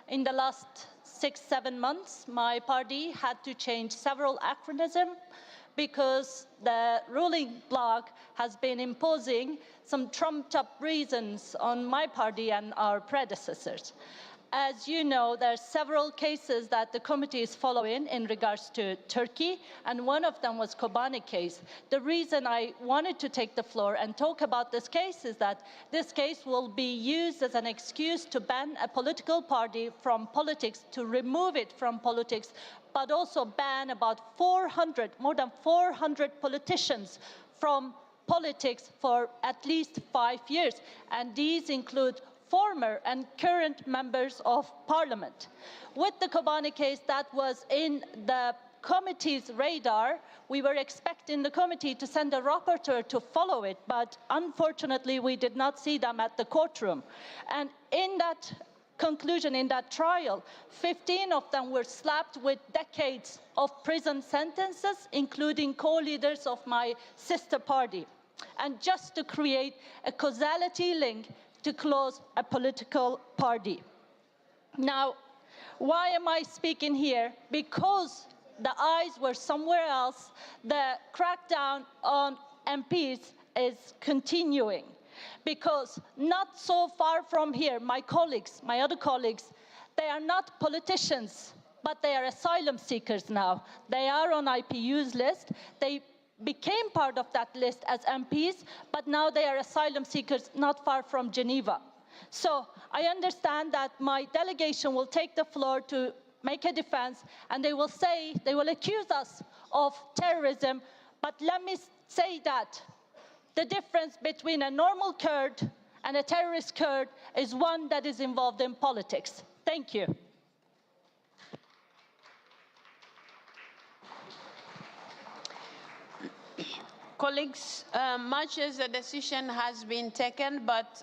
in the last 6-7 months, my party had to change several acronyms because the ruling bloc has been imposing some trumped-up reasons on my party and our predecessors. As you know, there are several cases that the committee is following in regards to Turkey, and one of them was Kobani case. The reason I wanted to take the floor and talk about this case is that this case will be used as an excuse to ban a political party from politics, to remove it from politics, but also ban about more than 400 politicians from politics for at least 5 years, and these include former and current members of parliament. With the Kobani case, that was in the committee's radar. We were expecting the committee to send a rapporteur to follow it, but unfortunately we did not see them at the courtroom. And in that conclusion, in that trial, 15 of them were slapped with decades of prison sentences, including co-leaders of my sister party. And just to create a causality link to close a political party. Now, why am I speaking here? Because the eyes were somewhere else. The crackdown on MPs is continuing. Because not so far from here, my colleagues, my other colleagues, they are not politicians, but they are asylum seekers now. They are on IPU's list. They became part of that list as MPs, but now they are asylum seekers not far from Geneva. So I understand that my delegation will take the floor to make a defense, and they will accuse us of terrorism, but let me say that the difference between a normal Kurd and a terrorist Kurd is one that is involved in politics. Thank you. Colleagues, much as the decision has been taken, but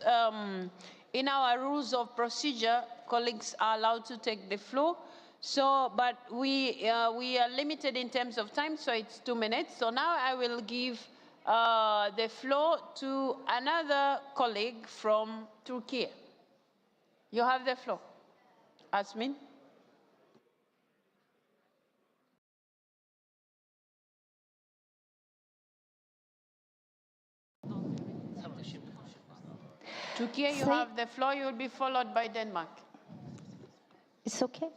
in our rules of procedure, colleagues are allowed to take the floor. So, but we are limited in terms of time, so it's 2 minutes. So now I will give the floor to another colleague from Turkey. You have the floor. Asmin. Turkey, you have the floor. You will be followed by Denmark. It's okay.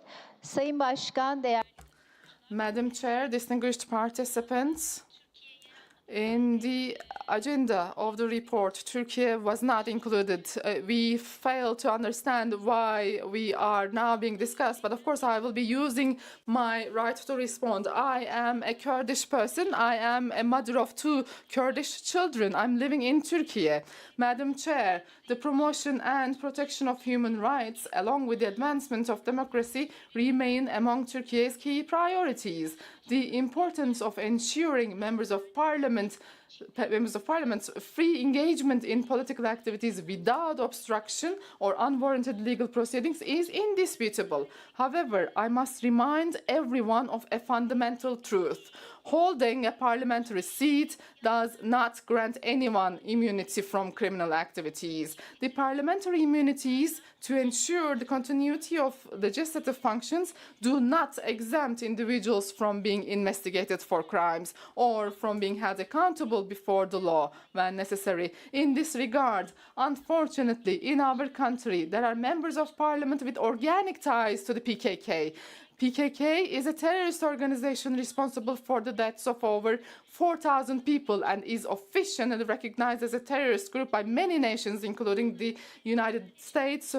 Sayın Başkan, değerli Madam Chair, distinguished participants, in the agenda of the report, Turkey was not included. We fail to understand why we are now being discussed, but of course I will be using my right to respond. I am a Kurdish person. I am a mother of 2 Kurdish children. I'm living in Turkey. Madam Chair, the promotion and protection of human rights, along with the advancement of democracy, remain among Turkey's key priorities. The importance of ensuring members of parliament's free engagement in political activities without obstruction or unwarranted legal proceedings is indisputable. However, I must remind everyone of a fundamental truth. Holding a parliamentary seat does not grant anyone immunity from criminal activities. The parliamentary immunities, to ensure the continuity of legislative functions, do not exempt individuals from being investigated for crimes or from being held accountable before the law when necessary. In this regard, unfortunately, in our country, there are members of parliament with organic ties to the PKK. PKK is a terrorist organization responsible for the deaths of over 4,000 people and is officially recognized as a terrorist group by many nations, including the United States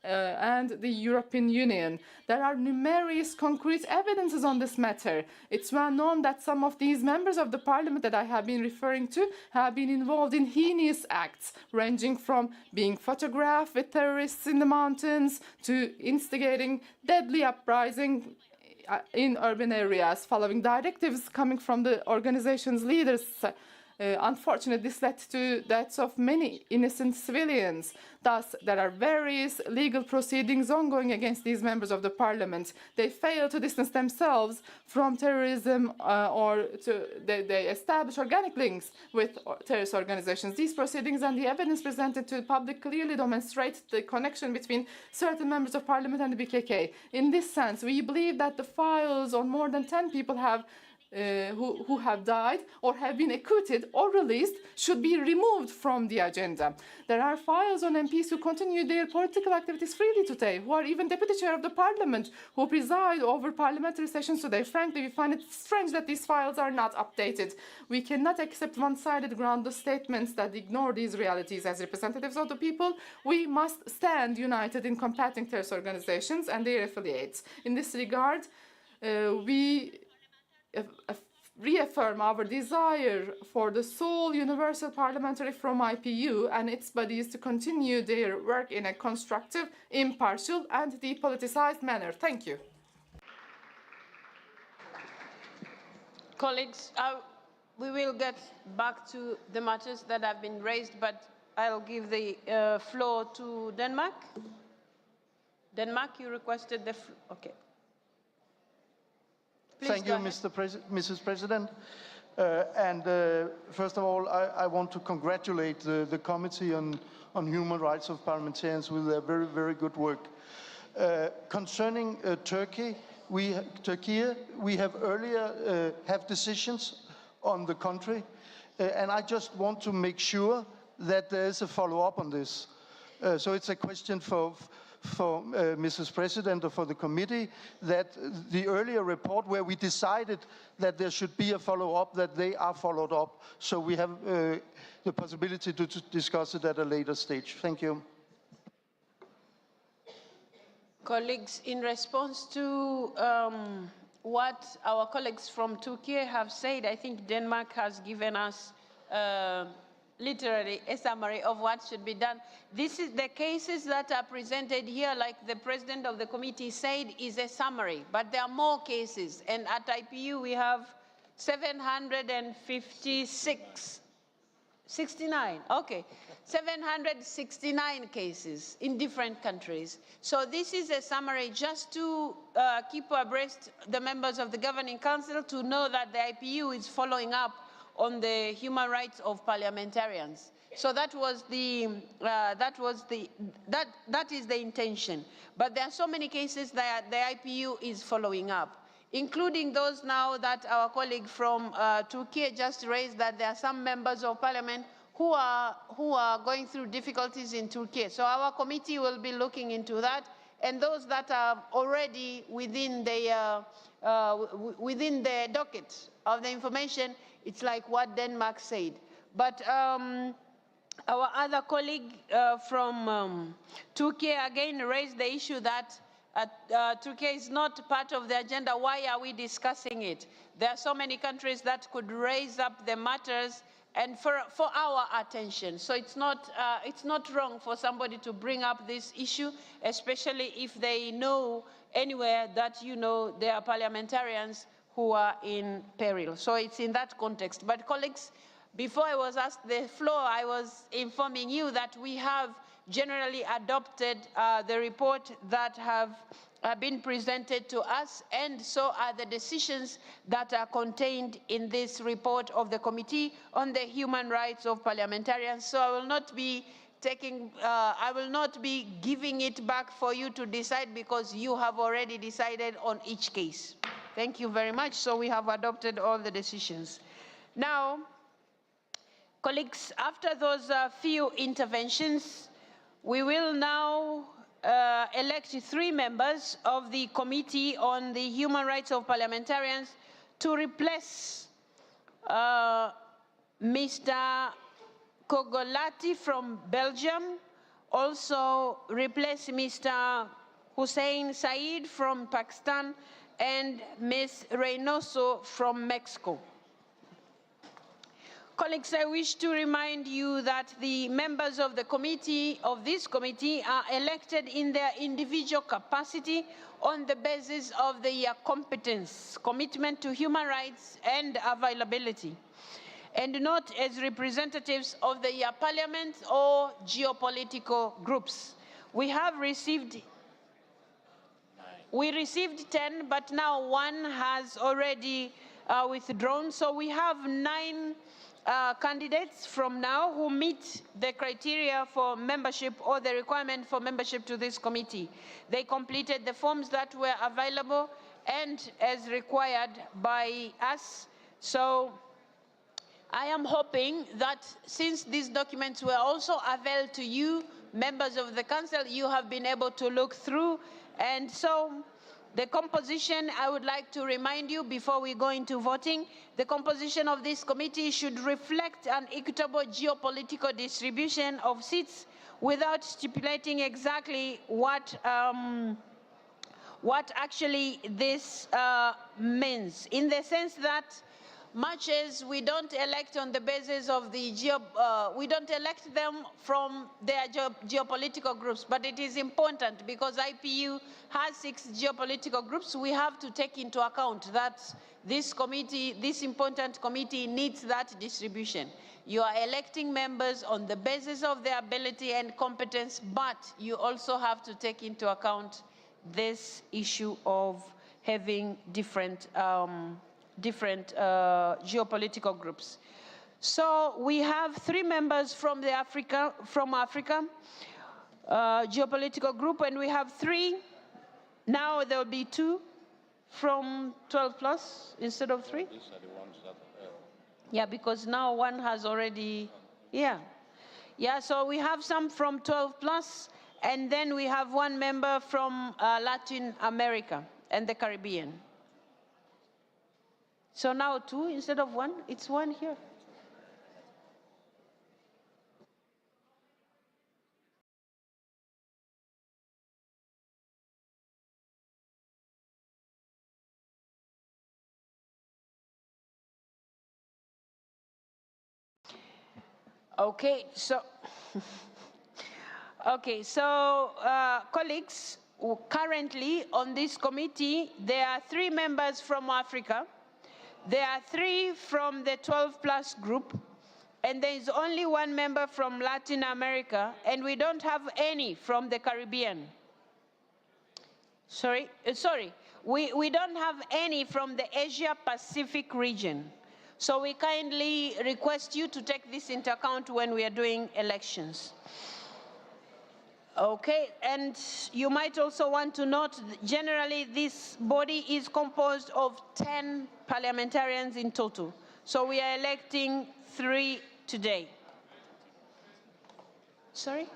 and the European Union. There are numerous concrete evidences on this matter. It's well known that some of these members of the parliament that I have been referring to have been involved in heinous acts, ranging from being photographed with terrorists in the mountains to instigating deadly uprising in urban areas, following directives coming from the organization's leaders. Unfortunately, this led to deaths of many innocent civilians. Thus, there are various legal proceedings ongoing against these members of the parliament. They fail to distance themselves from terrorism they establish organic links with terrorist organizations. These proceedings and the evidence presented to the public clearly demonstrate the connection between certain members of parliament and the BKK. In this sense, we believe that the files on more than 10 people who have died or have been acquitted or released should be removed from the agenda. There are files on MPs who continue their political activities freely today, who are even deputy chair of the parliament, who preside over parliamentary sessions today. Frankly, we find it strange that these files are not updated. We cannot accept one-sided groundless statements that ignore these realities. As representatives of the people, we must stand united in combating terrorist organizations and their affiliates. In this regard, we reaffirm our desire for the sole universal parliamentary from IPU and its bodies to continue their work in a constructive, impartial and depoliticized manner. Thank you. Colleagues, we will get back to the matters that have been raised, but I'll give the floor to Denmark. Denmark, you requested the floor. Okay. Thank you, Mrs. President. First of all, I want to congratulate the Committee on Human Rights of Parliamentarians with their very, very good work. Concerning Turkey, we have earlier have decisions on the country, and I just want to make sure that there is a follow-up on this. So it's a question for Mrs. President or for the committee, that the earlier report where we decided that there should be a follow-up, that they are followed up, so we have the possibility to discuss it at a later stage. Thank you. Colleagues, in response to what our colleagues from Turkey have said, I think Denmark has given us literally a summary of what should be done. This is the cases that are presented here, like the president of the committee said, is a summary, but there are more cases. And at IPU, we have 769 cases in different countries. So this is a summary just to keep abreast the members of the Governing Council to know that the IPU is following up on the human rights of parliamentarians. So that is the intention. But there are so many cases that the IPU is following up, including those now that our colleague from Turkey just raised, that there are some members of parliament who are going through difficulties in Turkey. So our committee will be looking into that, and those that are already within the docket of the information. It's like what Denmark said. But our other colleague from Turkey again raised the issue that Turkey is not part of the agenda. Why are we discussing it? There are so many countries that could raise up the matters and for our attention. So it's not wrong for somebody to bring up this issue, especially if they know anywhere that there are parliamentarians who are in peril. So it's in that context. But colleagues, before I was asked the floor, I was informing you that we have generally adopted the report that have been presented to us, and so are the decisions that are contained in this report of the Committee on the Human Rights of Parliamentarians. So I will not be giving it back for you to decide, because you have already decided on each case. Thank you very much. So we have adopted all the decisions. Now, colleagues, after those few interventions, we will now elect 3 members of the Committee on the Human Rights of Parliamentarians to replace Mr. Kogolati from Belgium, also replace Mr. Hussein Said from Pakistan, and Ms. Reynoso from Mexico. Colleagues, I wish to remind you that the members of this committee are elected in their individual capacity on the basis of their competence, commitment to human rights, and availability. and not as representatives of the parliament or geopolitical groups. We received 10, but now one has already withdrawn. So we have 9 candidates from now who meet the criteria for membership or the requirement for membership to this committee. They completed the forms that were available and as required by us. So I am hoping that since these documents were also available to you, members of the council, you have been able to look through. And so the composition, I would like to remind you before we go into voting, the composition of this committee should reflect an equitable geopolitical distribution of seats without stipulating exactly what actually this means, in the sense that much as we don't elect on the basis of the we don't elect them from their geopolitical groups, but it is important because IPU has 6 geopolitical groups. We have to take into account that this committee, this important committee, needs that distribution. You are electing members on the basis of their ability and competence, but you also have to take into account this issue of having different geopolitical groups. So we have 3 members from Africa geopolitical group, and we have 3. Now there will be 2 from 12 plus instead of 3. These are the ones that, yeah, because now one has already, yeah. So we have some from 12 plus, and then we have 1 member from Latin America and the Caribbean. So now 2 instead of 1, it's 1 here. Okay, so colleagues, currently on this committee, there are 3 members from Africa. There are 3 from the 12 plus group, and there is only 1 member from Latin America, and we don't have any from the Caribbean. We don't have any from the Asia Pacific region. So we kindly request you to take this into account when we are doing elections. Okay, and you might also want to note, generally this body is composed of 10 parliamentarians in total. So we are electing 3 today. Sorry?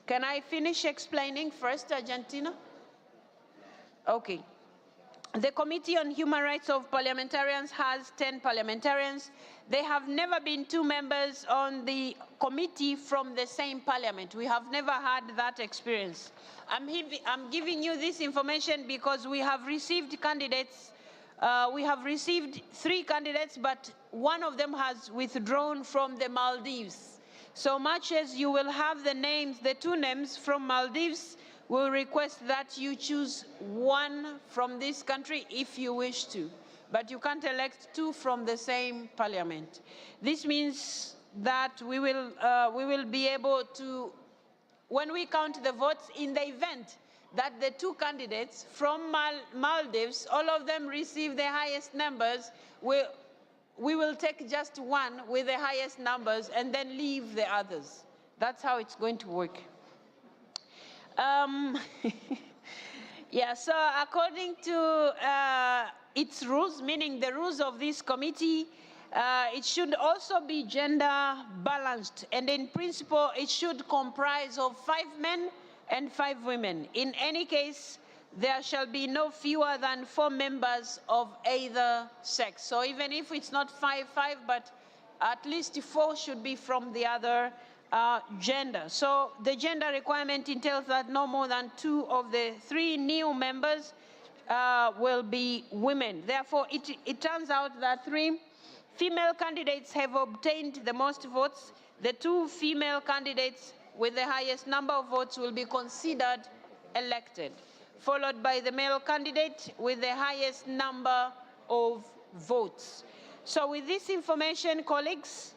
Can I finish explaining first, Argentina? Okay. The Committee on Human Rights of Parliamentarians has 10 parliamentarians. There have never been 2 members on the committee from the same parliament. We have never had that experience. I'm giving you this information because we have received candidates. We have received 3 candidates, but 1 of them has withdrawn from the Maldives. So much as you will have the names, the 2 names from Maldives, we'll request that you choose 1 from this country if you wish to, but you can't elect 2 from the same parliament. This means that we will be able to, when we count the votes, in the event that the 2 candidates from Maldives, all of them receive the highest numbers, we will take just 1 with the highest numbers and then leave the others. That's how it's going to work. So according to its rules, meaning the rules of this committee, it should also be gender balanced, and in principle it should comprise of 5 men and 5 women. In any case, there shall be no fewer than 4 members of either sex. So even if it's not 5-5, but at least 4 should be from the other gender. So the gender requirement entails that no more than 2 of the 3 new members will be women. Therefore, it turns out that 3 female candidates have obtained the most votes. The 2 female candidates with the highest number of votes will be considered elected, followed by the male candidate with the highest number of votes. So with this information, colleagues,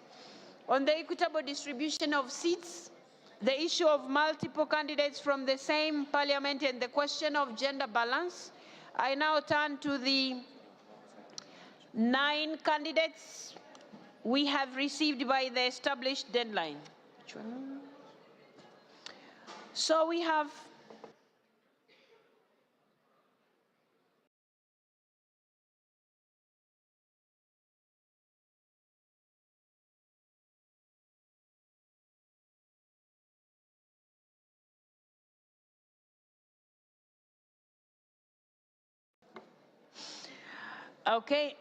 on the equitable distribution of seats, the issue of multiple candidates from the same parliament, and the question of gender balance, I now turn to the 9 candidates we have received by the established deadline. So we have okay.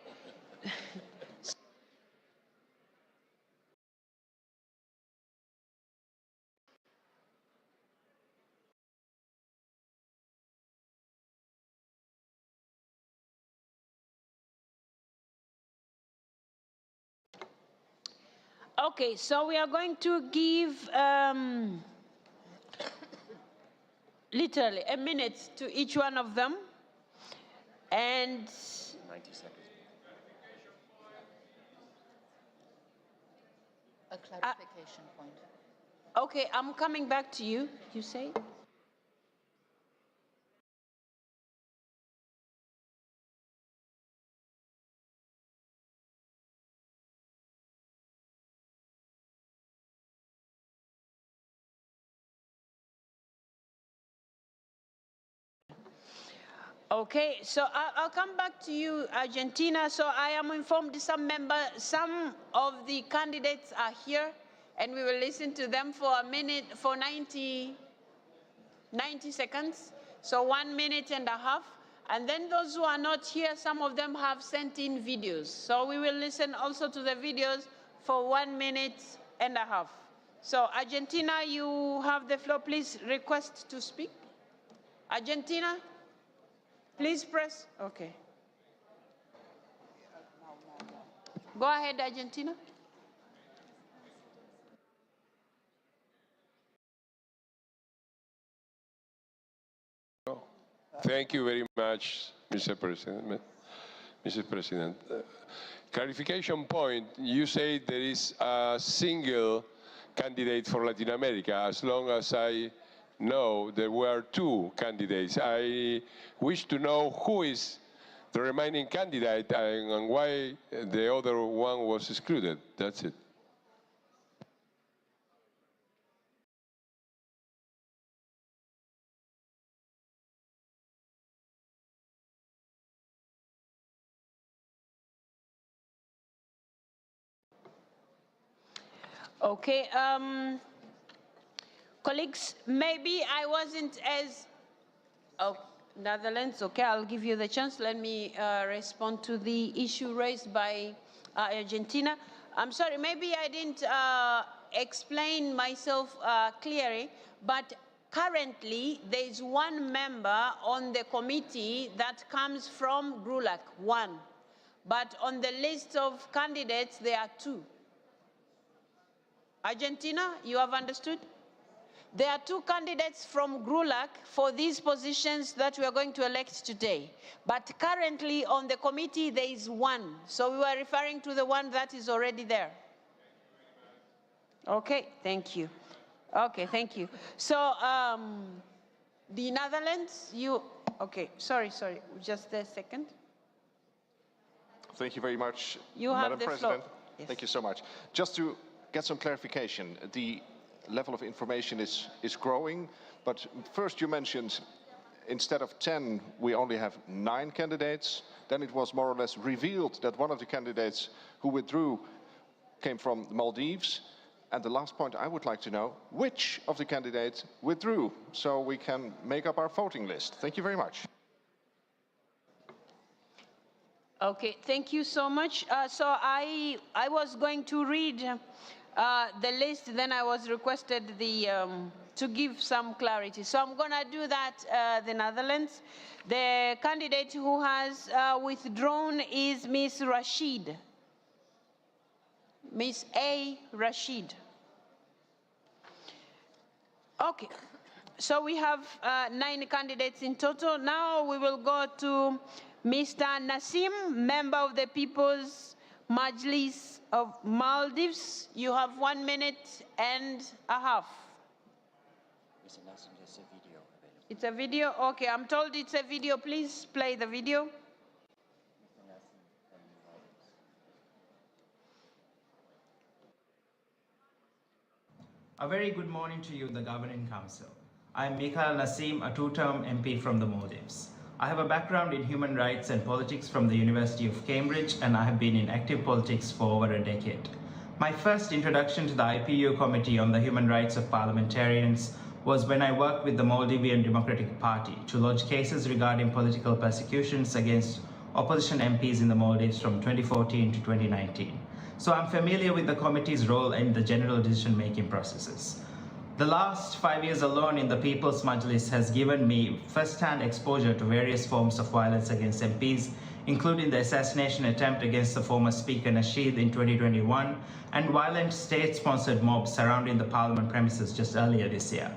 Okay, so we are going to give literally a minute to each one of them, and 90 seconds. A clarification point. Okay, I'm coming back to you, you say? Okay, so I'll come back to you, Argentina. So I am informed some of the candidates are here, and we will listen to them for a minute, for 90 seconds. So 1 minute and a half. And then those who are not here, some of them have sent in videos. So we will listen also to the videos for 1 minute and a half. So Argentina, you have the floor. Please request to speak. Argentina? Please press. Okay. Go ahead, Argentina. Thank you very much, Mr. President. Mr. President, clarification point, you say there is a single candidate for Latin America. As long as I know, there were 2 candidates. I wish to know who is the remaining candidate and why the other one was excluded. That's it. Okay, colleagues, maybe I wasn't as, Netherlands, okay, I'll give you the chance. Let me respond to the issue raised by Argentina. I'm sorry, maybe I didn't explain myself clearly, but currently there is 1 member on the committee that comes from GRULAC, 1. But on the list of candidates, there are 2. Argentina, you have understood? There are 2 candidates from GRULAC for these positions that we are going to elect today. But currently on the committee, there is 1. So we were referring to the one that is already there. Okay, thank you. Okay, thank you. So the Netherlands, okay, sorry, just a second. Thank you very much, You Madam have the President. floor. Yes. Thank you so much. Just to get some clarification, the level of information is growing, but first you mentioned instead of 10, we only have 9 candidates. Then it was more or less revealed that one of the candidates who withdrew came from the Maldives. And the last point I would like to know, which of the candidates withdrew, so we can make up our voting list. Thank you very much. Okay, thank you so much. So I was going to read the list, then I was requested to give some clarity. So I'm going to do that, the Netherlands. The candidate who has withdrawn is Ms. Rashid. Ms. A. Rashid. Okay, so we have 9 candidates in total. Now we will go to Mr. Nassim, member of the People's Majlis of Maldives, you have 1 minute and a half. Mr. Nassim, there's a video available. It's a video? Okay, I'm told it's a video. Please play the video. A very good morning to you, the Governing Council. I am Mikhail Nassim, a two-term MP from the Maldives. I have a background in human rights and politics from the University of Cambridge, and I have been in active politics for over a decade. My first introduction to the IPU Committee on the Human Rights of Parliamentarians was when I worked with the Maldivian Democratic Party to lodge cases regarding political persecutions against opposition MPs in the Maldives from 2014 to 2019. So I'm familiar with the committee's role in the general decision-making processes. The last 5 years alone in the People's Majlis has given me first-hand exposure to various forms of violence against MPs, including the assassination attempt against the former Speaker Nasheed in 2021 and violent state-sponsored mobs surrounding the Parliament premises just earlier this year.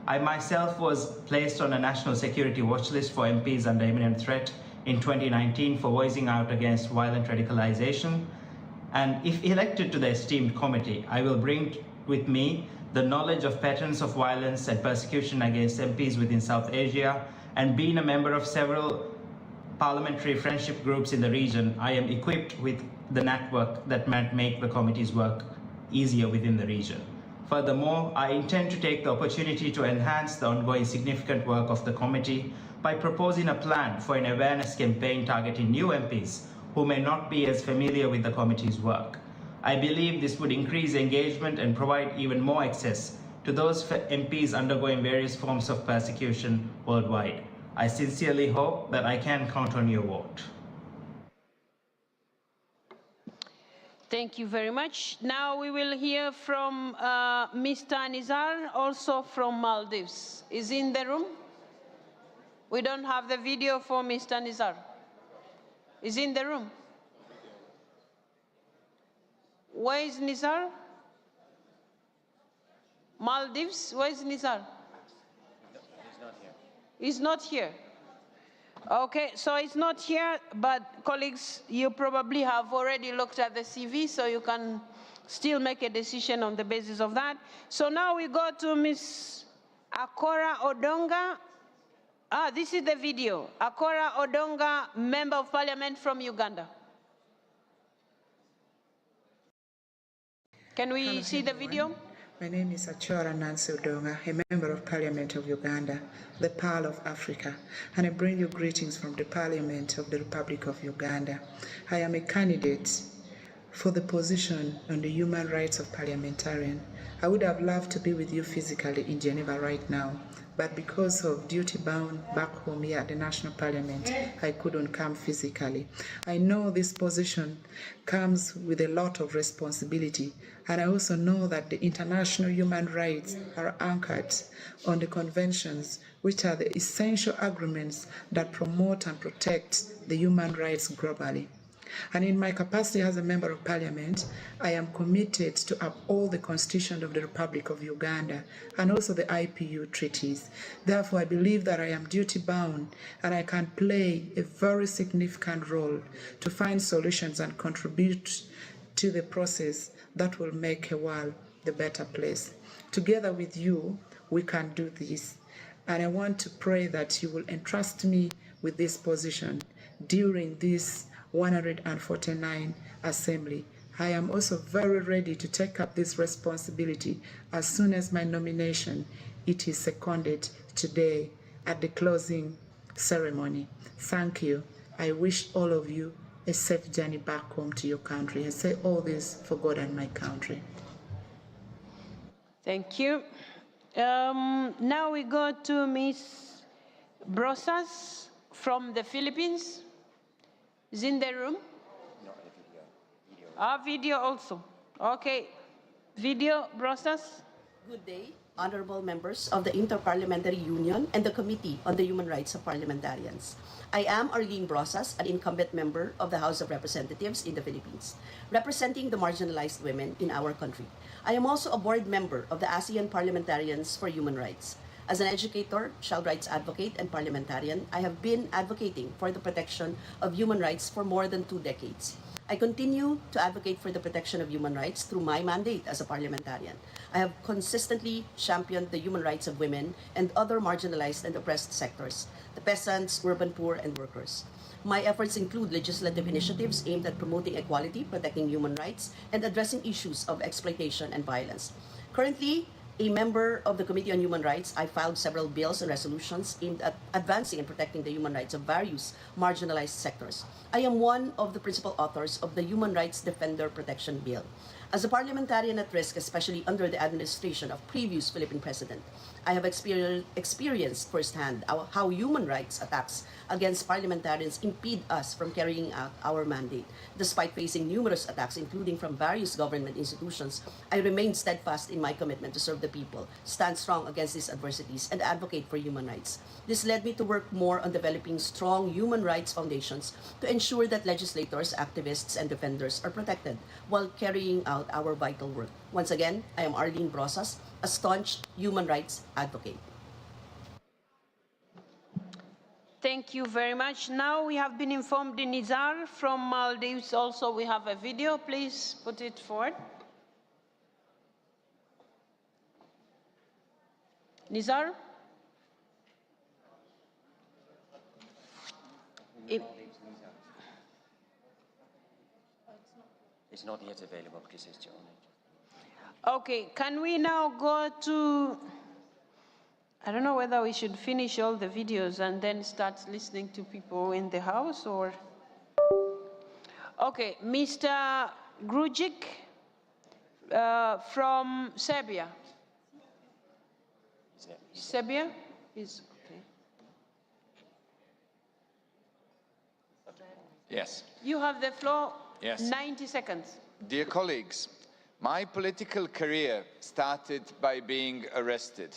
I myself was placed on a national security watch list for MPs under imminent threat in 2019 for voicing out against violent radicalization. And if elected to the esteemed committee, I will bring with me the knowledge of patterns of violence and persecution against MPs within South Asia, and being a member of several parliamentary friendship groups in the region, I am equipped with the network that might make the committee's work easier within the region. Furthermore, I intend to take the opportunity to enhance the ongoing significant work of the committee by proposing a plan for an awareness campaign targeting new MPs who may not be as familiar with the committee's work. I believe this would increase engagement and provide even more access to those MPs undergoing various forms of persecution worldwide. I sincerely hope that I can count on your vote. Thank you very much. Now we will hear from Mr. Nizar, also from Maldives. Is he in the room? We don't have the video for Mr. Nizar. Is he in the room? Where is Nizar? Maldives, where is Nizar? He's not here. He's not here. Okay, so it's not here, but colleagues, you probably have already looked at the CV, so you can still make a decision on the basis of that. So now we go to Ms. Akora Odonga. This is the video. Akora Odonga, Member of Parliament from Uganda. Can we see the video? My name is Achora Nancy Odonga, a Member of Parliament of Uganda, the Pearl of Africa, and I bring you greetings from the Parliament of the Republic of Uganda. I am a candidate for the position on the human rights of parliamentarian. I would have loved to be with you physically in Geneva right now, but because of duty bound back home here at the National Parliament, I couldn't come physically. I know this position comes with a lot of responsibility, and I also know that the international human rights are anchored on the conventions, which are the essential agreements that promote and protect the human rights globally. And in my capacity as a Member of Parliament, I am committed to uphold the Constitution of the Republic of Uganda and also the IPU treaties. Therefore, I believe that I am duty-bound and I can play a very significant role to find solutions and contribute to the process that will make a world the better place. Together with you, we can do this. And I want to pray that you will entrust me with this position during this 149 Assembly. I am also very ready to take up this responsibility as soon as my nomination it is seconded today at the closing ceremony. Thank you. I wish all of you a safe journey back home to your country. I say all this for God and my country. Thank you. Now we go to Ms. Brosas from the Philippines. Is in the room? No, a video. Video also. Okay. Video, Brosas. Good day, honorable members of the Interparliamentary Union and the Committee on the Human Rights of Parliamentarians. I am Arlene Brosas, an incumbent member of the House of Representatives in the Philippines, representing the marginalized women in our country. I am also a board member of the ASEAN Parliamentarians for Human Rights. As an educator, child rights advocate, and parliamentarian, I have been advocating for the protection of human rights for more than 2 decades. I continue to advocate for the protection of human rights through my mandate as a parliamentarian. I have consistently championed the human rights of women and other marginalized and oppressed sectors, the peasants, urban poor, and workers. My efforts include legislative initiatives aimed at promoting equality, protecting human rights, and addressing issues of exploitation and violence. Currently, a member of the Committee on Human Rights, I filed several bills and resolutions aimed at advancing and protecting the human rights of various marginalized sectors. I am one of the principal authors of the Human Rights Defender Protection Bill. As a parliamentarian at risk, especially under the administration of previous Philippine president, I have experienced firsthand how human rights attacks against parliamentarians impede us from carrying out our mandate. Despite facing numerous attacks, including from various government institutions, I remain steadfast in my commitment to serve the people, stand strong against these adversities, and advocate for human rights. This led me to work more on developing strong human rights foundations to ensure that legislators, activists, and defenders are protected while carrying out our vital work. Once again, I am Arlene Brosas, a staunch human rights advocate. Thank you very much. Now we have been informed in Nizar from Maldives also we have a video. Please put it forward. Nizar? It's not yet available, please. It's on it. Okay, can we now go to, I don't know whether we should finish all the videos and then start listening to people in the house or? Okay, Mr. Grujic from Serbia. Serbia is okay. Yes. You have the floor. Yes. 90 seconds. Dear colleagues, my political career started by being arrested.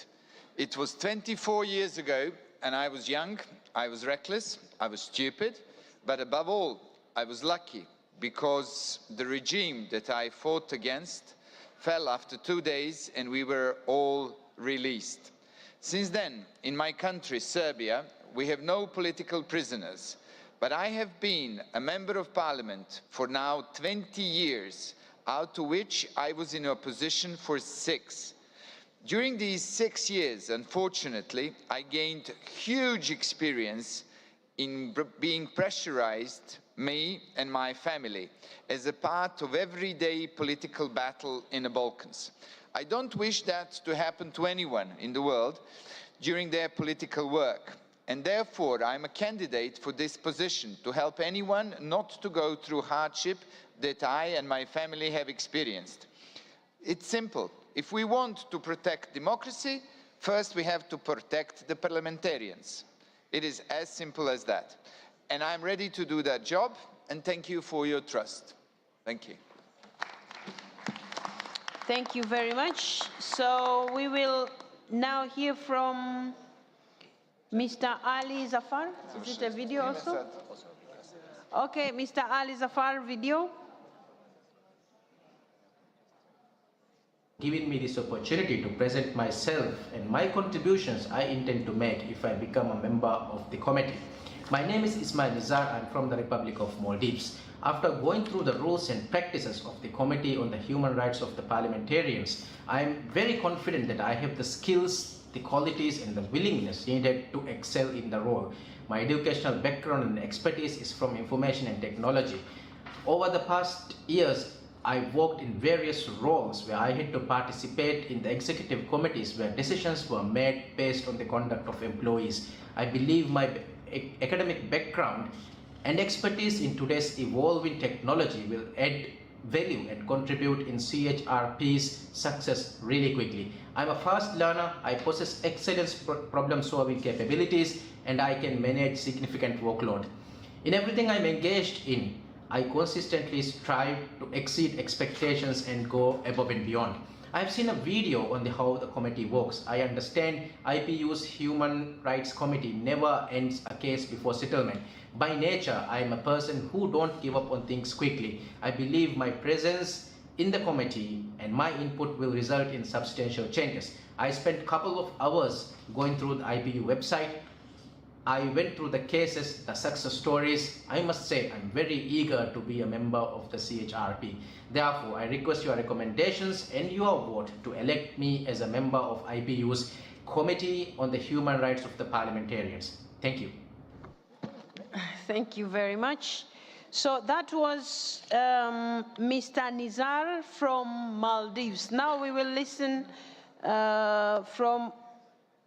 It was 24 years ago, and I was young, I was reckless, I was stupid, but above all, I was lucky because the regime that I fought against fell after 2 days and we were all released. Since then, in my country, Serbia, we have no political prisoners. But I have been a member of parliament for now 20 years, out of which I was in opposition for 6. During these 6 years, unfortunately, I gained huge experience in being pressurized, me and my family, as a part of everyday political battle in the Balkans. I don't wish that to happen to anyone in the world during their political work. And therefore, I'm a candidate for this position to help anyone not to go through hardship that I and my family have experienced. It's simple. If we want to protect democracy, first we have to protect the parliamentarians. It is as simple as that. And I'm ready to do that job, and thank you for your trust. Thank you. Thank you very much. So we will now hear from Mr. Ali Zafar. Is it a video also? Okay, Mr. Ali Zafar, video. Giving me this opportunity to present myself and my contributions I intend to make if I become a member of the committee. My name is Ismail Nizar. I'm from the Republic of Maldives. After going through the rules and practices of the Committee on the Human Rights of the Parliamentarians, I am very confident that I have the skills, the qualities and the willingness needed to excel in the role. My educational background and expertise is from information and technology. Over the past years, I worked in various roles where I had to participate in the executive committees where decisions were made based on the conduct of employees. I believe my academic background and expertise in today's evolving technology will add value and contribute in CHRP's success really quickly. I'm a fast learner, I possess excellent problem-solving capabilities, and I can manage significant workload. In everything I'm engaged in, I consistently strive to exceed expectations and go above and beyond. I've seen a video on how the committee works. I understand IPU's Human Rights Committee never ends a case before settlement. By nature, I am a person who don't give up on things quickly. I believe my presence in the committee, and my input will result in substantial changes. I spent a couple of hours going through the IPU website. I went through the cases, the success stories. I must say I'm very eager to be a member of the CHRP. Therefore, I request your recommendations and your vote to elect me as a member of IPU's Committee on the Human Rights of the Parliamentarians. Thank you. Thank you very much. So that was Mr. Nizar from Maldives. Now we will listen from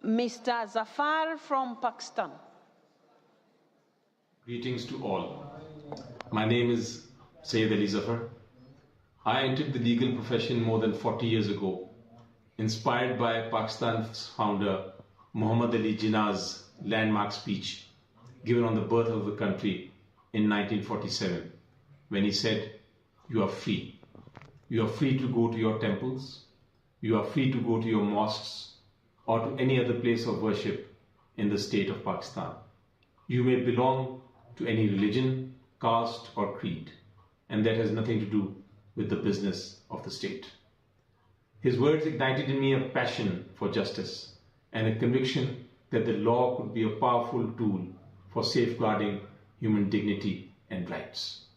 Mr. Zafar from Pakistan. Greetings to all. My name is Sayyid Ali Zafar. I entered the legal profession more than 40 years ago, inspired by Pakistan's founder Muhammad Ali Jinnah's landmark speech given on the birth of the country in 1947, when he said, "You are free. You are free to go to your temples. You are free to go to your mosques or to any other place of worship in the state of Pakistan. You may belong to any religion, caste or creed, and that has nothing to do with the business of the state." His words ignited in me a passion for justice and a conviction that the law could be a powerful tool for safeguarding human dignity and rights.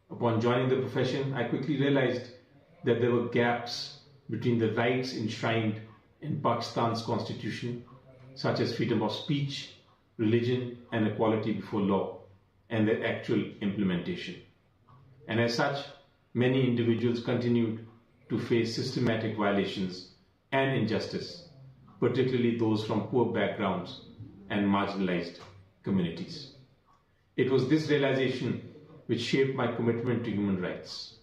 Upon joining the profession, I quickly realized that there were gaps between the rights enshrined in Pakistan's constitution, such as freedom of speech, religion, and equality before law, and their actual implementation. And as such, many individuals continued to face systematic violations and injustice, particularly those from poor backgrounds and marginalized communities. It was this realization which shaped my commitment to human rights.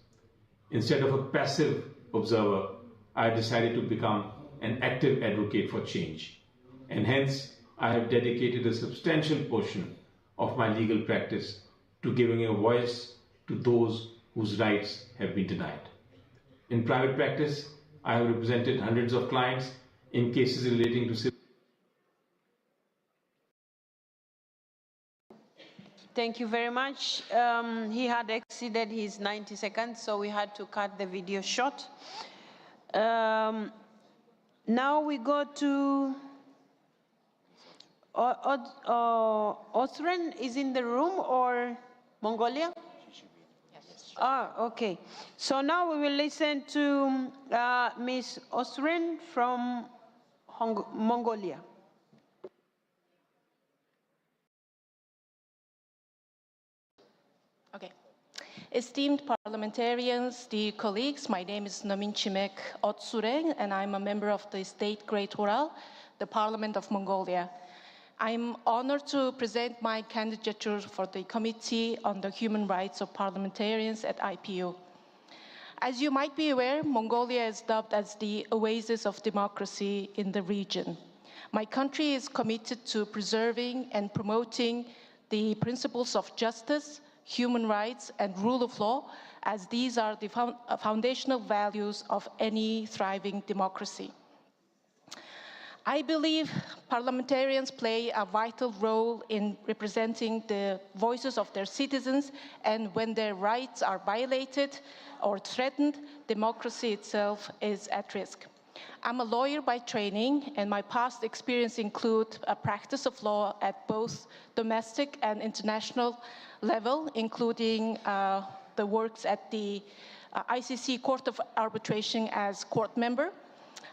Instead of a passive observer, I decided to become an active advocate for change, and hence I have dedicated a substantial portion of my legal practice to giving a voice to those whose rights have been denied. In private practice, I have represented hundreds of clients in cases relating to civil. Thank you very much. He had exceeded his 90 seconds, so we had to cut the video short. Now we go to Osren is in the room, or Mongolia? Ah, okay. So now we will listen to Ms. Osren from Mongolia. Okay. Esteemed parliamentarians, dear colleagues, my name is Naminchimek Otsureng, and I'm a member of the State Great Ural, the Parliament of Mongolia. I'm honored to present my candidature for the Committee on the Human Rights of Parliamentarians at IPU. As you might be aware, Mongolia is dubbed as the oasis of democracy in the region. My country is committed to preserving and promoting the principles of justice, human rights, and rule of law, as these are the foundational values of any thriving democracy. I believe parliamentarians play a vital role in representing the voices of their citizens, and when their rights are violated or threatened, democracy itself is at risk. I'm a lawyer by training, and my past experience includes a practice of law at both domestic and international level, including the works at the ICC Court of Arbitration as court member.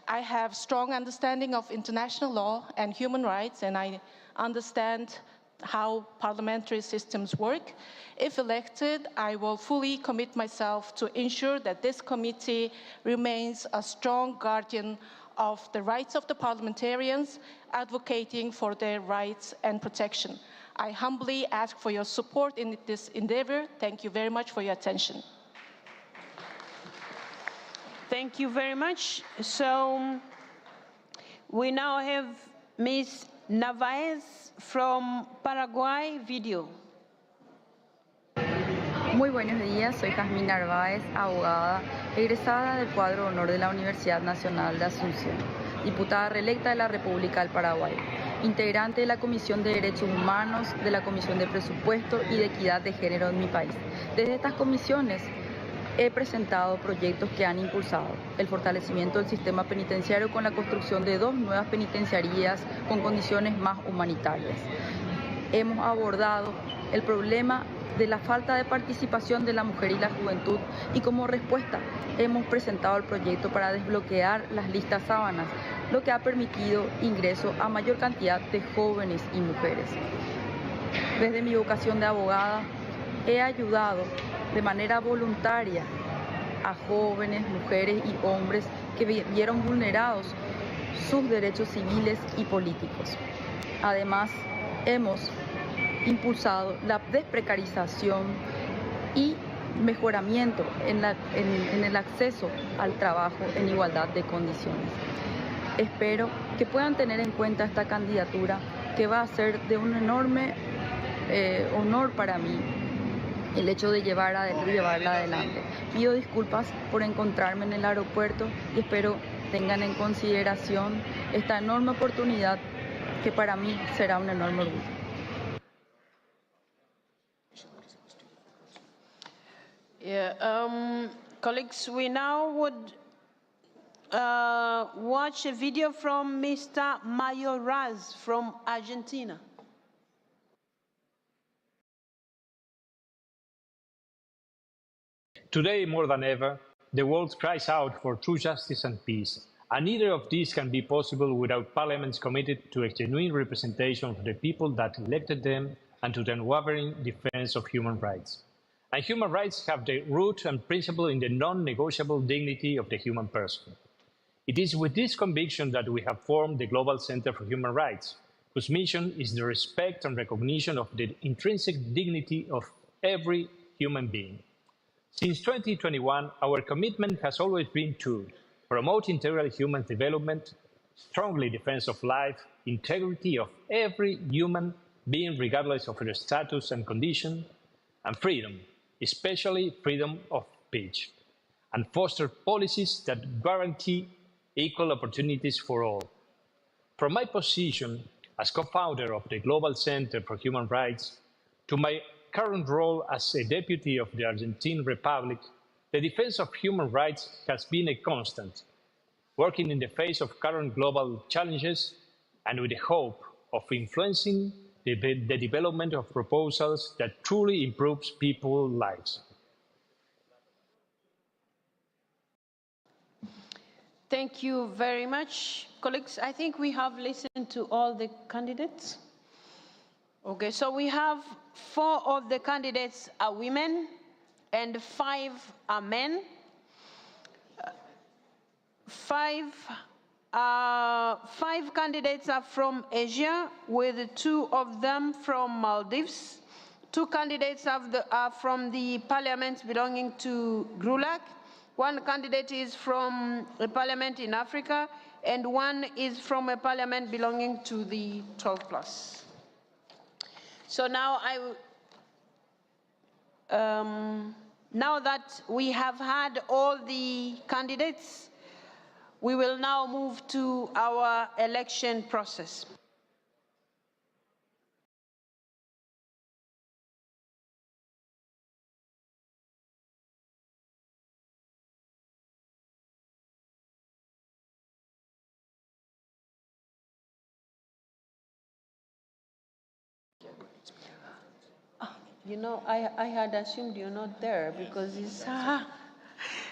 I have strong understanding of international law and human rights, and I understand how parliamentary systems work. If elected, I will fully commit myself to ensure that this committee remains a strong guardian of the rights of the parliamentarians, advocating for their rights and protection. I humbly ask for your support in this endeavor. Thank you very much for your attention. Thank you very much. So we now have Ms. Narváez from Paraguay video. Muy buenos días, soy Jazmín Narváez, abogada, egresada del cuadro de honor de la Universidad Nacional de Asunción, diputada reelecta de la República del Paraguay, integrante de la Comisión de Derechos Humanos, de la Comisión de Presupuesto y de Equidad de Género en mi país. Desde estas comisiones he presentado proyectos que han impulsado el fortalecimiento del sistema penitenciario con la construcción de 2 nuevas penitenciarías con condiciones más humanitarias. Hemos abordado el problema de la falta de participación de la mujer y la juventud y como respuesta hemos presentado el proyecto para desbloquear las listas sábanas, lo que ha permitido ingreso a mayor cantidad de jóvenes y mujeres. Desde mi vocación de abogada he ayudado de manera voluntaria a jóvenes, mujeres y hombres que vieron vulnerados sus derechos civiles y políticos. Además, hemos impulsado la desprecarización y mejoramiento en el acceso al trabajo en igualdad de condiciones. Espero que puedan tener en cuenta esta candidatura, que va a ser de un enorme honor para mí el hecho de llevarla adelante. Pido disculpas por encontrarme en el aeropuerto y espero tengan en consideración esta enorme oportunidad que para mí será un enorme orgullo. Colleagues, we now would watch a video from Mr. Mayoraz from Argentina. Today, more than ever, the world cries out for true justice and peace, and neither of these can be possible without parliaments committed to a genuine representation of the people that elected them and to the unwavering defense of human rights. And human rights have the root and principle in the non-negotiable dignity of the human person. It is with this conviction that we have formed the Global Center for Human Rights, whose mission is the respect and recognition of the intrinsic dignity of every human being. Since 2021, our commitment has always been to promote integral human development, strongly defense of life, integrity of every human being regardless of their status and condition, and freedom, especially freedom of speech, and foster policies that guarantee equal opportunities for all. From my position as co-founder of the Global Center for Human Rights to my current role as a deputy of the Argentine Republic, the defense of human rights has been a constant, working in the face of current global challenges and with the hope of influencing the development of proposals that truly improves people's lives. Thank you very much. Colleagues, I think we have listened to all the candidates. Okay, so we have 4 of the candidates are women and 5 are men. 5 candidates are from Asia, with 2 of them from Maldives. 2 candidates are from the parliaments belonging to GRULAC. 1 candidate is from a parliament in Africa, and 1 is from a parliament belonging to the 12+. So now now that we have had all the candidates, we will now move to our election process. You know, I had assumed you're not there because it's...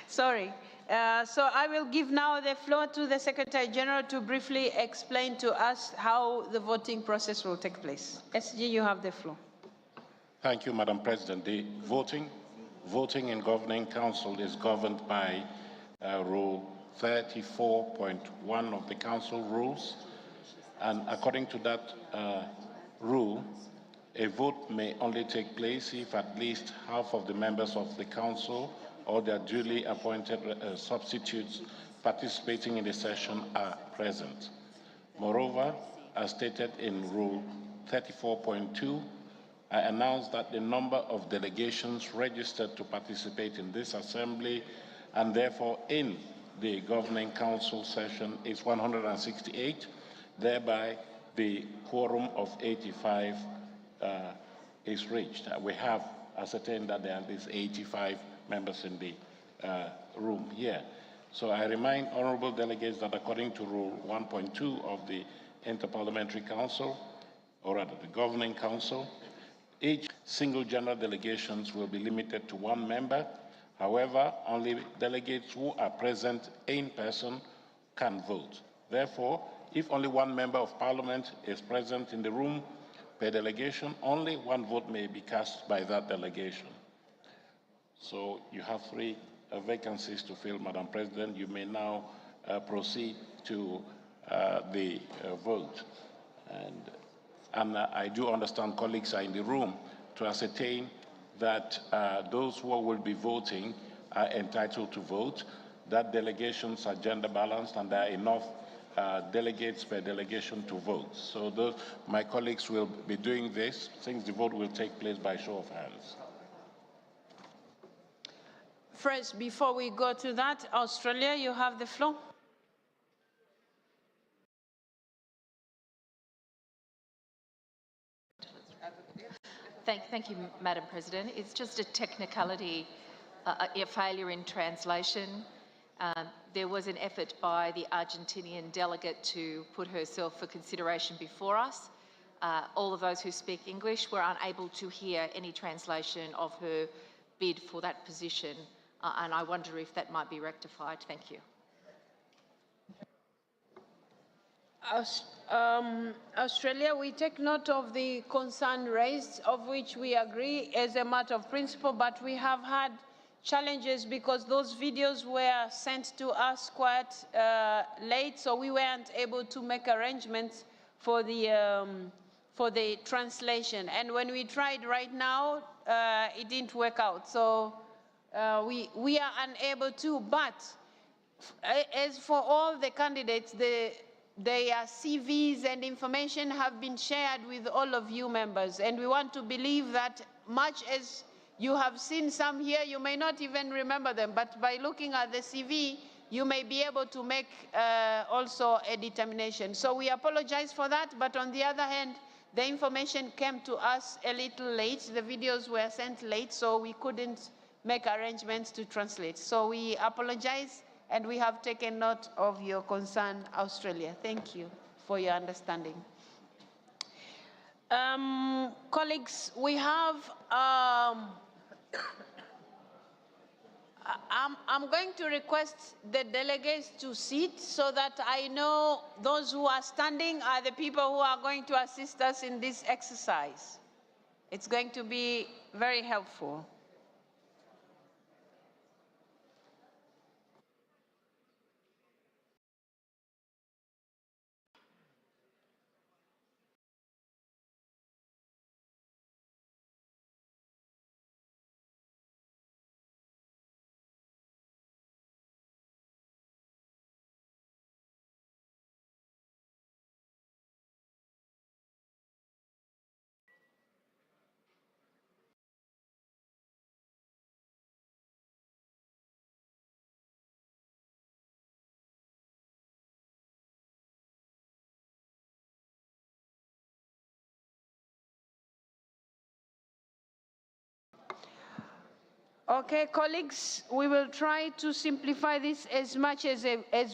sorry. So I will give now the floor to the Secretary General to briefly explain to us how the voting process will take place. SG, you have the floor. Thank you, Madam President. The voting in Governing Council is governed by Rule 34.1 of the Council rules. And according to that rule, a vote may only take place if at least half of the members of the Council or their duly appointed substitutes participating in the session are present. Moreover, as stated in Rule 34.2, I announce that the number of delegations registered to participate in this Assembly and therefore in the Governing Council session is 168, thereby the quorum of 85 is reached. We have ascertained that there are at least 85 members in the room here. So I remind honorable delegates that according to Rule 1.2 of the Interparliamentary Council, or rather the Governing Council, each single general delegations will be limited to one member. However, only delegates who are present in person can vote. Therefore, if only one member of parliament is present in the room per delegation, only one vote may be cast by that delegation. So you have 3 vacancies to fill, Madam President. You may now proceed to the vote. And I do understand colleagues are in the room to ascertain that those who will be voting are entitled to vote, that delegations are gender balanced, and there are enough delegates per delegation to vote. So my colleagues will be doing this, since the vote will take place by show of hands. First, before we go to that, Australia, you have the floor. Thank you, Madam President. It's just a technicality, a failure in translation. There was an effort by the Argentinian delegate to put herself for consideration before us. All of those who speak English were unable to hear any translation of her bid for that position, and I wonder if that might be rectified. Thank you. Australia, we take note of the concern raised, of which we agree as a matter of principle, but we have had challenges because those videos were sent to us quite late, so we weren't able to make arrangements for the translation. And when we tried right now, it didn't work out. So we are unable to, but as for all the candidates, their CVs and information have been shared with all of you members, and we want to believe that much as you have seen some here, you may not even remember them, but by looking at the CV, you may be able to make also a determination. So we apologize for that, but on the other hand, the information came to us a little late. The videos were sent late, so we couldn't make arrangements to translate. So we apologize, and we have taken note of your concern, Australia. Thank you for your understanding. Colleagues, we have, I'm going to request the delegates to sit so that I know those who are standing are the people who are going to assist us in this exercise. It's going to be very helpful. Okay, colleagues, we will try to simplify this as much as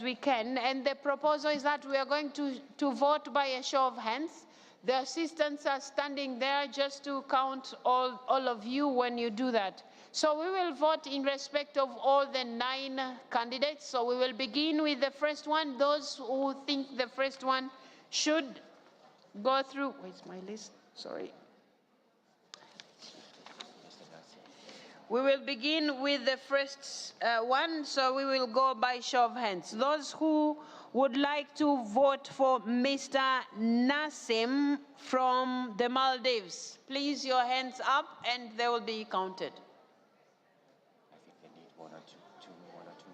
we can. And the proposal is that we are going to vote by a show of hands. The assistants are standing there just to count all of you when you do that. So we will vote in respect of all the 9 candidates. So we will begin with the first one. Those who think the first one should go through. Where's my list? Sorry. We will begin with the first one, so we will go by show of hands. Those who would like to vote for Mr. Nassim from the Maldives, please your hands up and they will be counted. I think they need one or two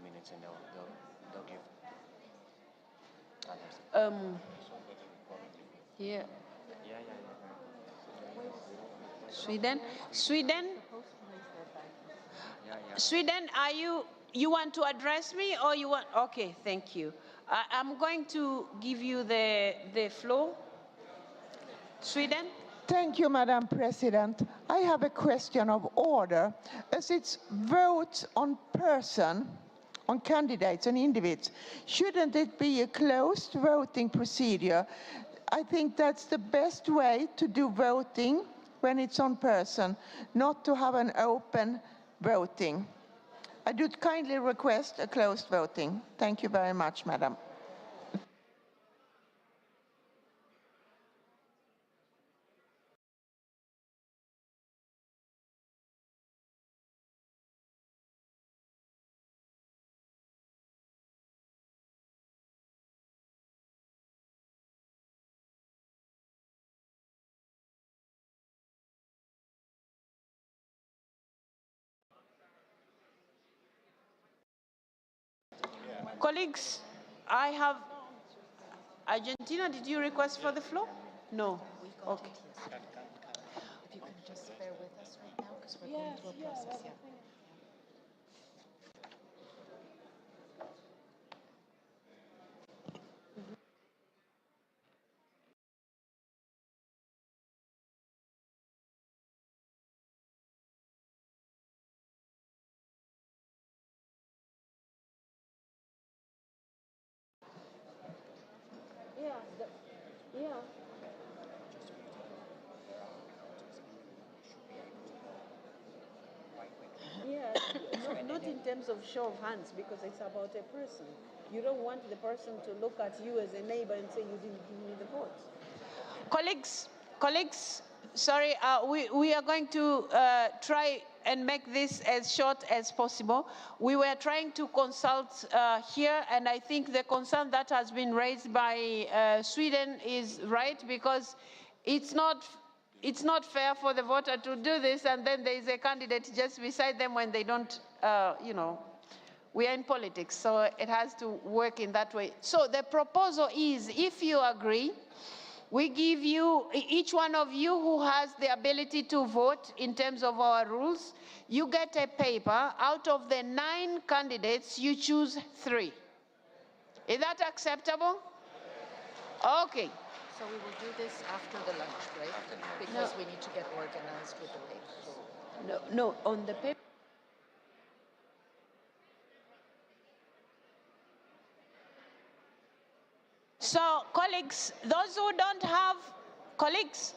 minutes, and they'll give others. Here. Sweden. Sweden, are you want to address me or you want? Okay, thank you. I'm going to give you the floor. Sweden. Thank you, Madam President. I have a question of order. As it's votes on person, on candidates and individuals, shouldn't it be a closed voting procedure? I think that's the best way to do voting when it's on person, not to have an open voting. I do kindly request a closed voting. Thank you very much, Madam. Colleagues, I have Argentina. Did you request for the floor? No. Okay. If you can just bear with us right now, because we're going through a process. Yeah. Yeah, not in terms of show of hands, because it's about a person. You don't want the person to look at you as a neighbor and say you didn't give me the vote. Colleagues, sorry, we are going to try and make this as short as possible. We were trying to consult here, and I think the concern that has been raised by Sweden is right, because it's not fair for the voter to do this and then there is a candidate just beside them when they don't, you know, we are in politics, so it has to work in that way. So the proposal is, if you agree, we give you, each one of you who has the ability to vote in terms of our rules, you get a paper. Out of the 9 candidates, you choose 3. Is that acceptable? Okay. So we will do this after the lunch break, because we need to get organized with the papers. No, on the paper. So, colleagues, those who don't have, colleagues,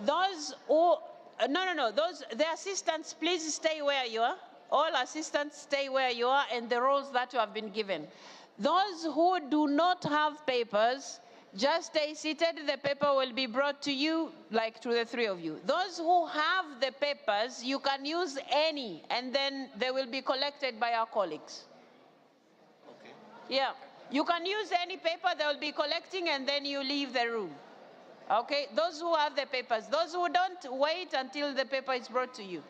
those who, the assistants, please stay where you are. All assistants, stay where you are and the roles that you have been given. Those who do not have papers, just stay seated. The paper will be brought to you, like to the 3 of you. Those who have the papers, you can use any, and then they will be collected by our colleagues. Okay. Yeah. You can use any paper, they will be collecting, and then you leave the room. Okay? Those who have the papers. Those who don't, wait until the paper is brought to you.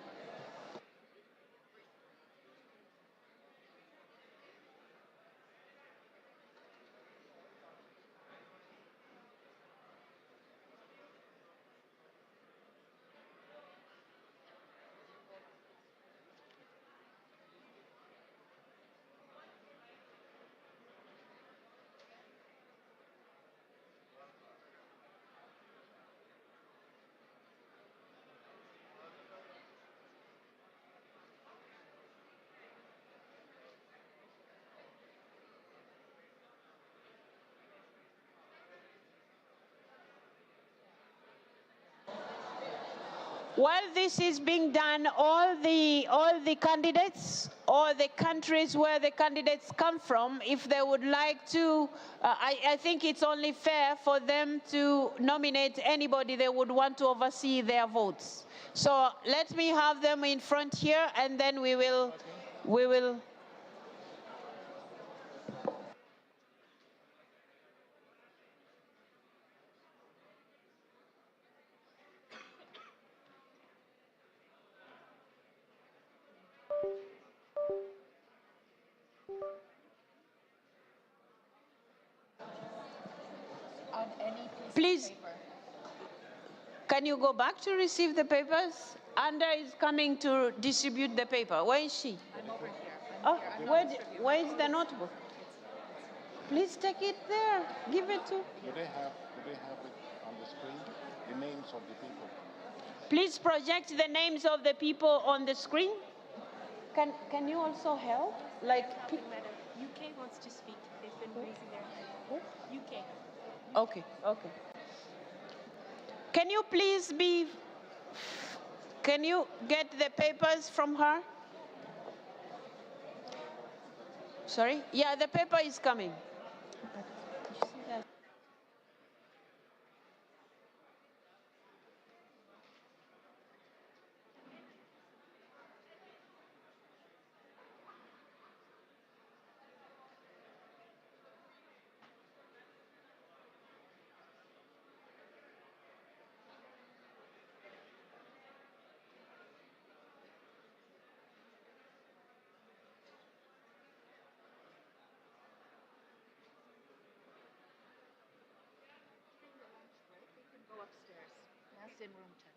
While this is being done, all the candidates or the countries where the candidates come from, if they would like to, I think it's only fair for them to nominate anybody they would want to oversee their votes. So let me have them in front here, and then we will. On any piece Please, of paper. Can you go back to receive the papers? Anda is coming to distribute the paper. Where is she? I'm over here. Where is the notebook? Please take it there. Give it to. Do they have it on the screen? The names of the people? Please project the names of the people on the screen. Can you also help? Like, UK wants to speak. They've been raising their hand. UK. okay, okay. Can you please can you get the papers from her? Sorry? Yeah, the paper is coming. Go upstairs. That's in room 10.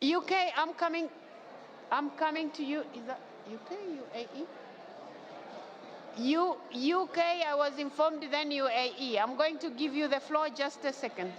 UK, I'm coming to you. Is that UK, UAE? UK, I was informed, then UAE. I'm going to give you the floor, just a second.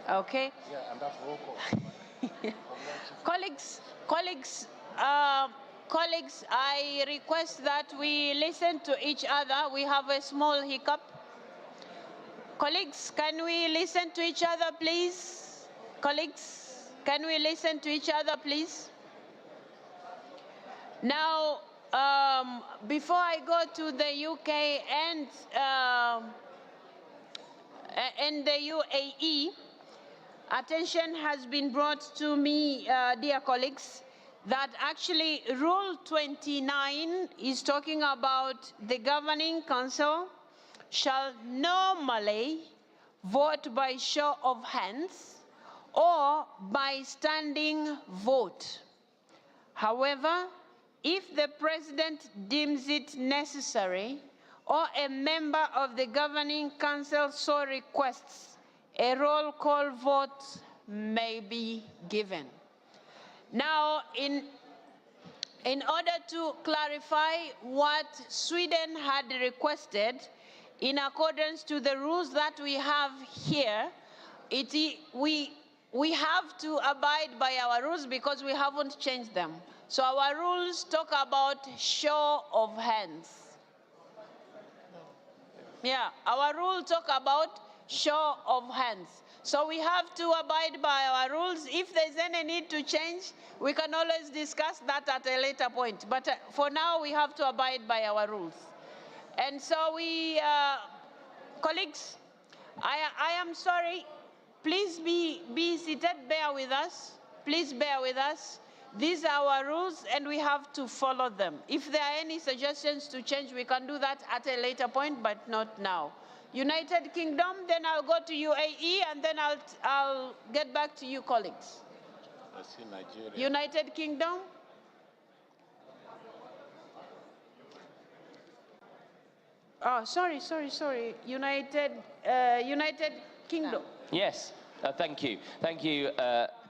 Okay. Yeah, and that's roll call. Colleagues, I request that we listen to each other. We have a small hiccup. Colleagues, can we listen to each other, please? Colleagues, can we listen to each other, please? Now, before I go to the UK and the UAE, attention has been brought to me, dear colleagues, that actually Rule 29 is talking about the Governing Council shall normally vote by show of hands or by standing vote. However, if the President deems it necessary or a member of the Governing Council so requests, a roll call vote may be given. Now, in order to clarify what Sweden had requested, in accordance to the rules that we have here, we have to abide by our rules because we haven't changed them. So our rules talk about show of hands. Yeah, our rules talk about show of hands. So we have to abide by our rules. If there's any need to change, we can always discuss that at a later point. But for now, we have to abide by our rules. And so we, colleagues, I am sorry. Please be seated, bear with us. Please bear with us. These are our rules and we have to follow them. If there are any suggestions to change, we can do that at a later point, but not now. United Kingdom, then I'll go to UAE and then I'll get back to you, colleagues. I see Nigeria. United Kingdom. Oh, sorry. United Kingdom. Yes, thank you. Thank you,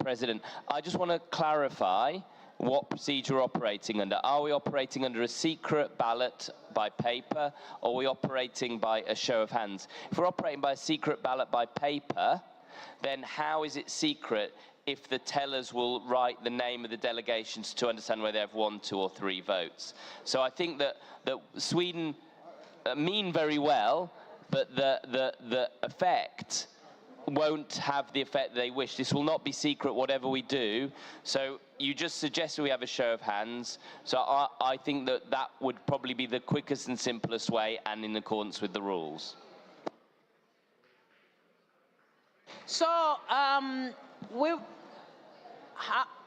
President. I just want to clarify what procedure we're operating under. Are we operating under a secret ballot by paper, or are we operating by a show of hands? If we're operating by a secret ballot by paper, then how is it secret if the tellers will write the name of the delegations to understand whether they have 1, 2, or 3 votes? So I think that Sweden mean very well, but the effect won't have the effect they wish. This will not be secret whatever we do. So you just suggested we have a show of hands. So I think that would probably be the quickest and simplest way and in accordance with the rules. So,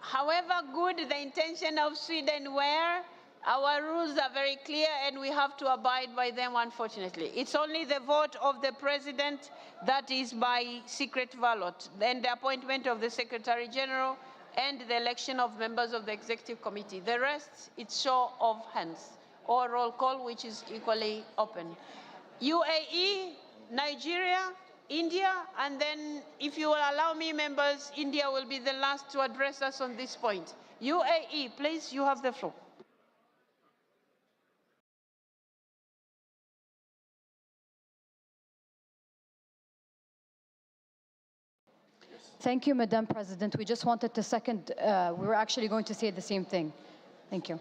however good the intention of Sweden were, our rules are very clear and we have to abide by them, unfortunately. It's only the vote of the President that is by secret ballot, then the appointment of the Secretary General and the election of members of the Executive Committee. The rest, it's show of hands or roll call, which is equally open. UAE, Nigeria, India, and then, if you will allow me, members, India will be the last to address us on this point. UAE, please, you have the floor. Thank you, Madam President. We just wanted to second, we were actually going to say the same thing. Thank you.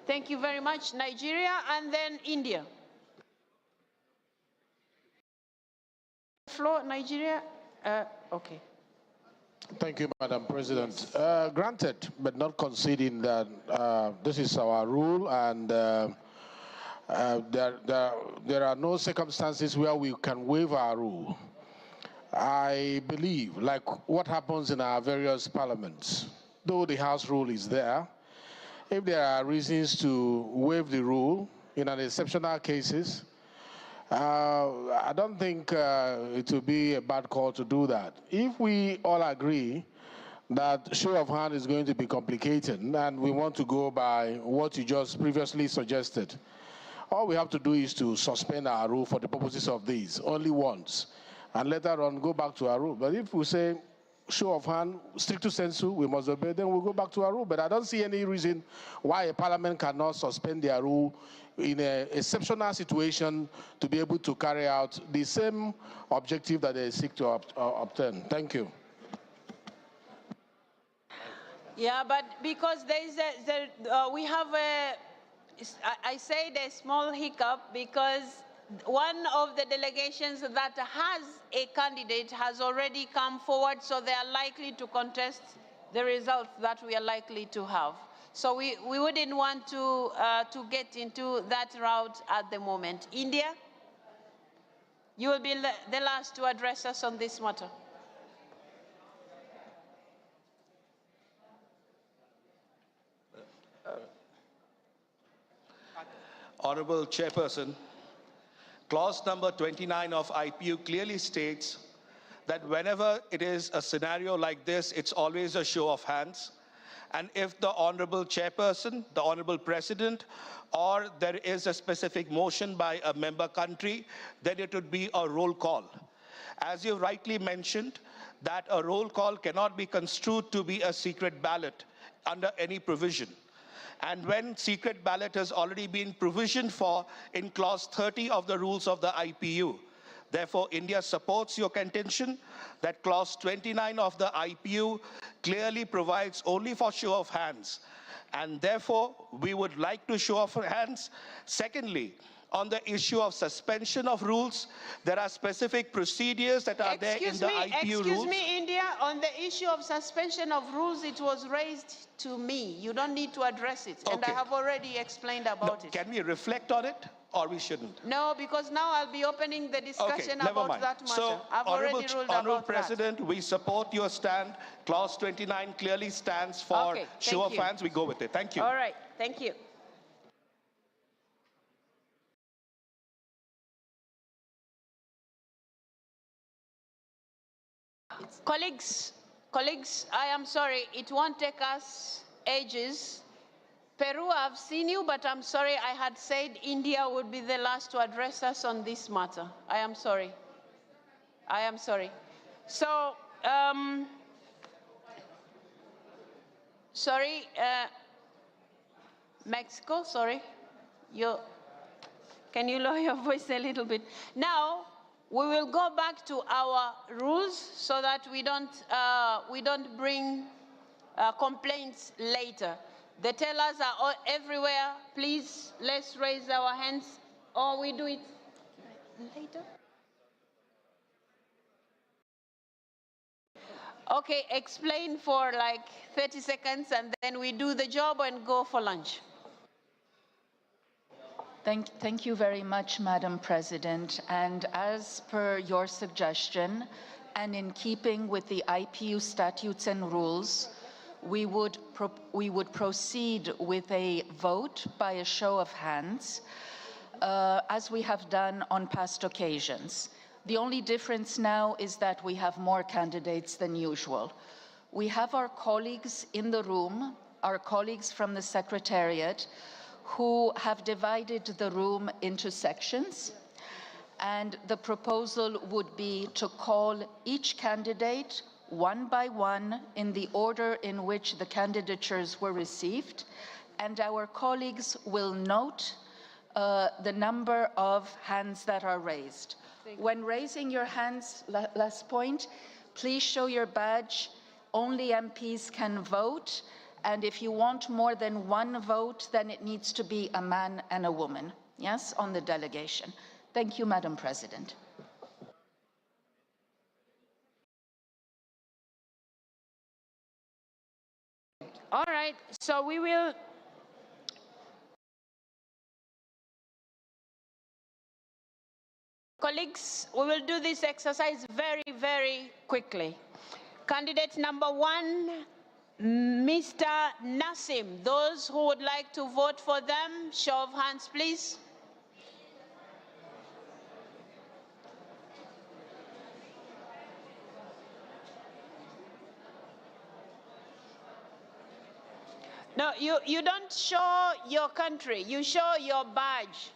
Thank you very much. Nigeria and then India. Floor, Nigeria. Okay. Thank you, Madam President. Granted, but not conceding that this is our rule and there are no circumstances where we can waive our rule. I believe, like what happens in our various parliaments, though the House rule is there, if there are reasons to waive the rule in an exceptional cases, I don't think it would be a bad call to do that. If we all agree that show of hand is going to be complicated and we want to go by what you just previously suggested, all we have to do is to suspend our rule for the purposes of these, only once, and later on go back to our rule. But if we say show of hand, stricto sensu, we must obey, then we'll go back to our rule. But I don't see any reason why a parliament cannot suspend their rule in an exceptional situation to be able to carry out the same objective that they seek to obtain. Thank you. Yeah, but because we have I said a small hiccup because one of the delegations that has a candidate has already come forward, so they are likely to contest the results that we are likely to have. So we wouldn't want to get into that route at the moment. India, you will be the last to address us on this matter. Honorable Chairperson, clause number 29 of IPU clearly states that whenever it is a scenario like this, it's always a show of hands. And if the Honorable Chairperson, the Honorable President, or there is a specific motion by a member country, then it would be a roll call. As you rightly mentioned, that a roll call cannot be construed to be a secret ballot under any provision. And when secret ballot has already been provisioned for in clause 30 of the rules of the IPU. Therefore, India supports your contention that clause 29 of the IPU clearly provides only for show of hands. And therefore, we would like to show of hands. Secondly, on the issue of suspension of rules, there are specific procedures that are there in the IPU rules. Excuse me, India, on the issue of suspension of rules, it was raised to me. You don't need to address it, and I have already explained about it. Can we reflect on it, or we shouldn't? No, because now I'll be opening the discussion about that matter. So, I've already ruled Honorable about President, we support your stand. Clause 29 clearly stands for show of hands. We go with it. Thank you. All right, thank you. Colleagues, I am sorry, it won't take us ages. Peru, I've seen you, but I'm sorry, I had said India would be the last to address us on this matter. I am sorry. I am sorry. So, Mexico, sorry. Can you lower your voice a little bit? Now, we will go back to our rules so that we don't bring complaints later. The tellers are everywhere. Please, let's raise our hands, or we do it later. Okay, explain for like 30 seconds, and then we do the job and go for lunch. Thank you very much, Madam President. And as per your suggestion, and in keeping with the IPU statutes and rules, we would proceed with a vote by a show of hands, as we have done on past occasions. The only difference now is that we have more candidates than usual. We have our colleagues in the room, our colleagues from the Secretariat, who have divided the room into sections. And the proposal would be to call each candidate one by one in the order in which the candidatures were received. And our colleagues will note the number of hands that are raised. When raising your hands, last point, please show your badge. Only MPs can vote. And if you want more than one vote, then it needs to be a man and a woman, yes, on the delegation. Thank you, Madam President. All right, so we will... Colleagues, we will do this exercise very, very quickly. Candidate number 1, Mr. Nassim. Those who would like to vote for them, show of hands, please. No, you don't show your country, you show your badge.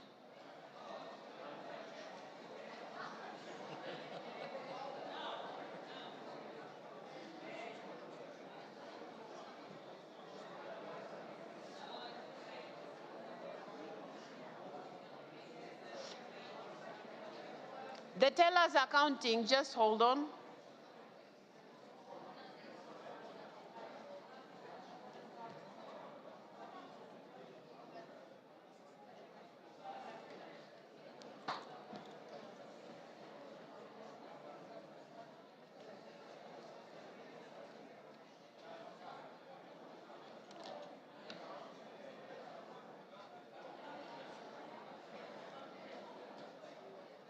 The tellers are counting, just hold on.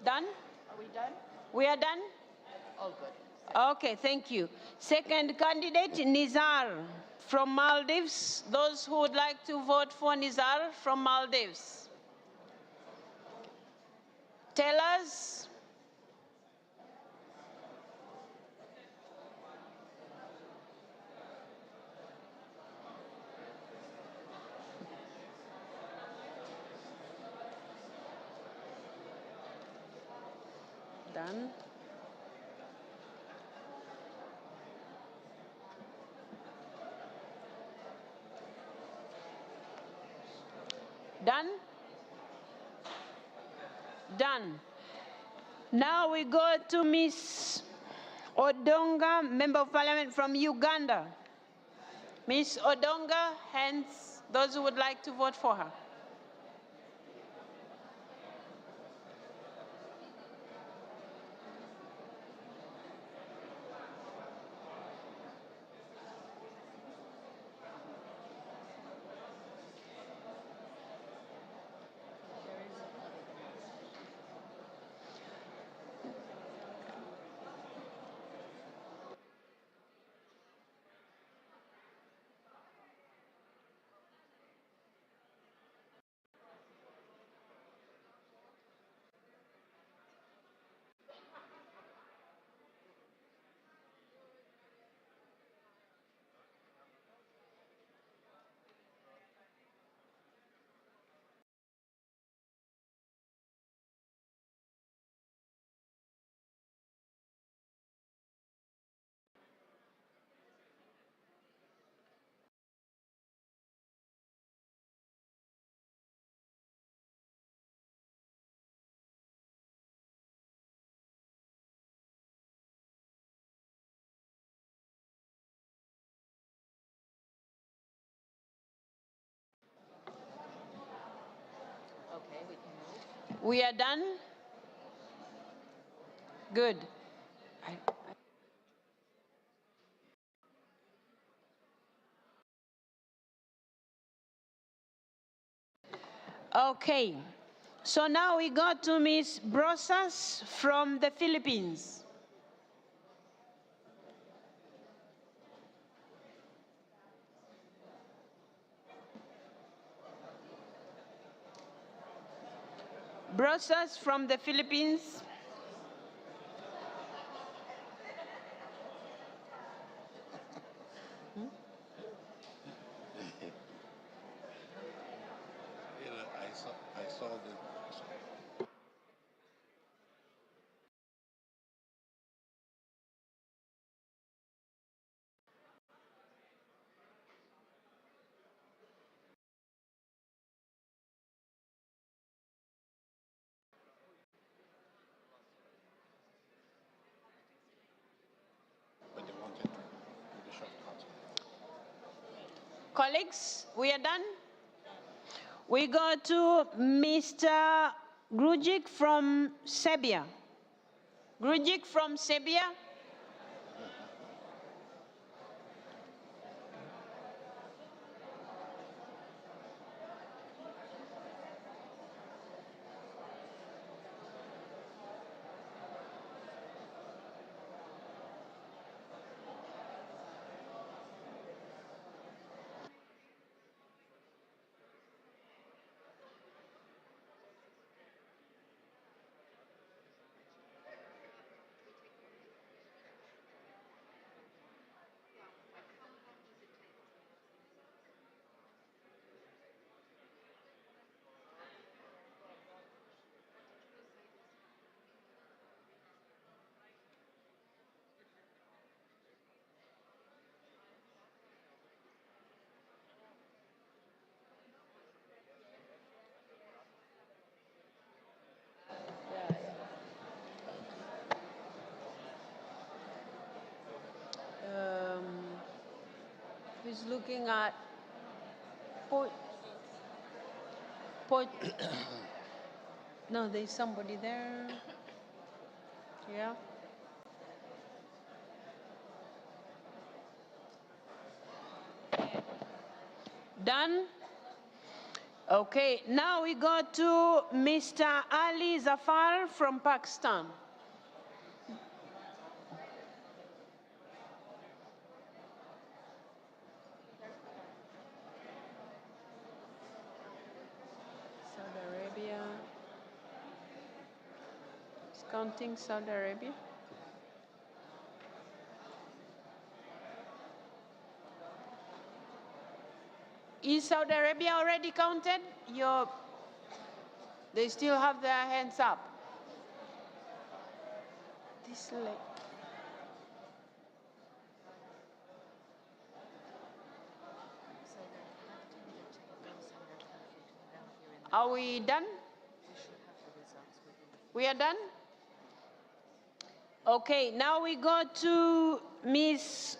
Done? Are we done? We are done? All good. Okay, thank you. Second candidate, Nizar from Maldives. Those who would like to vote for Nizar from Maldives. tellers. Done. Done? Done. Now we go to Miss Odonga, Member of Parliament from Uganda. Miss Odonga, hence those who would like to vote for her. We are done? Good. Okay. So now we go to Ms. Brosas from the Philippines. Brosas from the Philippines. I saw the. But they wanted to do the shortcut. Colleagues, we are done? We go to Mr. Grujic from Serbia. Grujic from Serbia. He's looking at no, there's somebody there. Yeah. Done? Okay, now we go to Mr. Ali Zafar from Pakistan. Saudi Arabia. Counting Saudi Arabia. Is Saudi Arabia already counted? They still have their hands up. This leg. Are we done? We are done? Okay, now we go to Ms.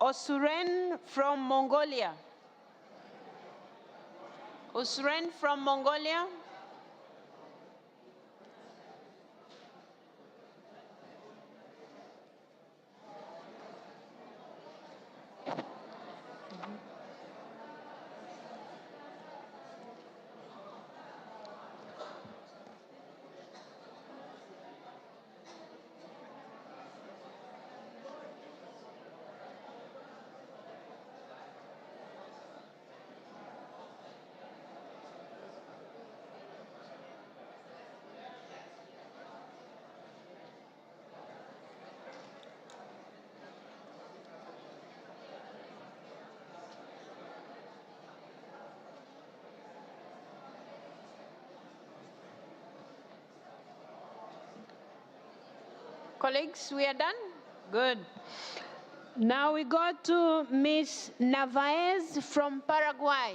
Osuren from Mongolia. Osuren from Mongolia. Colleagues, we are done? Good. Now we go to Ms. Narvaez from Paraguay.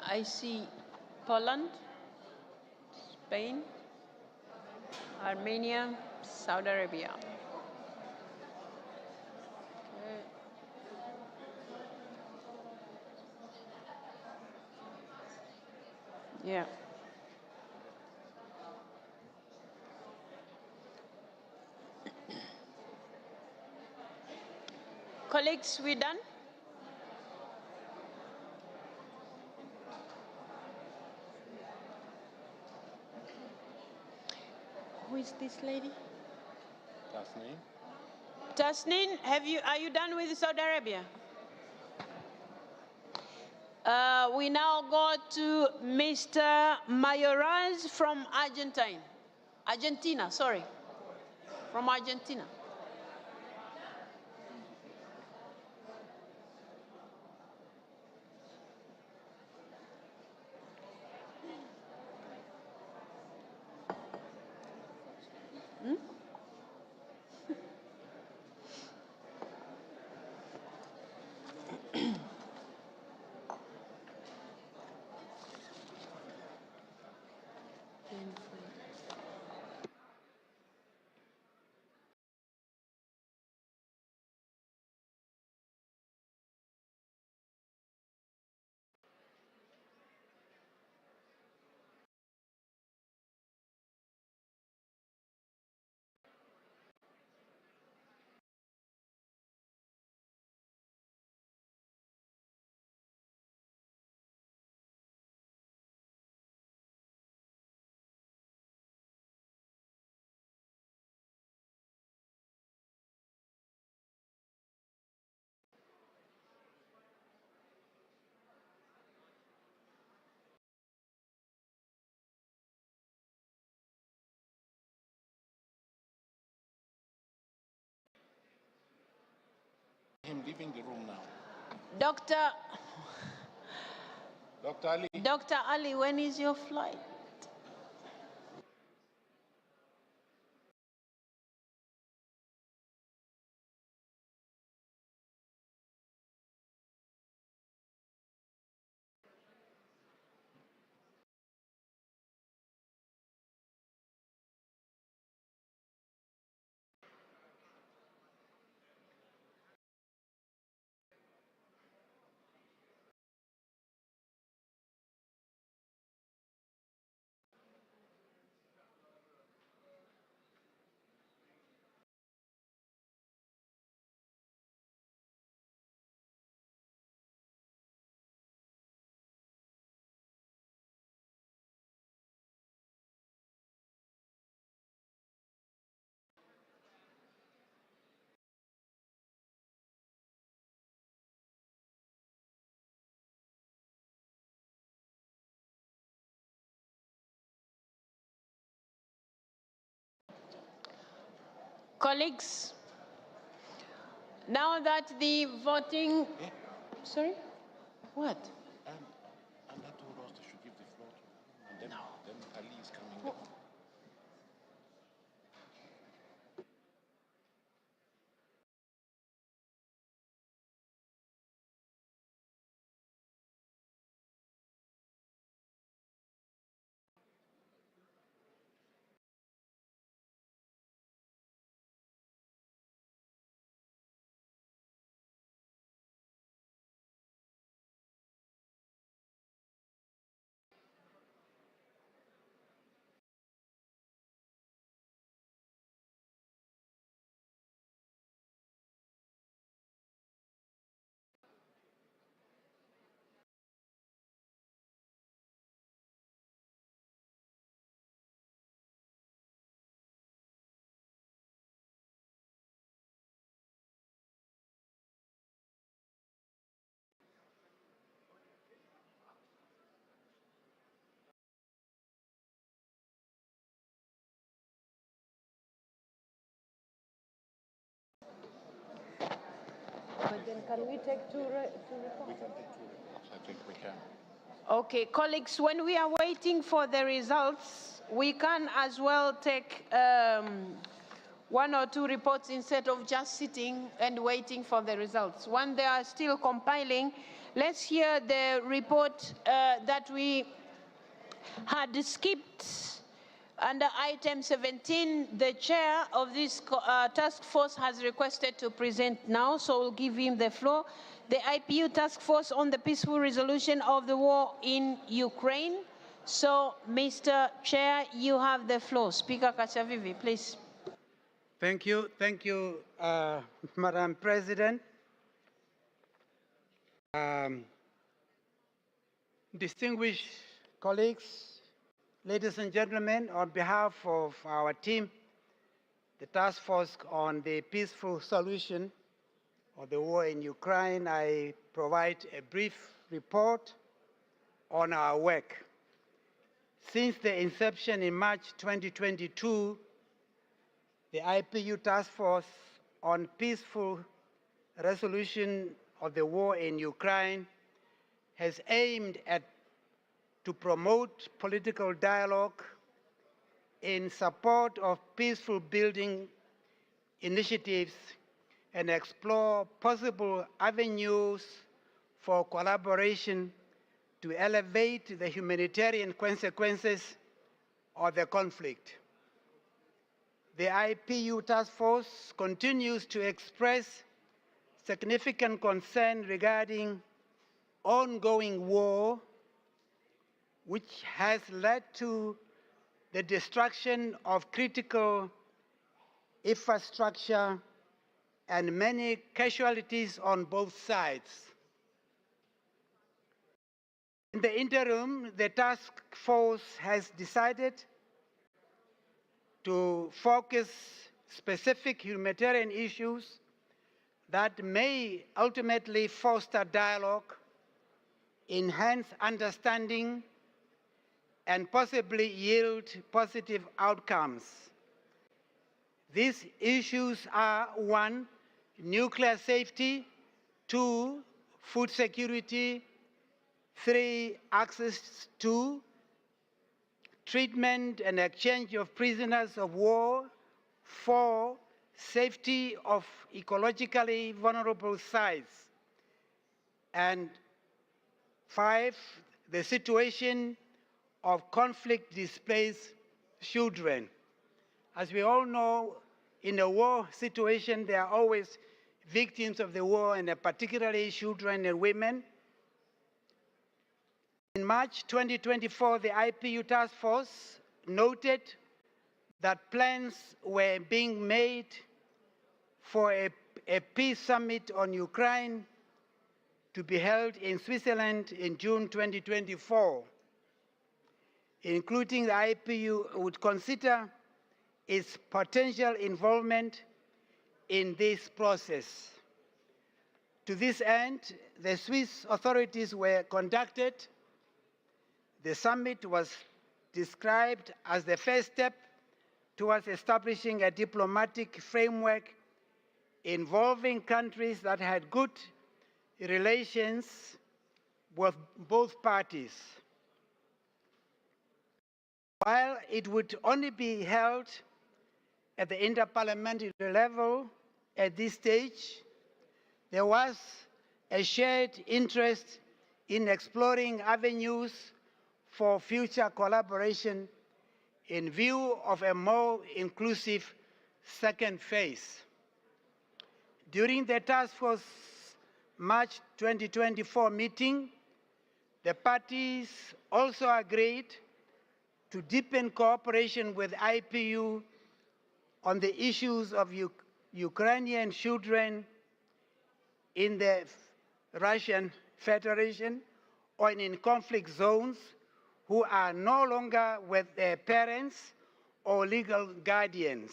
I see Poland, Spain, Armenia, Saudi Arabia. Yeah. Colleagues, we done? Who is this lady? Tasneem. Tasneem, are you done with Saudi Arabia? We now go to Mr. Mayoraz from Argentina, sorry. From Argentina. Hmm? Him leaving the room now. Dr. Ali. Dr. Ali, when is your flight? Colleagues, now that the voting, sorry, what? But then can we take two reports? We can take two reports. I think we can. Okay, colleagues, when we are waiting for the results, we can as well take one or two reports instead of just sitting and waiting for the results. When they are still compiling, let's hear the report that we had skipped. Under item 17, the chair of this task force has requested to present now, so we'll give him the floor. The IPU task force on the peaceful resolution of the war in Ukraine. So, Mr. Chair, you have the floor. Speaker Kachavivi, please. Thank you, Madam President. Distinguished colleagues, ladies and gentlemen, on behalf of our team, the task force on the peaceful solution of the war in Ukraine, I provide a brief report on our work. Since the inception in March 2022, the IPU task force on peaceful resolution of the war in Ukraine has aimed to promote political dialogue in support of peaceful building initiatives and explore possible avenues for collaboration to elevate the humanitarian consequences of the conflict. The IPU task force continues to express significant concern regarding ongoing war, which has led to the destruction of critical infrastructure and many casualties on both sides. In the interim, the task force has decided to focus specific humanitarian issues that may ultimately foster dialogue, enhance understanding, and possibly yield positive outcomes. These issues are: 1, nuclear safety; 2, food security; 3, access to, treatment and exchange of prisoners of war; 4, safety of ecologically vulnerable sites; and 5, the situation of conflict-displaced children. As we all know, in a war situation, there are always victims of the war, and particularly children and women. In March 2024, the IPU task force noted that plans were being made for a peace summit on Ukraine to be held in Switzerland in June 2024, including the IPU would consider its potential involvement in this process. To this end, the Swiss authorities were conducted. The summit was described as the first step towards establishing a diplomatic framework involving countries that had good relations with both parties. While it would only be held at the interparliamentary level at this stage, there was a shared interest in exploring avenues for future collaboration in view of a more inclusive second phase. During the Task Force March 2024 meeting, the parties also agreed to deepen cooperation with IPU on the issues of Ukrainian children in the Russian Federation or in conflict zones who are no longer with their parents or legal guardians.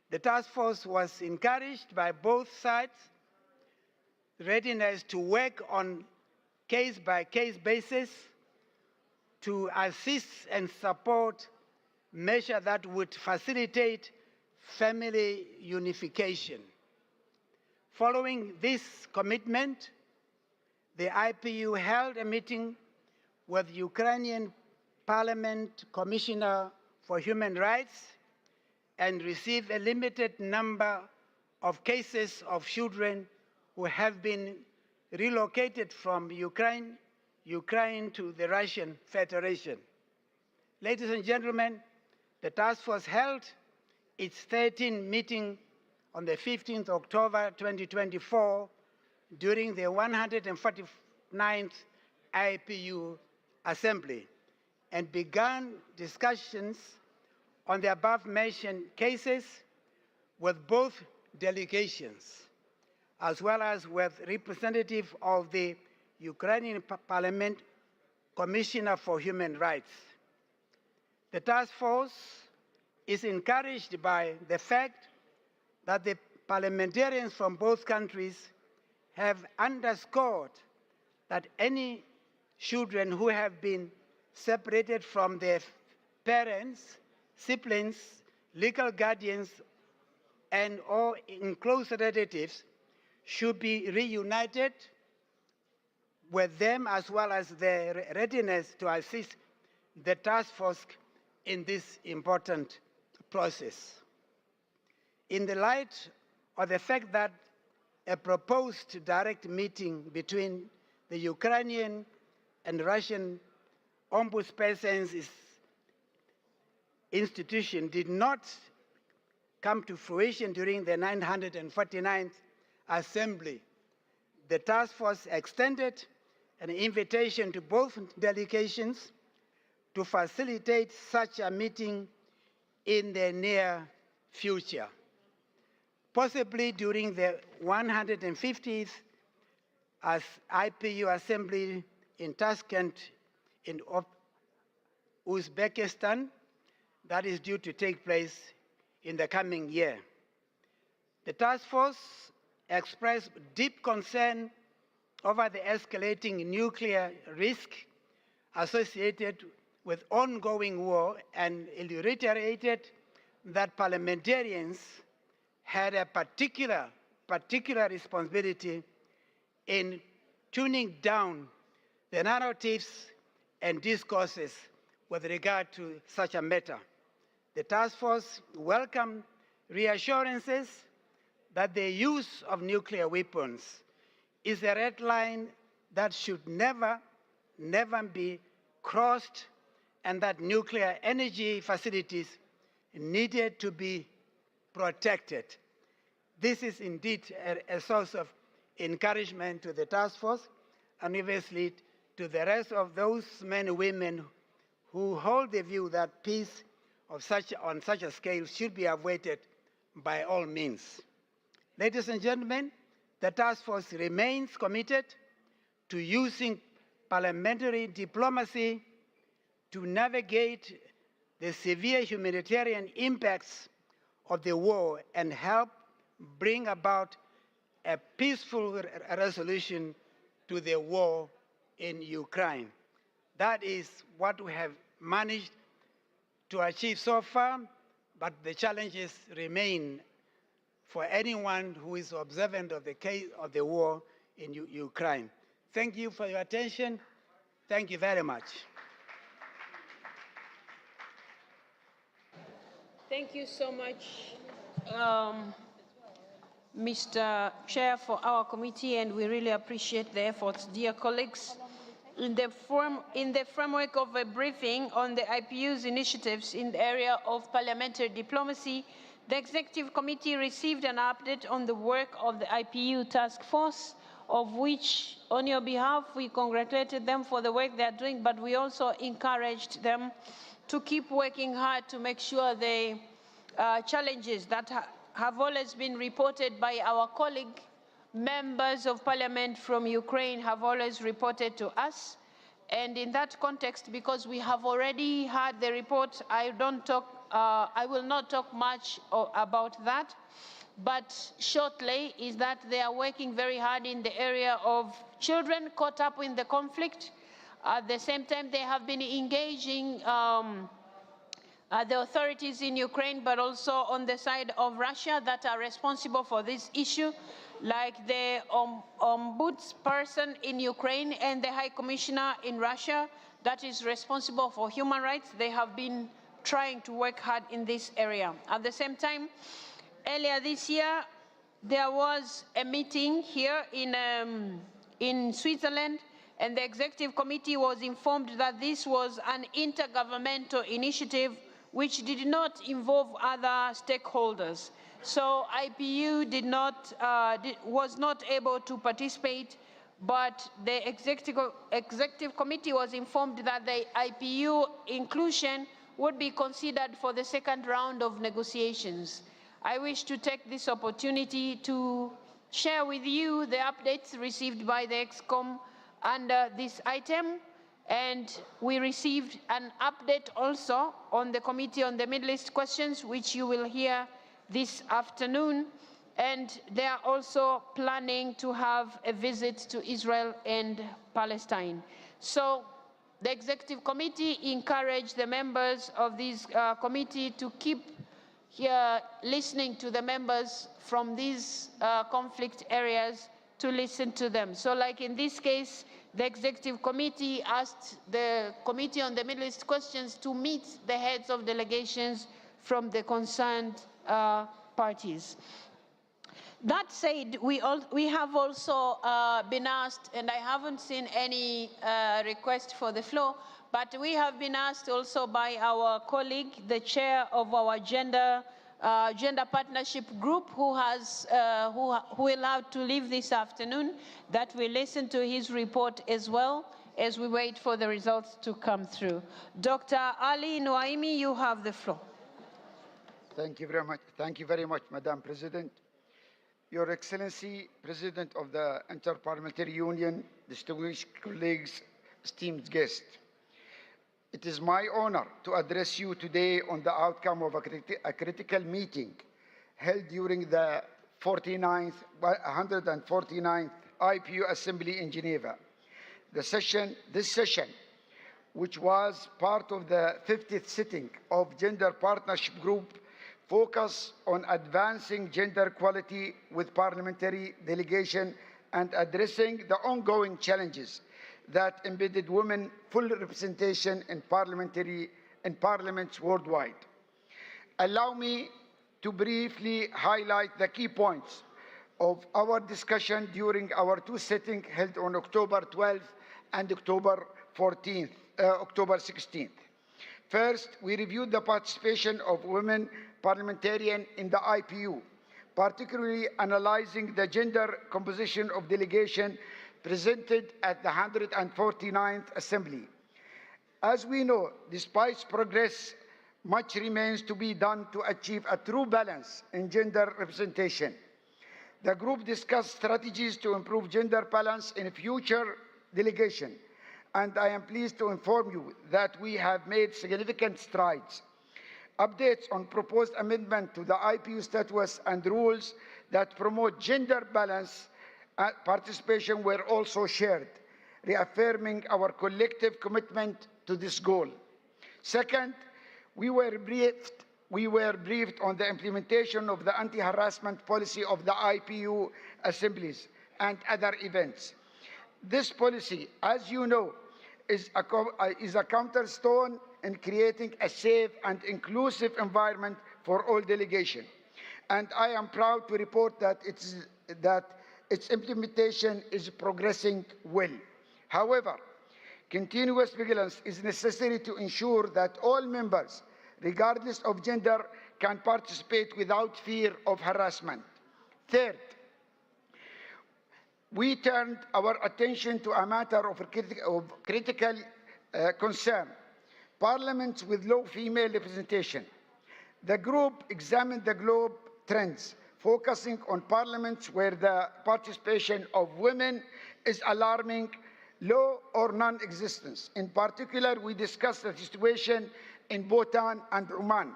The task force was encouraged by both sides' readiness to work on case-by-case basis to assist and support measures that would facilitate family unification. Following this commitment, the IPU held a meeting with Ukrainian Parliament Commissioner for Human Rights and received a limited number of cases of children who have been relocated from Ukraine to the Russian Federation. Ladies and gentlemen, the task force held its 13th meeting on the 15th October 2024 during the 149th IPU Assembly and began discussions on the above-mentioned cases with both delegations, as well as with representatives of the Ukrainian Parliament Commissioner for Human Rights. The task force is encouraged by the fact that the parliamentarians from both countries have underscored that any children who have been separated from their parents, siblings, legal guardians, and or in close relatives should be reunited with them, as well as their readiness to assist the task force in this important process. In the light of the fact that a proposed direct meeting between the Ukrainian and Russian ombudspersons institution did not come to fruition during the 949th Assembly, the task force extended an invitation to both delegations to facilitate such a meeting in the near future, possibly during the 150th IPU Assembly in Tashkent in Uzbekistan that is due to take place in the coming year. The task force expressed deep concern over the escalating nuclear risk associated with ongoing war and reiterated that parliamentarians had a particular responsibility in tuning down the narratives and discourses with regard to such a matter. The task force welcomed reassurances that the use of nuclear weapons is a red line that should never be crossed, and that nuclear energy facilities needed to be protected. This is indeed a source of encouragement to the task force and obviously to the rest of those men and women who hold the view that peace on such a scale should be avoided by all means. Ladies and gentlemen, the task force remains committed to using parliamentary diplomacy to navigate the severe humanitarian impacts of the war and help bring about a peaceful resolution to the war in Ukraine. That is what we have managed to achieve so far, but the challenges remain for anyone who is observant of the case of the war in Ukraine. Thank you for your attention. Thank you very much. Thank you so much, Mr. Chair, for our committee, and we really appreciate the efforts. Dear colleagues, in the framework of a briefing on the IPU's initiatives in the area of parliamentary diplomacy, the Executive Committee received an update on the work of the IPU task force, of which, on your behalf, we congratulated them for the work they are doing, but we also encouraged them to keep working hard to make sure the challenges that have always been reported by our colleague members of parliament from Ukraine have always reported to us. And in that context, because we have already had the report, I will not talk much about that, but shortly is that they are working very hard in the area of children caught up in the conflict. At the same time, they have been engaging the authorities in Ukraine, but also on the side of Russia that are responsible for this issue, like the ombudsperson in Ukraine and the High Commissioner in Russia that is responsible for human rights. They have been trying to work hard in this area. At the same time, earlier this year, there was a meeting here in Switzerland, and the Executive Committee was informed that this was an intergovernmental initiative which did not involve other stakeholders. So IPU was not able to participate, but the Executive Committee was informed that the IPU inclusion would be considered for the second round of negotiations. I wish to take this opportunity to share with you the updates received by the ExCom under this item, and we received an update also on the Committee on the Middle East Questions, which you will hear this afternoon, and they are also planning to have a visit to Israel and Palestine. So the Executive Committee encouraged the members of this committee to keep listening to the members from these conflict areas, to listen to them. So like in this case, the Executive Committee asked the Committee on the Middle East Questions to meet the heads of delegations from the concerned parties. That said, we have also been asked, and I haven't seen any request for the floor, but we have been asked also by our colleague, the chair of our gender partnership group, who will have to leave this afternoon, that we listen to his report as well as we wait for the results to come through. Dr. Ali Nouaimi, you have the floor. Thank you very much. Thank you very much, Madam President. Your Excellency, President of the Inter-Parliamentary Union, distinguished colleagues, esteemed guests. It is my honor to address you today on the outcome of a critical meeting held during the 149th IPU Assembly in Geneva. This session, which was part of the 50th sitting of Gender Partnership Group, focused on advancing gender equality with parliamentary delegation and addressing the ongoing challenges that embedded women full representation in parliaments worldwide. Allow me to briefly highlight the key points of our discussion during our two sittings held on October 12th and October 16th. First, we reviewed the participation of women parliamentarians in the IPU, particularly analyzing the gender composition of delegation presented at the 149th Assembly. As we know, despite progress, much remains to be done to achieve a true balance in gender representation. The group discussed strategies to improve gender balance in future delegation, and I am pleased to inform you that we have made significant strides. Updates on proposed amendment to the IPU statutes and rules that promote gender balance participation were also shared, reaffirming our collective commitment to this goal. Second, we were briefed we were briefed on the implementation of the anti-harassment policy of the IPU assemblies and other events. This policy, as you know, is a cornerstone in creating a safe and inclusive environment for all delegations. And I am proud to report that its implementation is progressing well. However, continuous vigilance is necessary to ensure that all members, regardless of gender, can participate without fear of harassment. Third, we turned our attention to a matter of critical concern: parliaments with low female representation. The group examined the globe trends, focusing on parliaments where the participation of women is alarming, low or non-existent. In particular, we discussed the situation in Bhutan and Oman.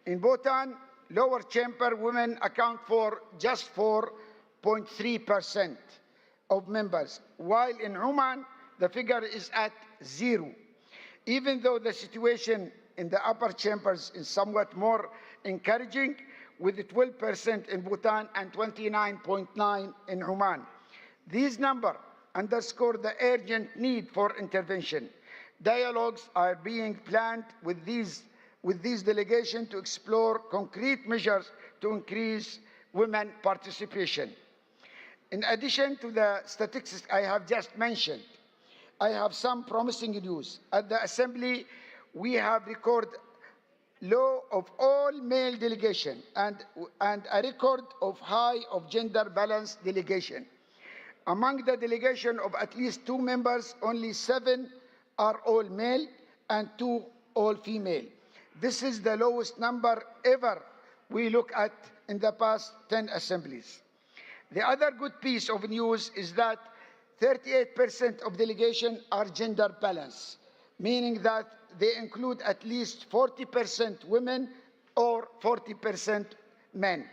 In Bhutan, lower chamber women account for just 4.3% of members, while in Oman, the figure is at 0. Even though the situation in the upper chambers is somewhat more encouraging, with 12% in Bhutan and 29.9% in Oman. These numbers underscore the urgent need for intervention. Dialogues are being planned with these delegations to explore concrete measures to increase women participation. In addition to the statistics I have just mentioned, I have some promising news. At the Assembly, we have recorded low of all male delegation and a record of high of gender balanced delegation. Among the delegation of at least 2 members, only 7 are all male and 2 all female. This is the lowest number ever we look at in the past 10 assemblies. The other good piece of news is that 38% of delegation are gender balanced, meaning that they include at least 40% women or 40% men.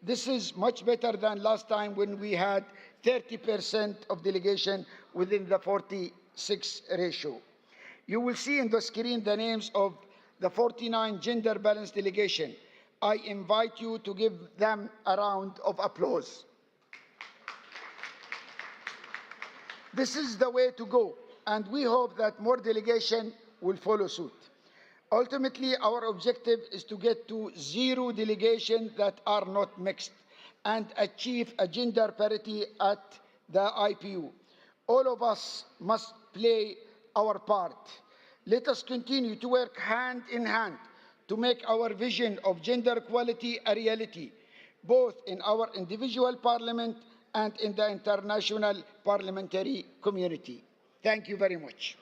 This is much better than last time when we had 30% of delegation within the 46 ratio. You will see on the screen the names of the 49 gender balanced delegation. I invite you to give them a round of applause. This is the way to go, and we hope that more delegation will follow suit. Ultimately, our objective is to get to 0 delegations that are not mixed and achieve a gender parity at the IPU. All of us must play our part. Let us continue to work hand in hand to make our vision of gender equality a reality, both in our individual parliament and in the international parliamentary community. Thank you very much.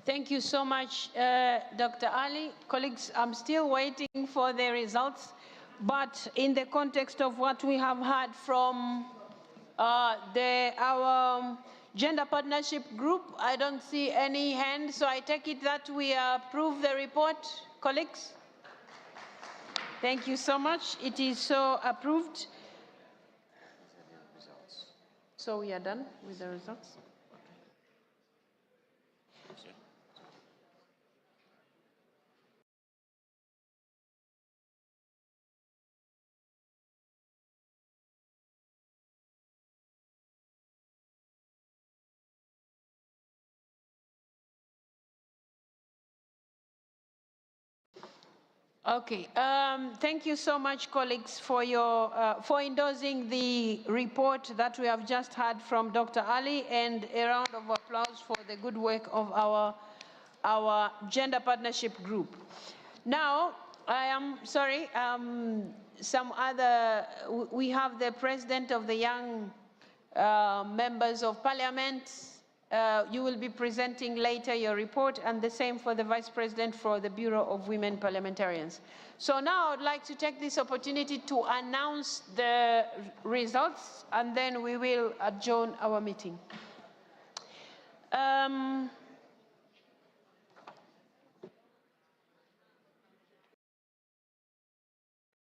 Thank you so much, Dr. Ali. Colleagues, I'm still waiting for the results, but in the context of what we have heard from our Gender Partnership Group, I don't see any hands, so I take it that we approve the report, colleagues? Thank you so much. It is so approved. So we are done with the results? Okay, thank you so much, colleagues, for for endorsing the report that we have just heard from Dr. Ali, and a round of applause for the good work of our Gender Partnership Group. Now, I am sorry, we have the President of the Young Members of Parliament. You will be presenting later your report, and the same for the Vice President for the Bureau of Women Parliamentarians. So now I'd like to take this opportunity to announce the results, and then we will adjourn our meeting.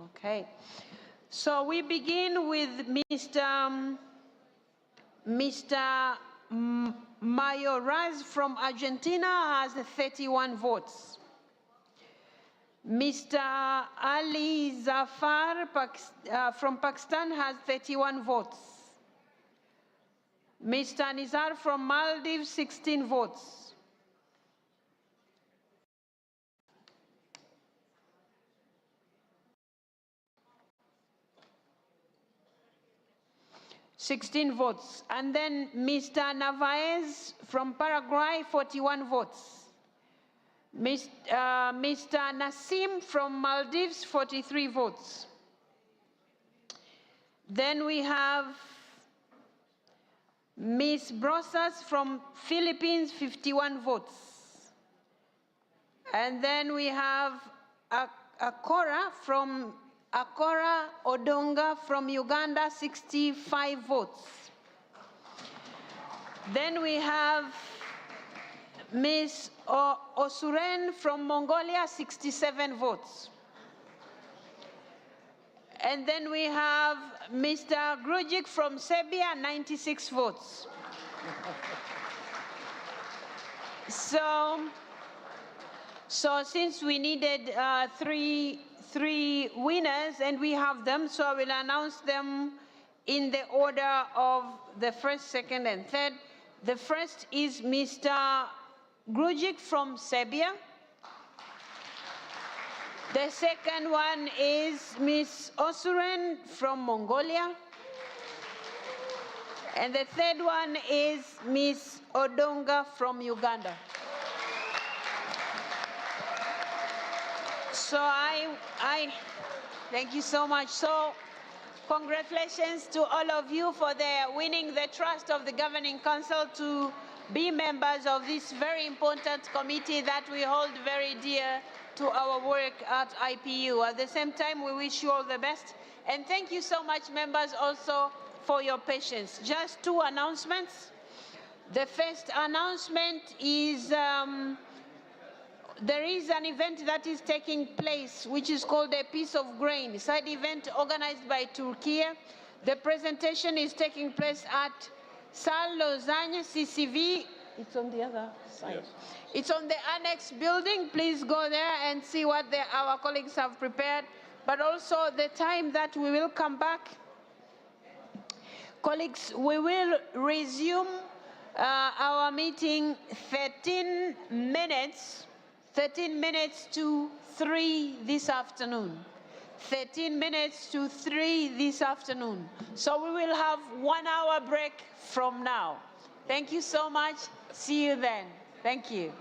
Okay, so we begin with Mr. Mayoraz from Argentina has 31 votes. Mr. Ali Zafar from Pakistan has 31 votes. Mr. Nizar from Maldives, 16 votes. And then Mr. Navaez from Paraguay, 41 votes. Mr. Nassim from Maldives, 43 votes. Then we have Ms. Brosas from Philippines, 51 votes. And then we have Akora Odonga from Uganda, 65 votes. Then we have Ms. Osuren from Mongolia, 67 votes. And then we have Mr. Grujic from Serbia, 96 votes. So since we needed three winners, and we have them, so I will announce them in the order of the first, second, and third. The first is Mr. Grujic from Serbia. The second one is Ms. Osuren from Mongolia. And the third one is Ms. Odonga from Uganda. So thank you so much. So congratulations to all of you for winning the trust of the Governing Council to be members of this very important committee that we hold very dear to our work at IPU. At the same time, we wish you all the best. And thank you so much, members, also for your patience. Just two announcements. The first announcement is there is an event that is taking place, which is called a Piece of Grain, a side event organized by Turkey. The presentation is taking place at Salle Lausanne CCV. It's on the other side. Yes. It's on the annex building. Please go there and see what our colleagues have prepared, but also the time that we will come back. Colleagues, we will resume our meeting 13 minutes to 3 this afternoon. 13 minutes to 3 this afternoon. So we will have 1 hour break from now. Thank you so much. See you then. Thank you.